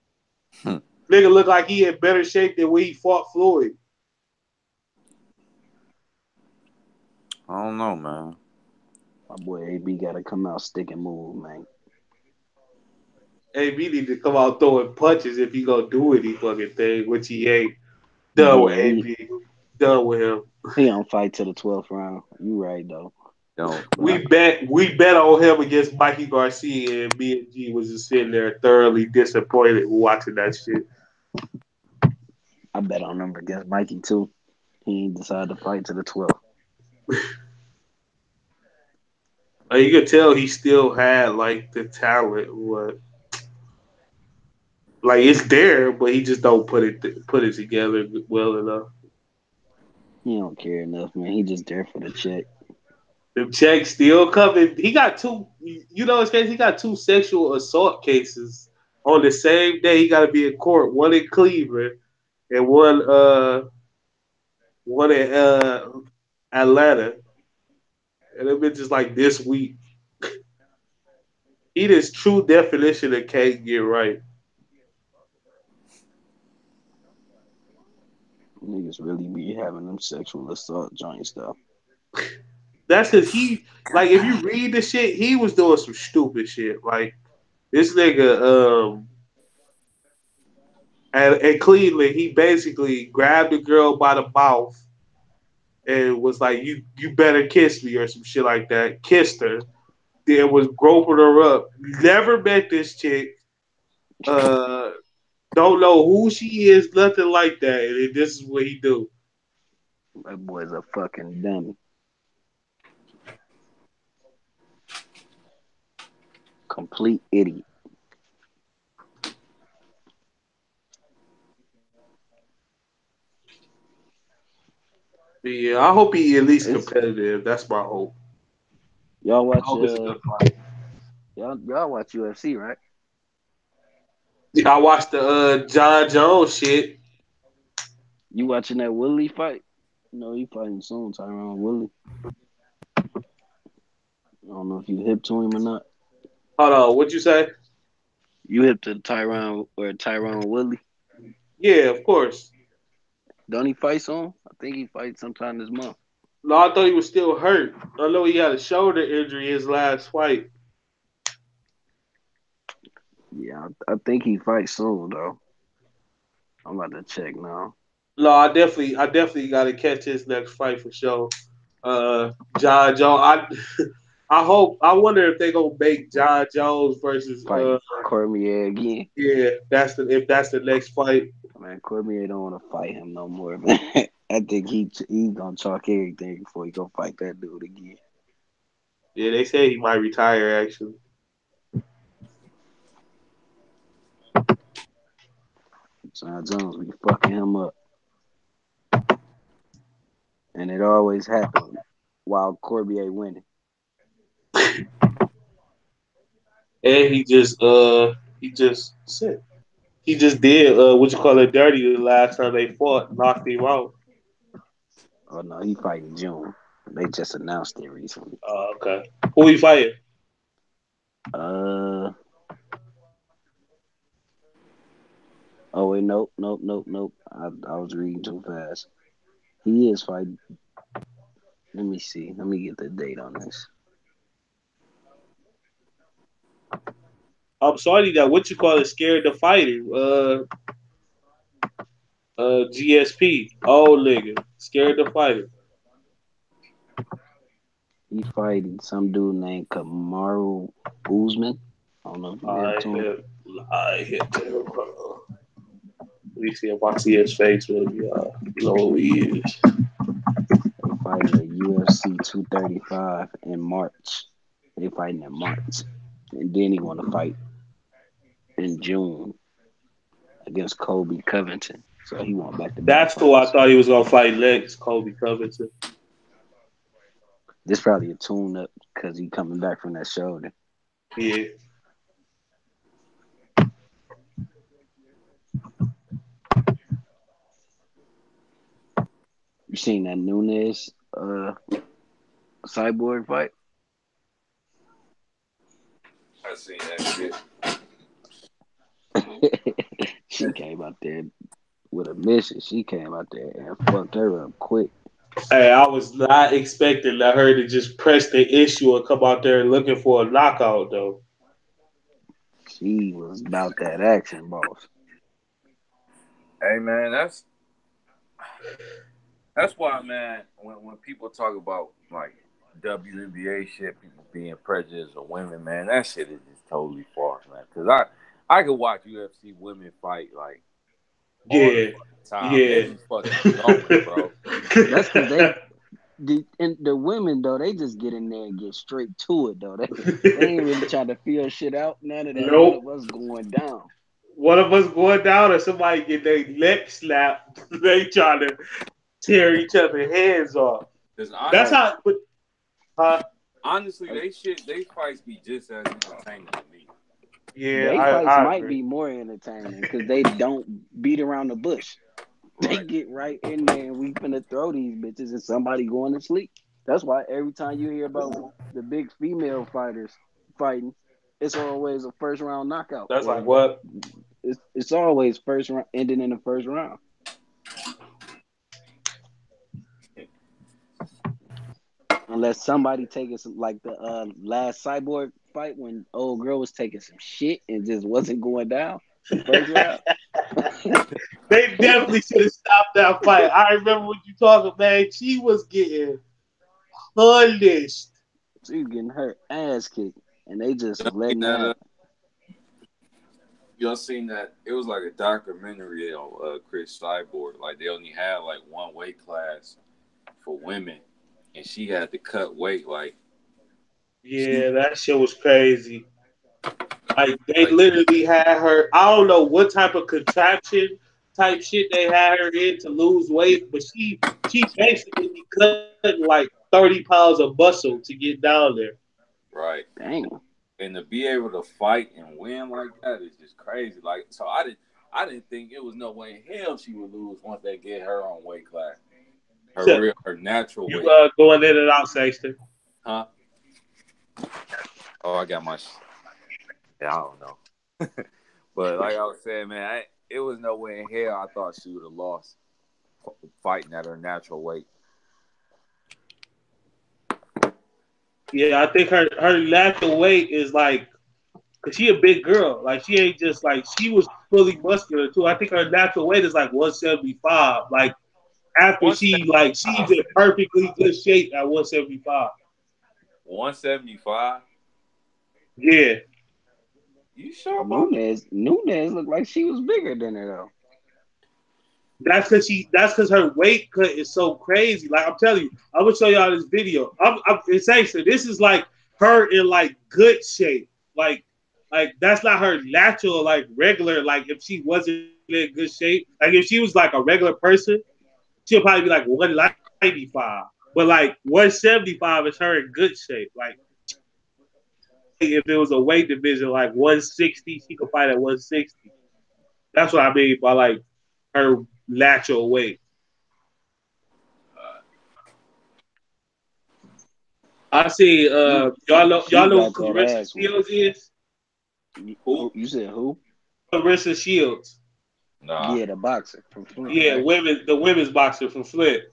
Nigga look like he in better shape than when he fought Floyd. I don't know, man. My boy AB got to come out stick and move, man. AB need to come out throwing punches if he gonna do any fucking thing, which he ain't. Done with Yeah, AB. Done with him. he on fight to the 12th round. You right though. Don't. But We bet on him against Mikey Garcia, and me and G was just sitting there thoroughly disappointed watching that shit. I bet on him against Mikey too. He ain't decided to fight to the 12th. Like, you could tell he still had like the talent, what like it's there, but he just don't put it together well enough. He don't care enough, man. He just there for the check. The checks still coming. He got two. You know, it's crazy. He got two sexual assault cases on the same day. He got to be in court. One in Cleveland and one in Atlanta. And it been just like this week. He is true definition of can't get right. Niggas really be having them sexual assault joint stuff. That's because he like if you read the shit, he was doing some stupid shit. Like this nigga, at Cleveland, he basically grabbed the girl by the mouth and was like, "You better kiss me" or some shit like that. Kissed her, then was groping her up. Never met this chick. Uh, don't know who she is, nothing like that. And this is what he do. That boy's a fucking dummy. Complete idiot. Yeah, I hope he at least It's competitive. That's my hope. y'all I watch hope it's a good fight. y'all watch UFC, right? I watched the John Jones shit. You watching that Willie fight? No, he fighting soon, Tyrone Willie. I don't know if you hip to him or not. Hold on, what'd you say? You hip to Tyrone Willie? Yeah, of course. Don't he fight soon? I think he fights sometime this month. No, I thought he was still hurt. I know he had a shoulder injury his last fight. Yeah, I think he fights soon though. I'm about to check now. No, I definitely got to catch his next fight for sure. John Jones. I wonder if they gonna make John Jones versus Fight Cormier again. yeah, if that's the next fight. Man, Cormier don't want to fight him no more, man. I think he gonna chalk everything before he go fight that dude again. Yeah, they say he might retire actually. John Jones be fucking him up, and it always happened while Cormier winning. And he just said he just did what you call it dirty the last time they fought, knocked him out. Oh no, he fighting June. They just announced it recently. Okay. Who he fighting? Uh oh wait, nope. I was reading too fast. He is fighting. Let me see. Let me get the date on this. I'm sorry that what you call it scared to fight him. GSP, old nigga, scared to fight him. He fighting some dude named Kamaru Usman. I don't know if you heard I to him. hit, I hit him. Let me see if I see his face. Maybe know who he is. They fighting at UFC 235 in March. They fighting in March, and then he want to fight in June against Kobe Covington. So he want back to back That's who I fights. thought he was gonna fight next, Kobe Covington. This probably a tune up because he coming back from that shoulder. Yeah. You seen that Nunes cyborg fight? I seen that shit. She came out there with a mission. She came out there and fucked her up quick. Hey, I was not expecting her to just press the issue and come out there looking for a knockout though. She was about that action, boss. Hey man, that's why, man. When people talk about like WNBA shit, people being prejudiced of women, man, that shit is just totally false, man. Because I could watch UFC women fight like all the Yeah, fucking time. They yeah. be fucking going, bro. That's because the women though, they just get in there and get straight to it though. They ain't really trying to feel shit out. None of that. One Nope. of us going down. One of us going down or somebody get their neck slapped. They trying to tear each other's heads off. Because That's Right. how. But huh? honestly, they fights be just as entertaining to me. Yeah, They I fights I might agree. be more entertaining because they don't beat around the bush. They Right. get right in there and we finna throw these bitches and somebody going to sleep. That's why every time you hear about the big female fighters fighting, it's always a first round knockout, That's or like what? it's always first round ending in the first round. Unless somebody taking some like the last cyborg fight when old girl was taking some shit and just wasn't going down the first round. They definitely should have stopped that fight. I remember what you talking, man. She was getting punished. She was getting her ass kicked, and they just You was seen letting that? that happen. You seen that? It was like a documentary on Chris Cyborg. Like they only had like one weight class for women, and she had to cut weight. Like she Yeah, that shit was crazy. Like they like literally had her. I don't know what type of contraption type shit they had her in to lose weight, but she basically be cutting like 30 pounds of muscle to get down there. right. Damn. And to be able to fight and win like that is just crazy. Like so, I didn't think it was no way in hell she would lose once they get her on weight class, So, her natural you weight, going in and out, Sexton. huh? Oh, I got my. Yeah, I don't know. But like I was saying, man, it was no way in hell I thought she would have lost fighting at her natural weight. Yeah, I think her natural weight is like Cause she a big girl. Like she ain't just like she was fully muscular too. I think her natural weight is like 175. Like after she's 175. in perfectly good shape at 175. 175. Yeah. You sure about that? Nunez looked like she was bigger than her though. That's cause her weight cut is so crazy. Like I'm telling you, I'm gonna show y'all this video. It's actually this is like her in like good shape. Like that's not her natural like regular. Like if she wasn't in good shape, like if she was like a regular person, she'll probably be like 195. But like 175 is her in good shape. Like she could fight if it was a weight division like 160. She could fight at 160. That's what I mean by like her natural weight. I see. She Y'all she know who got that Clarissa ass whooping. Shields is. Who? You said who? Clarissa Shields. Nah. Yeah, the boxer from Flint, Yeah, right? the women's boxer from Flint.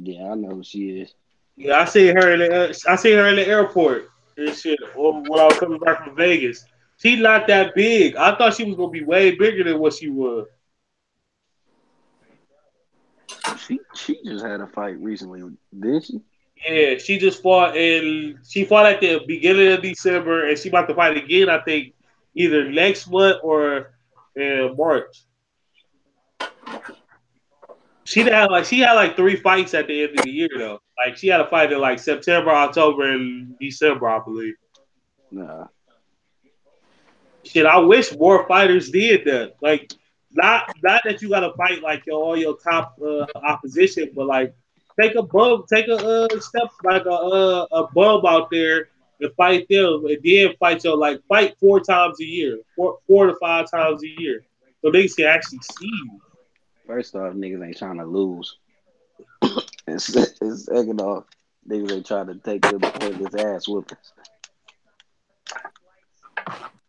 Yeah, I know who she is. Yeah, I seen her in the airport and shit. Or when I was coming back from Vegas. She's not that big. I thought she was gonna be way bigger than what she was. She just had a fight recently, didn't she? Yeah, she fought at the beginning of December and she about to fight again. I think either next month or in March. She had like three fights at the end of the year though. Like she had a fight in like September, October, and December, I believe. Nah. Shit, I wish more fighters did that. Like not that you gotta fight like all your top opposition, but like take a step like a bum out there and fight them, and then fight 4 times a year, four to 5 times a year, so they can actually see you. First off, niggas ain't trying to lose. And second off, niggas ain't trying to take them pointless ass whoopings.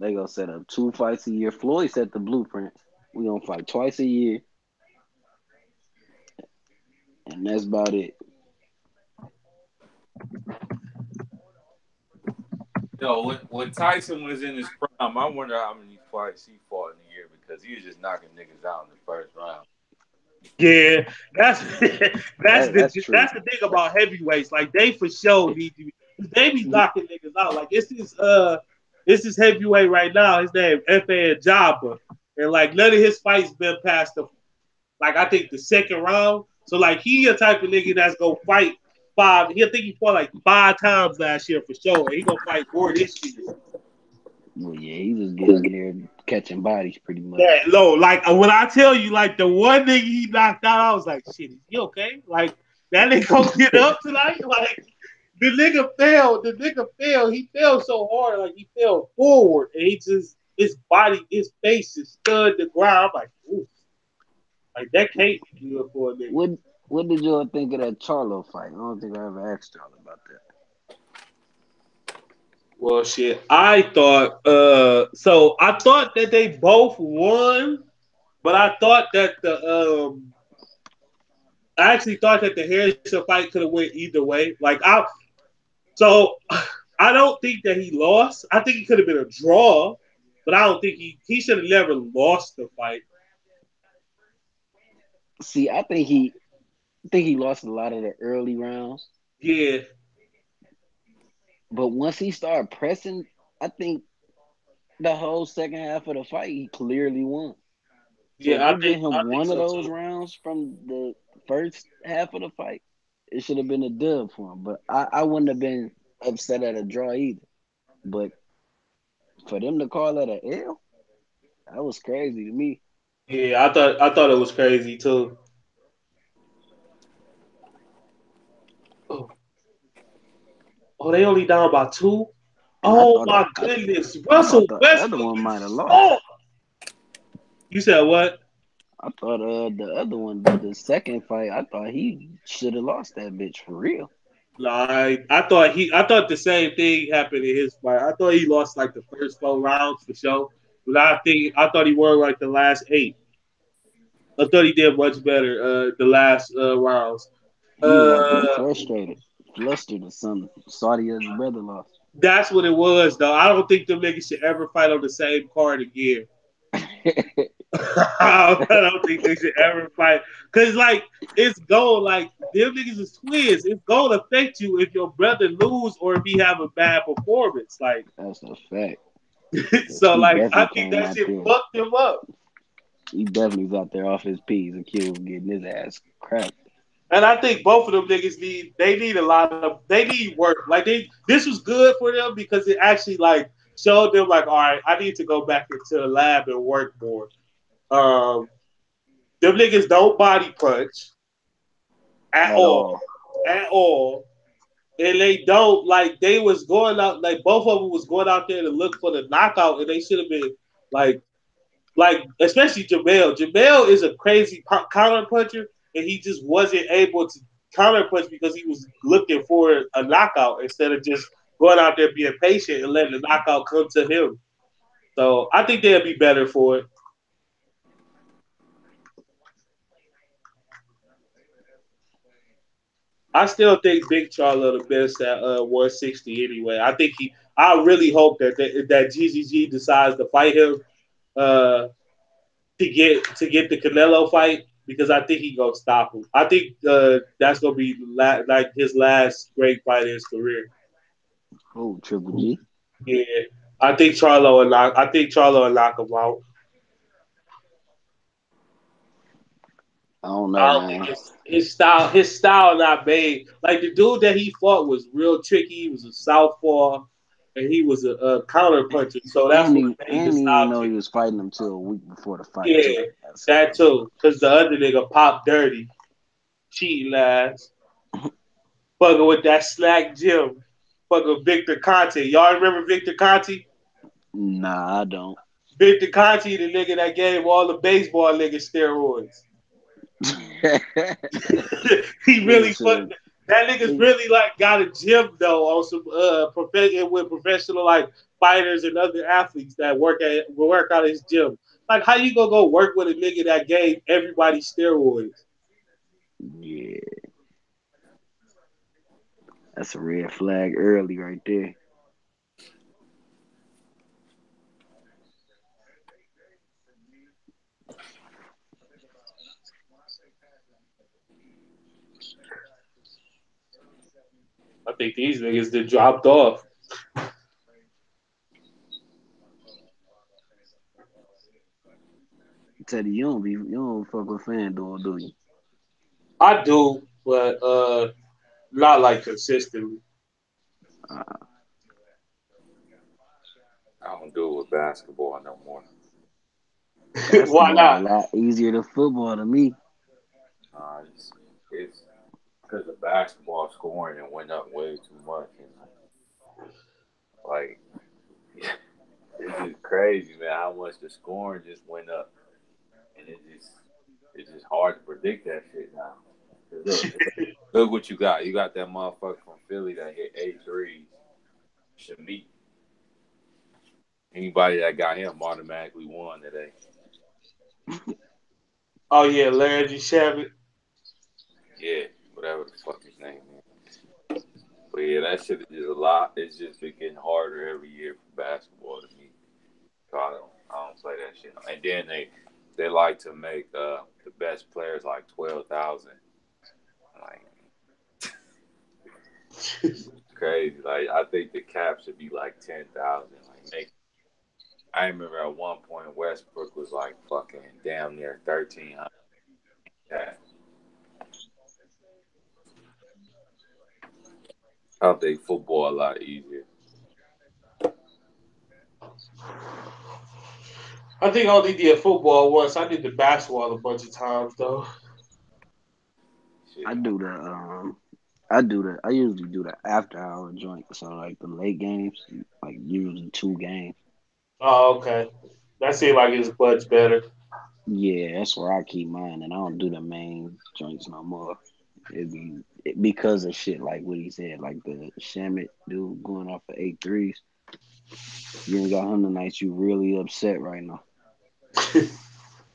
They gonna set up 2 fights a year. Floyd set the blueprint. We gonna fight twice a year, and that's about it. Yo, when Tyson was in his prime, I wonder how many fights he fought in a year because he was just knocking niggas out in the first round. Yeah, that's That's true. that's the thing about heavyweights. Like they for sure need to be. They be knocking niggas out. Like it's this heavyweight right now. His name F.A. Jabba, and like none of his fights been past the like I think the second round. So like he a type of nigga that's gonna fight five. He think he fought like 5 times last year for sure, and he gonna fight more this year. Well, yeah, he just getting in there catching bodies pretty much. Yeah, low. Like when I tell you, like the one nigga he knocked out, I was like, shit, is he okay? Like that nigga gonna get up tonight? Like the nigga fell. The nigga fell. He fell so hard, like he fell forward, and he just his body, his face is stunned the ground. I'm like, ooh, like that can't be good for a nigga. What What did y'all think of that Charlo fight? I don't think I ever asked y'all about that. Well, shit, I thought. So I thought that they both won, but I thought that I actually thought that the Harrison fight could have went either way. So I don't think that he lost. I think it could have been a draw, but I don't think he should have never lost the fight. See, I think he lost a lot of the early rounds, Yeah, but once he started pressing, I think the whole second half of the fight he clearly won. So if yeah, you get I him think one of so those too. rounds from the first half of the fight, it should have been a dub for him. But I wouldn't have been upset at a draw either. But for them to call that a L, that was crazy to me. Yeah, I thought it was crazy too. Oh, oh, they only down by two. And I Oh thought my goodness, Russell the other Westbrook one might have is lost. soft. You said what? I thought the other one, the second fight, I thought he should have lost that bitch for real. Like I thought the same thing happened in his fight. I thought he lost like the first 4 rounds for sure, but I thought he won like the last 8. I thought he did much better the last rounds. He was out there Uh, frustrated, flustered or something. Sorry his brother lost. That's what it was, though. I don't think them niggas should ever fight on the same card again. I don't think they should ever fight because, like, it's going like them niggas is twins. It's going to affect you if your brother lose or if he have a bad performance. Like, That's a fact. Cause so he like I definitely think came that out shit there. fucked him up. He definitely was out there off his P's and Q was getting his ass cracked. And I think both of them niggas need a lot of they need work. Like this was good for them because it actually like showed them like, all right, I need to go back into the lab and work more. Um, them niggas don't body punch at At all, all. at all. And they don't like they was going out like both of them was going out there to look for the knockout, and they should have been like especially Jamel. Jamel is a crazy counter puncher, and he just wasn't able to counter punch because he was looking for a knockout instead of just going out there being patient and letting the knockout come to him. So I think they'll be better for it. I still think Big Charlo the best at 160 anyway. I think he. I really hope that GGG decides to fight him uh, to get the Canelo fight because I think he gonna stop him. I think that's gonna be like his last great fight in his career. Oh, Triple G. Yeah, I think Charlo and knock. I think Charlo will knock him out. I don't I know, don't think man. his style not made like the dude that he fought was real tricky. He was a southpaw and he was a counter puncher, so that's what made And his he didn't style know he tricky. was fighting him till a week before the fight too. Yeah, That's that too. Because the other nigga popped dirty, cheating ass. Fucking with that slack Jim. Fucking Victor Conte. Y'all remember Victor Conte? nah, I don't. Victor Conte, the nigga that gave all the baseball niggas steroids. He Nigga really put should that nigga's have. really like got a gym though on some with professional like fighters and other athletes that work out his gym. Like how you gonna go work with a nigga that gave everybody steroids? Yeah, that's a red flag early right there. I think these niggas did dropped off. Teddy, you don't fuck with FanDuel, do you? I do, but not like consistently. Uh, I don't do it with basketball no more. Why Basketball a not? lot easier than football to me. It's because the basketball scoring it went up way too much, and like it's just crazy, man. How much the scoring just went up, and it's just hard to predict that shit now. 'Cause look what you got. You got that motherfucker from Philly that hit 8 threes. Shamit. Anybody that got him automatically won today. Oh yeah, Larry Shabbat. Yeah, whatever the fuck his name is. But yeah, that shit is just a lot. It's just been getting harder every year for basketball to me. So I don't play that shit. And then they like to make the best players like 12,000. Like crazy. Like I think the cap should be like 10,000. Like make. I remember at one point Westbrook was like fucking damn near 1,300. Yeah, I think football a lot easier. I think I only did football once. I did the basketball a bunch of times though. I Shit. do the I usually do the after hour joint. So like the late games, like usually two games. Oh, okay. That seemed like it's much better. Yeah, that's where I keep mine, and I don't do the main joints no more. Because of shit like what he said, like the Shamit dude going off for 8 threes. You ain't got him tonight. You really upset right now.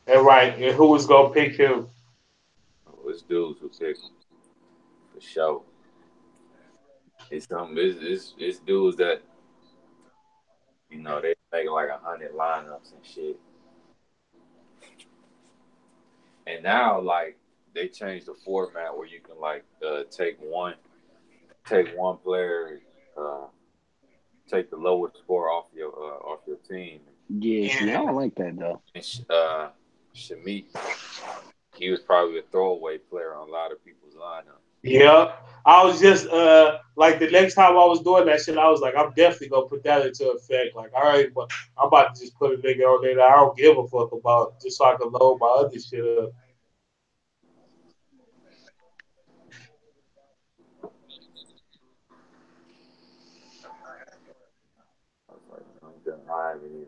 And right, and who was gonna pick him? It's dudes who pick them for sure. It's some it's dudes that they make like 100 lineups and shit. And now like they changed the format where you can like take one player, uh, take the lowest score off your team. Yeah, see, I Yeah. don't like that though. And Shamit, he was probably a throwaway player on a lot of people's lineup. Yeah. I was just like the next time I was doing that shit, I was like, I'm definitely gonna put that into effect. Like, all right, but I'm about to just put a nigga on there that I don't give a fuck about, just so I can load my other shit up. I was like, I haven't even.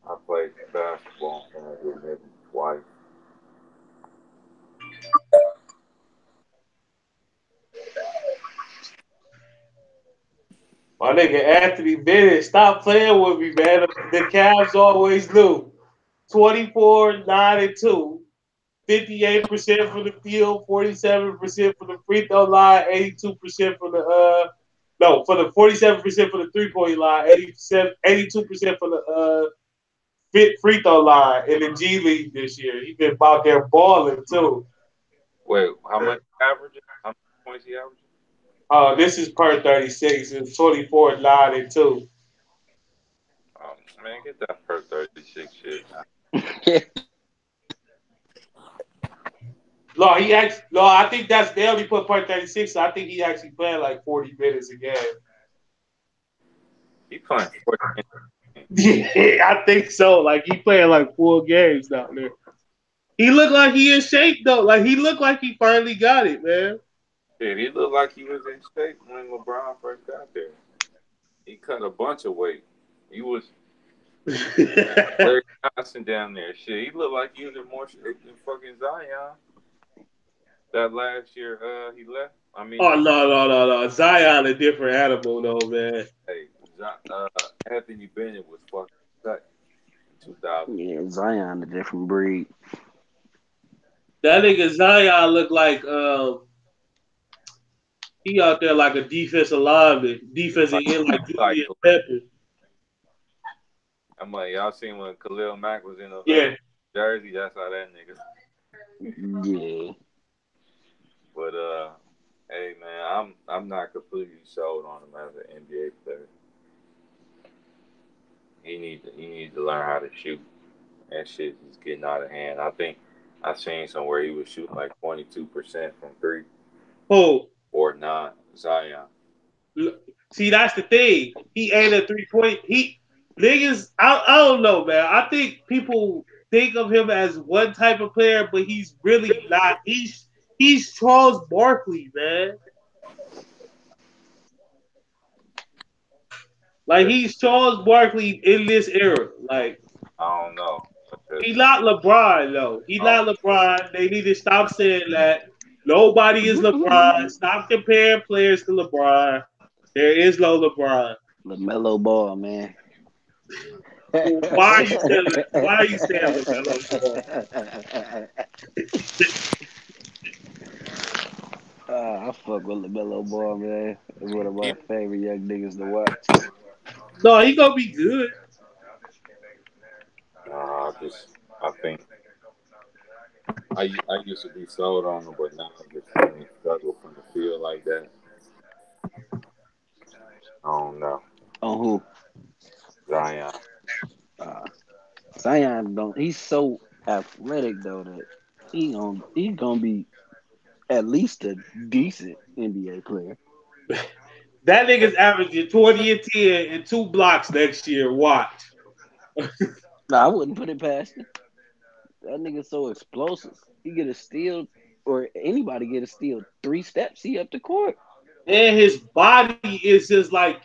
I played basketball and I did maybe twice. My nigga Anthony Bennett, stop playing with me, man. The Cavs always knew. 24, 9, and 2. 58% from the field, 47% from the free throw line, 82% from the no, for the 47% for the 3-point line, 80%, 82% for the free throw line in the G League this year. He been out there balling too. Wait, how much averaging? How many points he averaging? This is per 36. It's 24, 9, and 2. Man, get that per 36 shit. No, I think that's they only put per 36. So I think he actually playing like 40 minutes a game. He playing 14. Yeah, I think so. Like he playing like full games down there. He looked like he in shape though. Like he looked like he finally got it, man. Shit, he looked like he was in shape when LeBron first got there. He cut a bunch of weight. He was Larry Johnson down there. Shit, he looked like he was in more shape than fucking Zion. That last year, he left. I mean, Oh no. Zion a different animal though, man. hey, Anthony Bennett was fucking cut in 2000. Yeah, Zion a different breed. That nigga Zion looked like he out there like a defensive lineman, defensive Like, end like like Julius Peppers. I'm like, y'all seen when Khalil Mack was in Yeah. Jersey? That's how that nigga. Yeah. But hey man, I'm not completely sold on him as an NBA player. He needs to learn how to shoot. That shit is getting out of hand. I think I seen somewhere he was shooting like 22% from three Oh, or nine. Zion. see that's the thing. He ain't a 3-point. He niggas. I don't know, man. I think people think of him as one type of player, but he's really not. He's Charles Barkley, man. Like Yeah, he's Charles Barkley in this era. Like I don't know because he not LeBron though. He um, not LeBron. They need to stop saying that. Nobody is LeBron. Stop comparing players to LeBron. There is no LeBron. LaMelo Ball, man. Why are you telling? Why are you saying LaMelo Ball? I fuck with LaMelo Ball, man. He's one of my favorite young niggas to watch. No, he gonna be good. I think I used to be sold on him, but now I just seeing him struggle from the field like that. I don't know. On who? Zion. Uh, Zion don't. He's so athletic though that he gonna be at least a decent NBA player. That nigga's averaging 20 and 10 and 2 blocks next year. Watch. No, I wouldn't put it past him. That nigga's so explosive. He get a steal, or anybody get a steal. 3 steps, he up the court. And his body is just like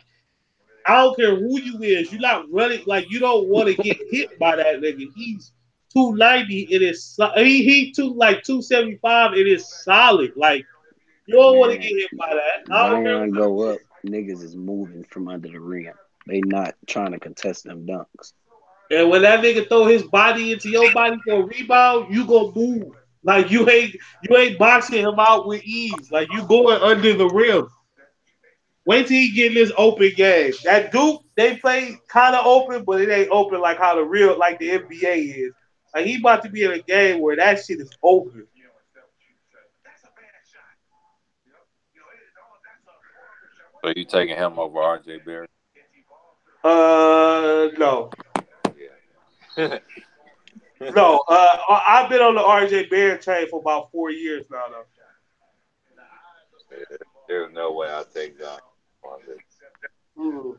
I don't care who you is. You're not running like you don't want to get hit by that nigga. He's 290. It is he two like 275. It is solid. Like you don't want to get Man, hit by that. I don't care Zion what go you up, niggas is moving from under the rim. They not trying to contest them dunks. is. And when that nigga throw his body into your body for a rebound, you gonna move. Like you ain't boxing him out with ease. Like you going under the rim. Wait till he get in this open game. That Duke, they play kind of open, but it ain't open like how the real, like the NBA is. Like he about to be in a game where that shit is open. So you taking him over RJ Barrett? No, Yeah. no. I've been on the RJ Barrett train for about 4 years now, though. There's no way I take John. Mm.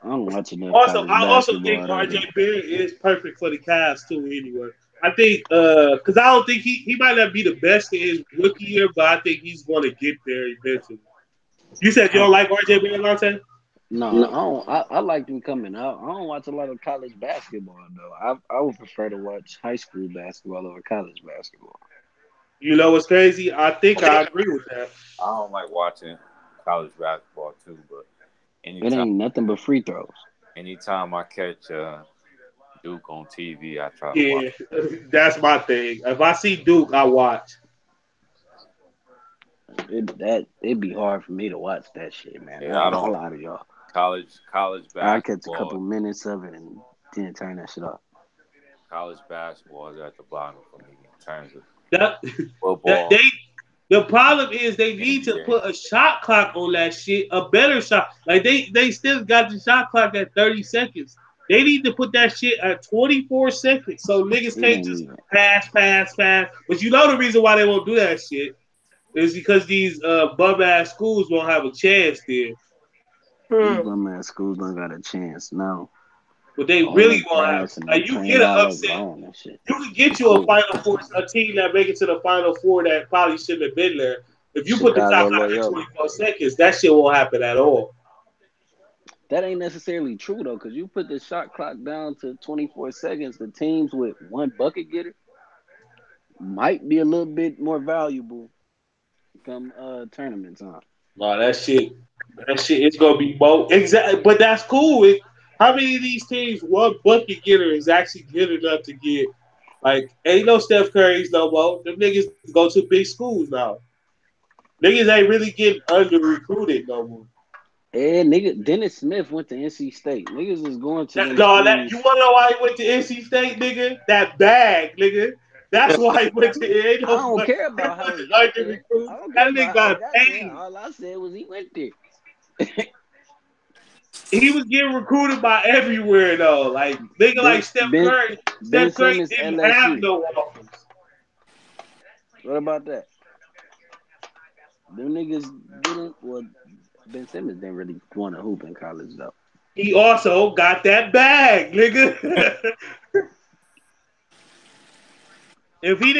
I don't watch enough Also, college I also think basketball though. RJ Barrett is perfect for the Cavs too. Anyway, I think because I don't think he might not be the best in his rookie year, but I think he's going to get there eventually. You said you I, don't like RJ Barrett, Lante? no, I don't. I like them coming out. I don't watch a lot of college basketball though. I would prefer to watch high school basketball over college basketball. You know what's crazy? I think I agree with that. I don't like watching college basketball too, but It anytime ain't nothing but free throws. anytime I catch Duke on TV, I try to watch. Yeah, that's my thing. If I see Duke, I watch. It'd be hard for me to watch that shit, man. Yeah, I I ain't gonna don't lie to y'all. college I catch a basketball. couple minutes of it and then turn that shit off. College basketball is at the bottom for me in terms of That, that football, they the problem is they need to NBA. put a shot clock on that shit, a better shot. Like they still got the shot clock at 30 seconds. They need to put that shit at 24 seconds so niggas It can't ain't just even. pass, pass, pass. But you know the reason why they won't do that shit is because these bum ass schools won't have a chance there. These bum ass schools don't got a chance. No, But they all really them won't have. passing and Like you playing get an all that upset. zone and shit. You can get you a Cool. Final Four, a team that make it to the Final Four that probably shouldn't have been there. If you put the Chicago shot clock at Loyola. 24 seconds, that shit won't happen at all. That ain't necessarily true though, because you put the shot clock down to 24 seconds. The teams with one bucket getter might be a little bit more valuable come tournament time. No, that shit is gonna be both exactly. But that's cool. How many of these teams one bucket getter is actually good enough to get? Like, ain't no Steph Curry's no more. Them niggas go to big schools now. Niggas ain't really getting under recruited no more. And nigga, Dennis Smith went to NC State. Niggas is going to them No, that you schools. wanna know why he went to NC State, nigga? That bag, nigga. That's why he went to. It ain't I no don't care he about how he wasn't got under there. recruited. I don't care That about nigga how he got got there. paid. All I said was he went there. He was getting recruited by everywhere though. Like nigga, Ben like Steph Ben Curry. Ben Steph Curry Simmons didn't have LSU. no offers. What about that? Them niggas didn't. Well, Ben Simmons didn't really want to hoop in college though. He also got that bag, nigga. if he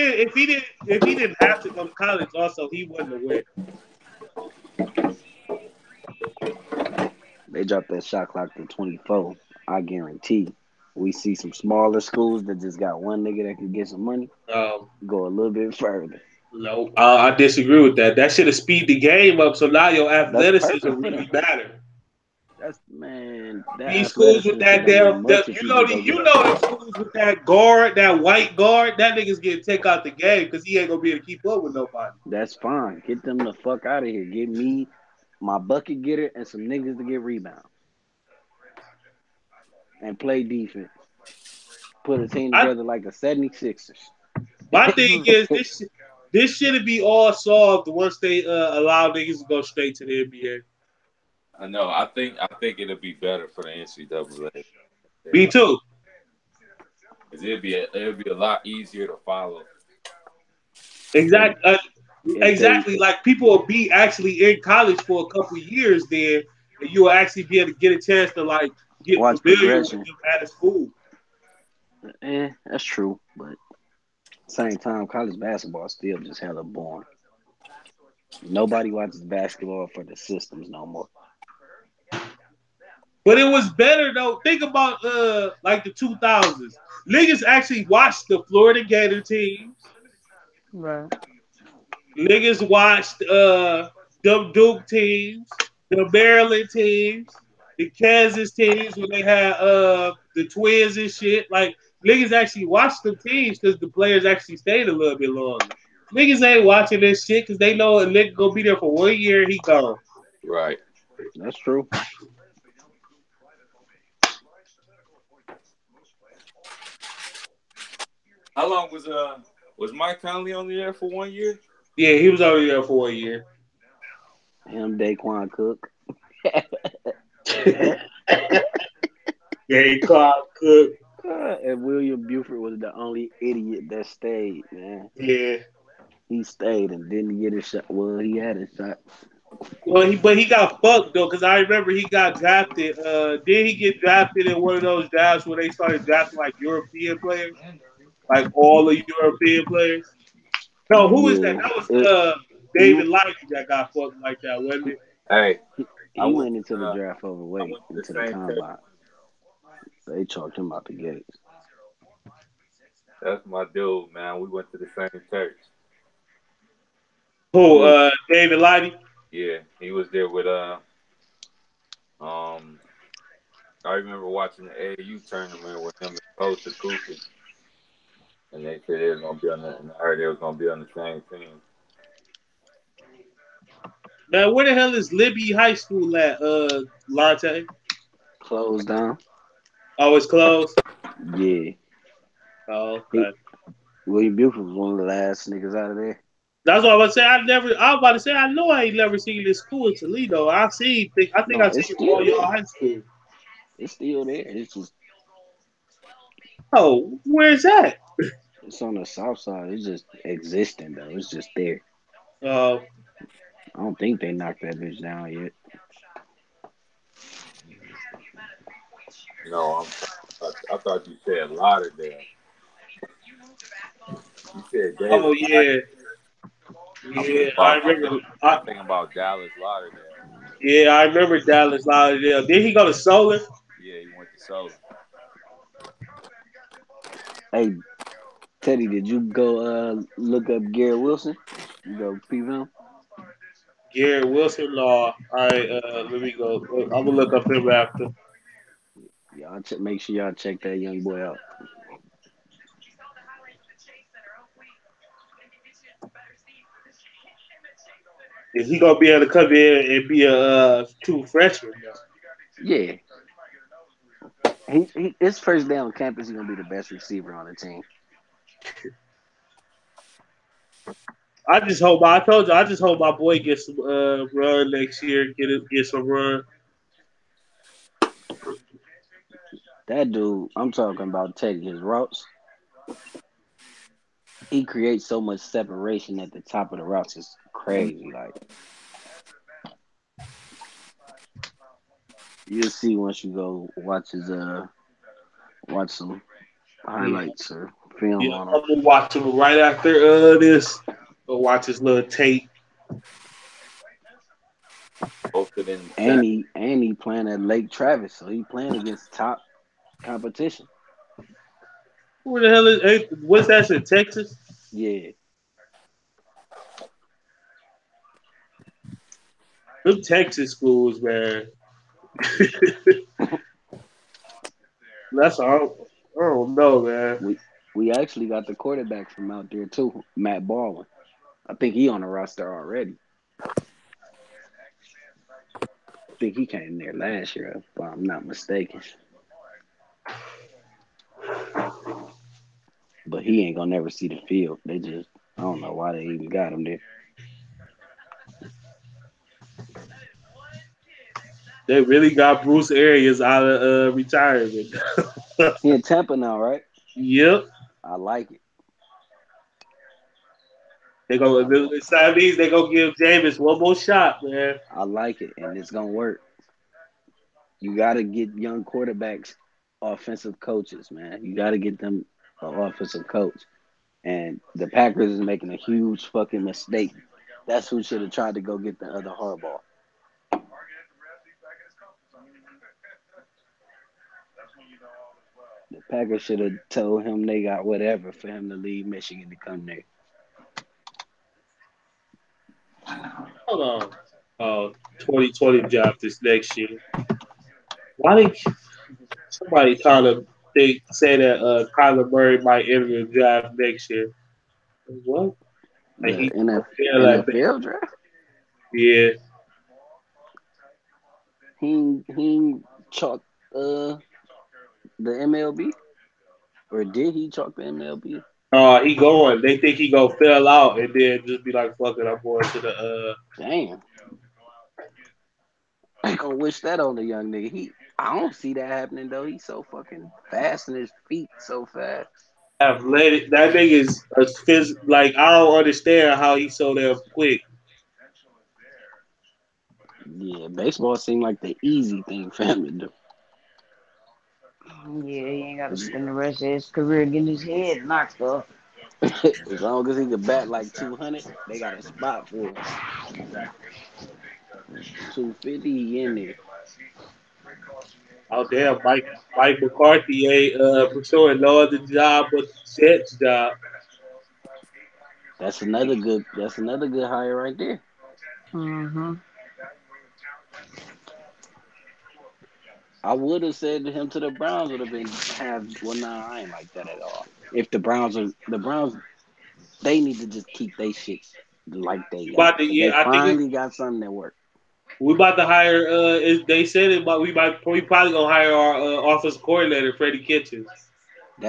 didn't have to go to college, also he wouldn't have went. They dropped that shot clock to 24. I guarantee. We see some smaller schools that just got one nigga that can get some money. Um, Go a little bit further. no, I disagree with that. That should have speed the game up, so now your That's athleticism perfect for really them. matter. That's man. That These schools with athleticism that don't mean damn, much if you can go get you a. know them schools with that guard, that white guard, that nigga's getting take out the game because he ain't gonna be able to keep up with nobody. That's fine. Get them the fuck out of here. Give me my bucket getter and some niggas to get rebound and play defense. Put a team I together like the 76ers. My thing is this should be all solved once they allow niggas to go straight to the NBA. I know. I think it'll be better for the NCAA. Me too. Cause it'd be a lot easier to follow. if Exactly. if they Exactly. Like people will be actually in college for a couple of years there, and you will actually be able to get a chance to like get watch familiar with progression, them at a school. that's true. But same time, college basketball is still just hella boring. Nobody watches basketball for the systems no more. But it was better though. Think about like the 2000s. Niggas actually watched the Florida Gator teams. Right. Niggas watched the Duke teams, the Maryland teams, the Kansas teams when they had the twins and shit. Like niggas actually watched the teams because the players actually stayed a little bit longer. Niggas ain't watching this shit because they know a nigga gonna be there for 1 year, he gone. Right. That's true. How long was Mike Conley only there for 1 year? Yeah, he was already there for a year. Him, Daquan Cook, Yeah, Clark Cook. and William Buford was the only idiot that stayed. Man, Yeah. he stayed and didn't get a shot. Well, he had a shot. Well, he got fucked though, because I remember he got drafted. Did he get drafted in one of those drafts where they started drafting like European players, like all the European players? No, who is that? Yeah, That was he David Light that got fucked like that, wasn't it? Hey, I he went went into to the uh, draft I overweight went to the into the same church. combine. They chalked him out the gates. That's my dude, man. We went to the same church. Who? Who? David Lighty. Yeah, he was there with um. I remember watching the AAU tournament with him and Coach Akusi, and they said they was gonna be on the. And I heard they was gonna be on the same team. Man, where the hell is Libby High School at? Lante. Closed down. Oh, it's closed. Yeah, Oh, he okay. William Buford was one of the last niggas out of there. That's what I was saying. I was about to say. I know I ain't never seen this school in Toledo. I see. I think No, I it's seen still all y'all there. high school. It's still there. It's just Oh, where's that? it's on the south side. It's just existing though. It's just there. Uh, I don't think they knocked that bitch down yet. No, I thought you said Lauderdale. You said oh David Lodge. yeah, I'm thinking yeah. I about I'm thinking, remember. I'm thinking about Dallas Lauderdale. Yeah, I remember Dallas Lauderdale. Did he go to Solar? Yeah, he went to Solar. Hey, Teddy, did you go look up Garrett Wilson? You go peep him? Garrett Wilson? No. All right. Let me go. I'm gonna look up him after. Y'all make sure y'all check that young boy out. Is he gonna be able to come in and be a true freshman? Though? Yeah, he his first day on campus, he's gonna be the best receiver on the team. I just hope. I told you. I just hope my boy gets some run next year. Get some run. That dude, I'm talking about Teddy, his routes. He creates so much separation at the top of the routes. It's crazy. Like you'll see once you go watch some Yeah, highlights or film yeah. on him. I'm gonna watch him right after this. Go watch his little tape. Posted in the And chat. he playing at Lake Travis, so he playing against top competition. Where the hell is? Hey, what's that in Texas? Yeah, Them Texas schools, man. That's all. I don't know, man. we we actually got the quarterback from out there too, Matt Baldwin. I think he on the roster already. I think he came there last year, if I'm not mistaken. But he ain't gonna never see the field. They just I don't know why they even got him there. They really got Bruce Arians out of retirement. He in Tampa now, right? Yep. I like it. They go. I li- That means they gonna give Jameis one more shot, man. I like it, and it's gonna work. You got to get young quarterbacks offensive coaches, man. You got to get them an offensive coach. And the Packers is making a huge fucking mistake. That's who should have tried to go get the other Harbaugh. The Packers should have told him they got whatever for him to leave Michigan to come there. Hold on. 2020 draft this next year. Why did somebody kind of say that Kyler Murray might enter the draft next year? What? Like The he yeah, like NFL draft? yeah. he chalked the MLB, or did he chalk the MLB? He going. They think he gonna fail out and then just be like, "Fuck it, I'm going to the." Damn, I gonna wish that on the young nigga. I don't see that happening though. He's so fucking fast and his feet so fast. Athletic. That nigga's a like I don't understand how he's so damn quick. Yeah, baseball seemed like the easy thing for him to do. Yeah, he ain't got to spend the rest of his career getting his head knocked off. As long as he can bat like 200, they got a spot for him. 250, he in there. Oh damn, Mike McCarthy ain't pursuing no other job but the Jets job. That's another good. That's another good hire right there. Mm-hmm. I would have said to him to the Browns would have been have. Well, nah, I ain't like that at all. If the Browns, they need to just keep they shit like they We got about it to because they yeah, I think finally got something that worked. we about to hire. They said it, but we probably gonna hire our offensive coordinator, Freddie Kitchens, be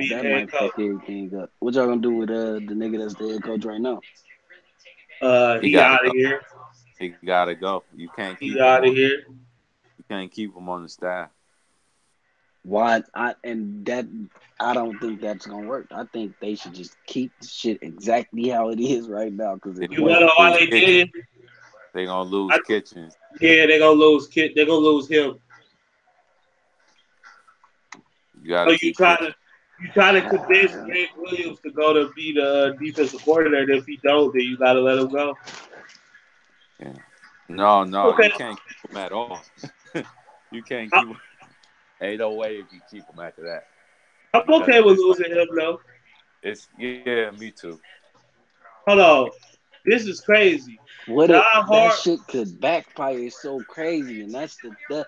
That the head might fuck coach. everything up. What y'all gonna do with the nigga that's the head coach right now? He He got to out of go. here. He got to go. You can't He keep him out on. of here. You can't keep him on the staff. Why? I don't think that's gonna work. I think they should just keep the shit exactly how it is right now because They're it You gonna wanna know worked. why lose they Kitchens. did? They're gonna lose I, Kitchens. yeah, they gonna lose Kit. They gonna lose him. You got So to keep Kitchens. you try to convince Greg Williams to go to be the defensive coordinator. If he don't, then you gotta let him go. Yeah. No, no, Okay, you can't keep him at all. You can't I, keep him. Ain't no way if you keep him after that I'm because okay with it's like losing him though. it's yeah, me too. Hold on, this is crazy. What John it that Hart. shit could backfire so crazy, and that's the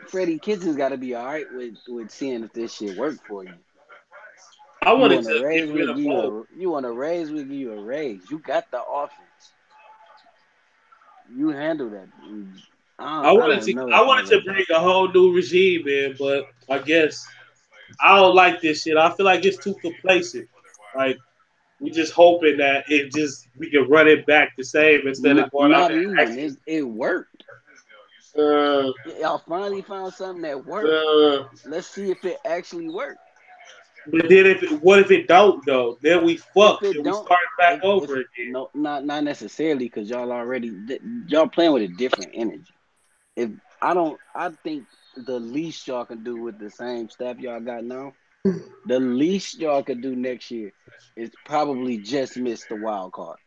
Freddie Kitchens got to be all right with seeing if this shit work for you. I You want to want just to get raise, we rid of give you both. a. You want to raise, we give you a raise. You got the offense. You handle that. I don't know I if I wanted to rate that. bring a whole new regime in, but I guess I don't like this shit. I feel like it's too complacent. Like we just hoping that it just we can run it back the same instead of going out Not there and even. actually. It worked. Uh, Y'all finally found something that worked. uh, Let's see if it actually worked. but then what if it don't though? Then we If fucked it and we don't, start back if over again. no, not necessarily because y'all playing with a different energy. If I think the least y'all can do with the same staff y'all got now, the least y'all could do next year is probably just miss the wild card.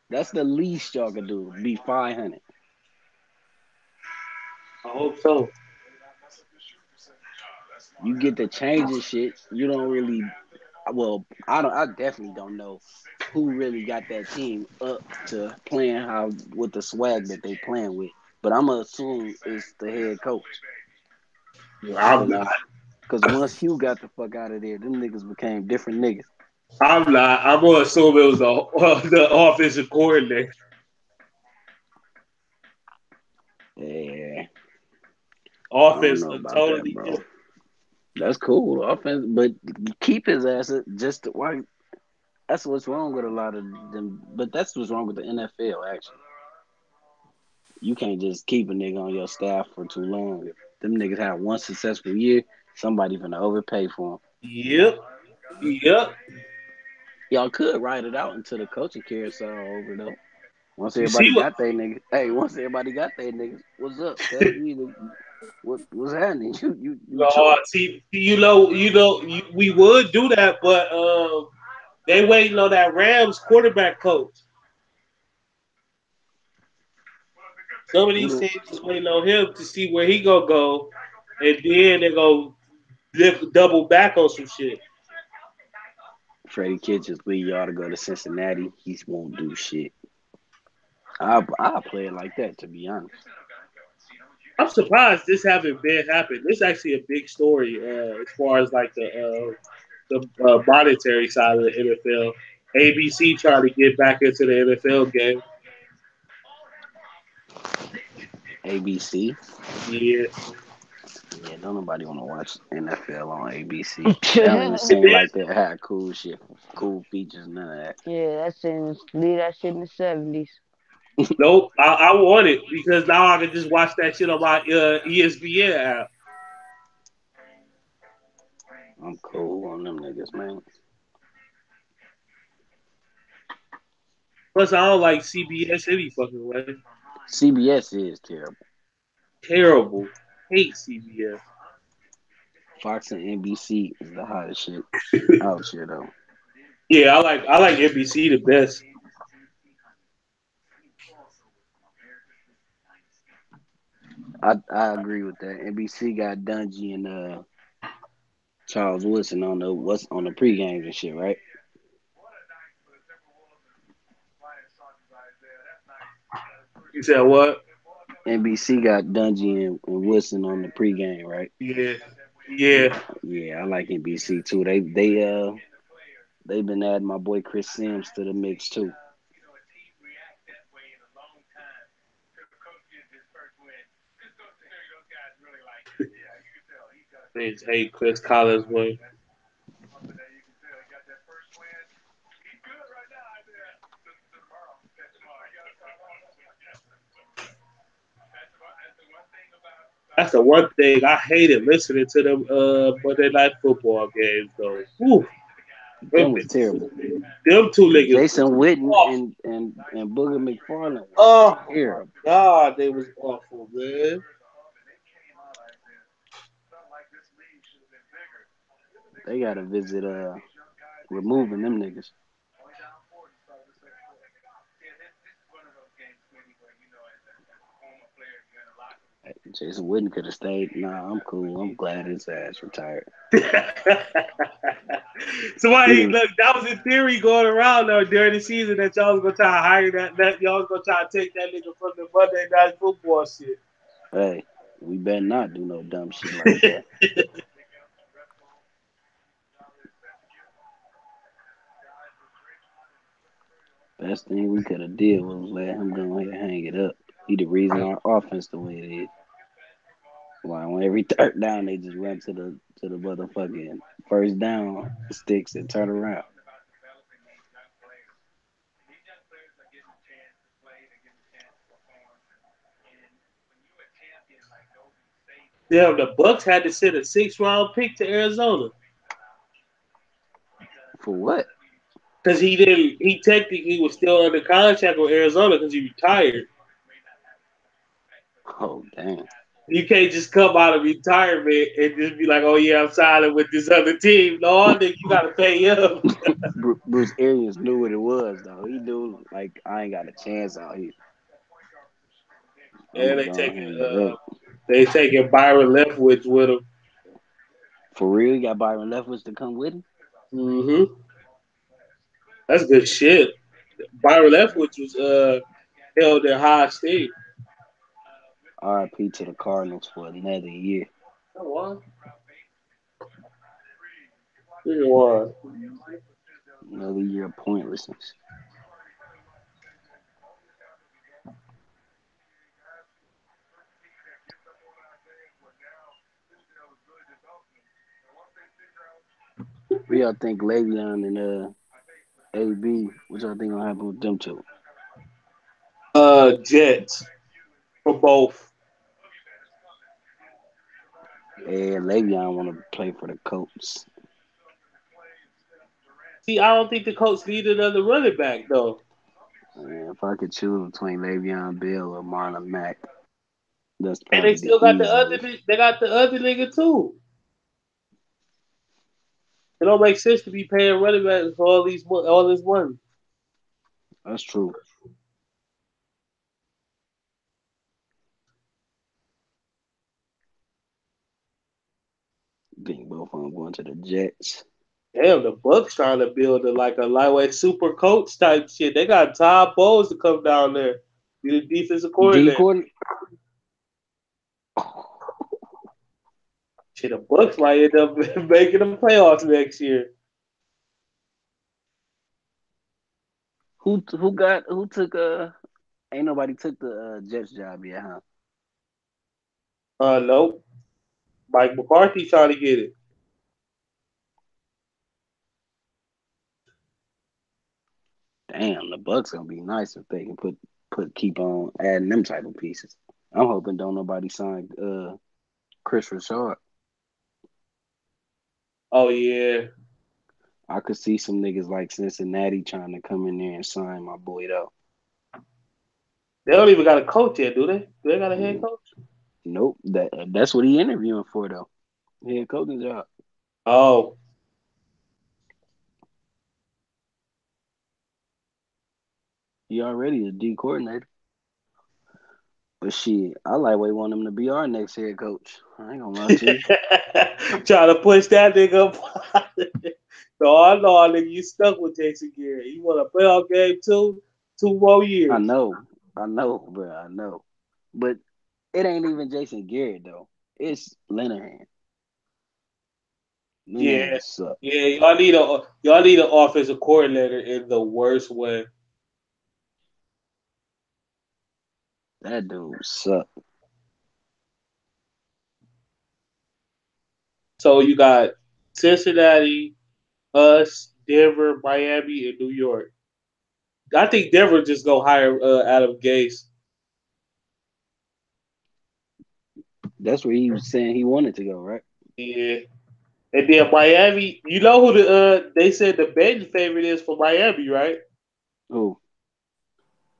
That's the least y'all could do. Be 500. I hope so. You get to changing shit. You don't really. Well, I don't. I definitely don't know who really got that team up to playing how with the swag that they playing with. But I'm gonna assume it's the head coach I'm because not. once Hugh got the fuck out of there, them niggas became different niggas. I'm not. I'm gonna assume it was the offensive coordinator. Yeah, I don't Offense know looked about that, totally bro. different. That's cool offense, but keep his ass just why. That's what's wrong with a lot of them. But that's what's wrong with the NFL. Actually, you can't just keep a nigga on your staff for too long. If them niggas have one successful year, somebody finna overpay for them. Yep. Yep. Y'all could ride it out until the coaching carousel over though. Once You see everybody what? got their niggas, hey, once everybody got their niggas, what's up, cuz? What's happening? You chilling? We would do that, but they waiting on that Rams quarterback coach. Some of Who these the teams is waiting on him to see where he gonna go, and then they go double back on some shit. Freddie Kitchens lead y'all to go to Cincinnati? He won't do shit. I'll play it like that to be honest. I'm surprised this haven't been happened. This is actually a big story as far as like the monetary side of the NFL. ABC trying to get back into the NFL game. ABC. Yeah. Yeah, don't nobody want to watch NFL on ABC. They don't even It seem is. like they had cool shit, cool features, none of that. Yeah, that's in leave that shit in the 70s. Nope. I want it because now I can just watch that shit on my ESPN app. I'm cool on them niggas, man. Plus, I don't like CBS any fucking way. CBS is terrible. Terrible. Hate CBS. Fox and NBC is the hottest shit out here, though. Yeah, I like NBC the best. I agree with that. NBC got Dungy and Charles Woodson on the pre-games and shit, right? You said what? NBC got Dungy and Woodson on the pregame, right? Yeah. Yeah, Yeah. yeah, I like NBC too. They've been adding my boy Chris Sims to the mix too. They just hate Chris Collins way. That's the one thing I hated listening to them Monday Night Football games though. Whew, them, Them was terrible. them two niggas was Jason Witten awful. and Booger McFarland was Oh my terrible. god, they was awful, man. They got to visit removing them niggas. Jason Witten could have stayed. Nah, I'm cool. I'm glad his ass retired. So He why was, look, that was a theory going around though during the season that y'all was gonna try to hire that y'all was gonna try to take that nigga from the Monday Night Football shit. hey, we better not do no dumb shit like that. Best thing we could have did was let him go ahead and hang it up. He the reason our offense the way it is. Why on every third down they just run to the motherfucking first down sticks and turn around. Damn, the Bucks had to send a 6th round pick to Arizona For what? because he didn't. He technically was still under contract with Arizona because he retired. Oh damn. You can't just come out of retirement and just be like, "Oh yeah, I'm signing with this other team." No, nigga, you gotta pay him. Bruce Arians knew what it was though. He knew like I ain't got a chance out here. I'm And gonna go ahead and get up. they taking Byron Leftwich with him. For real, you got Byron Leftwich to come with him. Mm-hmm. That's good shit. Byron Leftwich was held in high esteem. RIP to the Cardinals for another year. Oh, wow. Yeah, Another year of pointlessness. What y'all think Le'Veon and AB? What y'all think gonna happen with them two? Jets for both. And Le'Veon want to play for the Colts. See, I don't think the Colts need another running back though. And if I could choose between Le'Veon Bell or Marlon Mack, that's And they probably the still got the other. easiest. They got the other nigga too. It don't make sense to be paying running backs for all this money. That's true. Think both of them going to the Jets. Damn, the Bucks trying to build a lightweight super coach type shit. They got Todd Bowles to come down there, be the defensive D coordinator. coordinator. Shit, the Bucks might end up making the playoffs next year. who took ain't nobody took the Jets job yet, huh? Nope. Mike McCarthy trying to get it. Damn, the Bucks gonna be nice if they can put keep on adding them type of pieces. I'm hoping don't nobody sign Chris Richard. Oh yeah. I could see some niggas like Cincinnati trying to come in there and sign my boy though. They don't even got a coach yet, do they? Do they got a head Mm, coach? nope, that's what he interviewing for though. Head coaching job. Oh, He already a D coordinator. But shit, I like we want him to be our next head coach. I ain't gonna lie to you. trying to push that nigga up. No, I know, nigga, you stuck with Jason Garrett. You want a playoff game too? 2 more years. I know, bro, I know. But it ain't even Jason Garrett though. It's Linehan. Yeah, Linehan suck. yeah. Y'all need an offensive coordinator in the worst way. That dude suck. So you got Cincinnati, us, Denver, Miami, and New York. I think Denver just go hire Adam Gase. That's where he was saying he wanted to go, right? Yeah, and then Miami. You know who they said the betting favorite is for Miami, right? Who?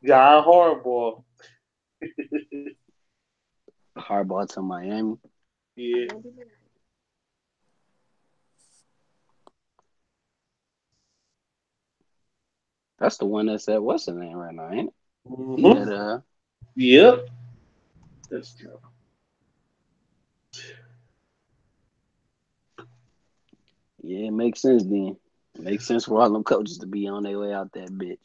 John Harbaugh. Harbaugh to Miami. Yeah. That's the one that's at what's the name right now, ain't it? He Mm-hmm. at Yep. That's true. yeah, it makes sense then. It makes sense for all them coaches to be on their way out that bitch.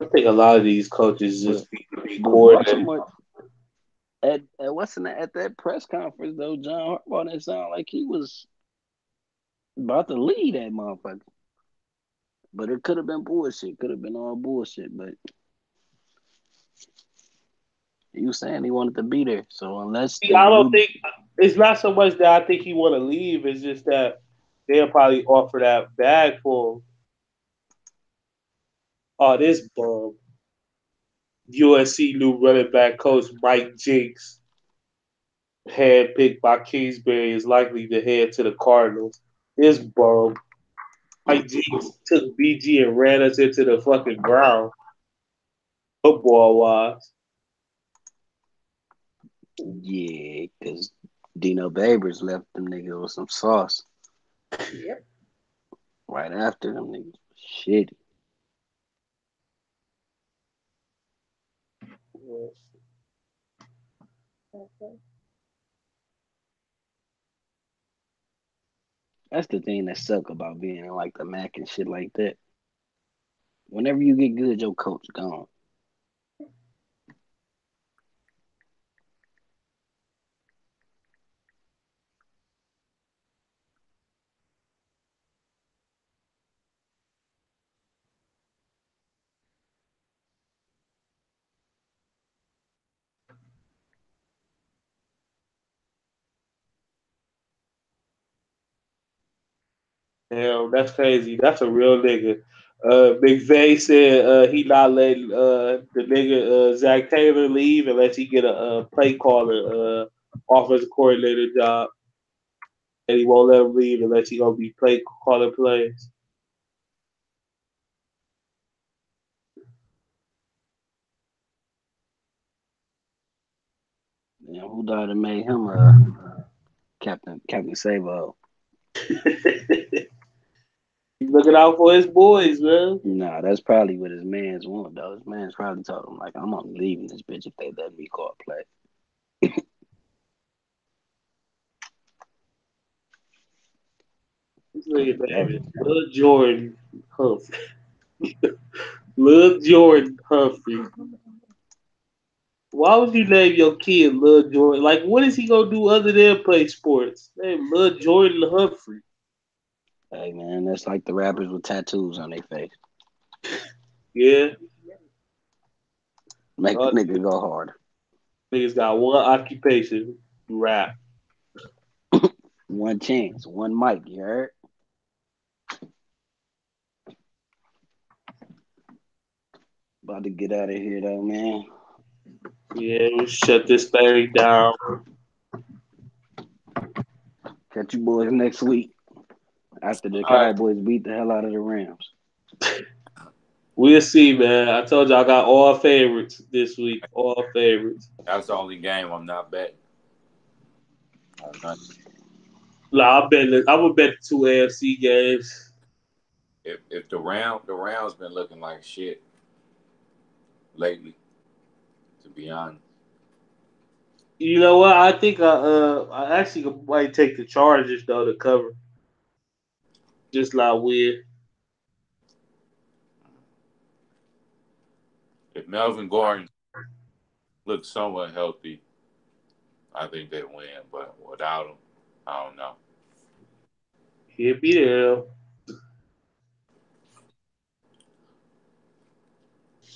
I think a lot of these coaches But just need to be but coordinated. Baltimore at what's in at that press conference though, John Harbaugh didn't sound like he was about to lead that motherfucker. But it could have been bullshit. Could have been all bullshit. But he was saying he wanted to be there. So unless See, they I don't do, think it's not so much that I think he want to leave. It's just that they'll probably offer that bag for him. Oh, this bum. USC new running back coach Mike Jinks, handpicked by Kingsbury, is likely to head to the Cardinals. This bum. Mike Jinks took BG and ran us into the fucking ground, football wise. yeah, because Dino Babers left them niggas with some sauce Yep. right after them niggas. Shitty. That's the thing that suck about being in like the MAC and shit like that. Whenever you get good, your coach gone. Damn, that's crazy. That's a real nigga. McVay said he not letting the nigga Zach Taylor leave unless he get a, play caller offensive coordinator job, and he won't let him leave unless he gonna be play calling plays. You know, who died and made him Captain Savo? He's looking out for his boys, man. Nah, that's probably what his man's want though. His man's probably told him like, I'm only leaving this bitch if they let me call play. This nigga name is Lil Jordan Humphrey. Lil Jordan Humphrey. Why would you name your kid Lil Jordan? Like, what is he gonna do other than play sports? Name Lil Jordan Humphrey. Hey man, that's like the rappers with tattoos on their face. Yeah, Make the uh, nigga go hard. niggas got one occupation: rap. One chance, one mic, you heard? About to get out of here though, man. Yeah, we shut this thing down. Catch you boys next week after the All right, Cowboys beat the hell out of the Rams. we'll see, man. I told you I got all favorites this week. All favorites. That's the only game I'm not betting on. None. Nah, I would bet the two AFC games. If the Rams been looking like shit lately, to be honest. You know what? I think I actually might take the Chargers though to cover. Just like weird. If Melvin Gordon looks somewhat healthy, I think they win. But without him, I don't know. He'll be there.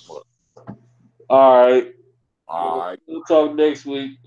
But All right. all right. We'll talk next week.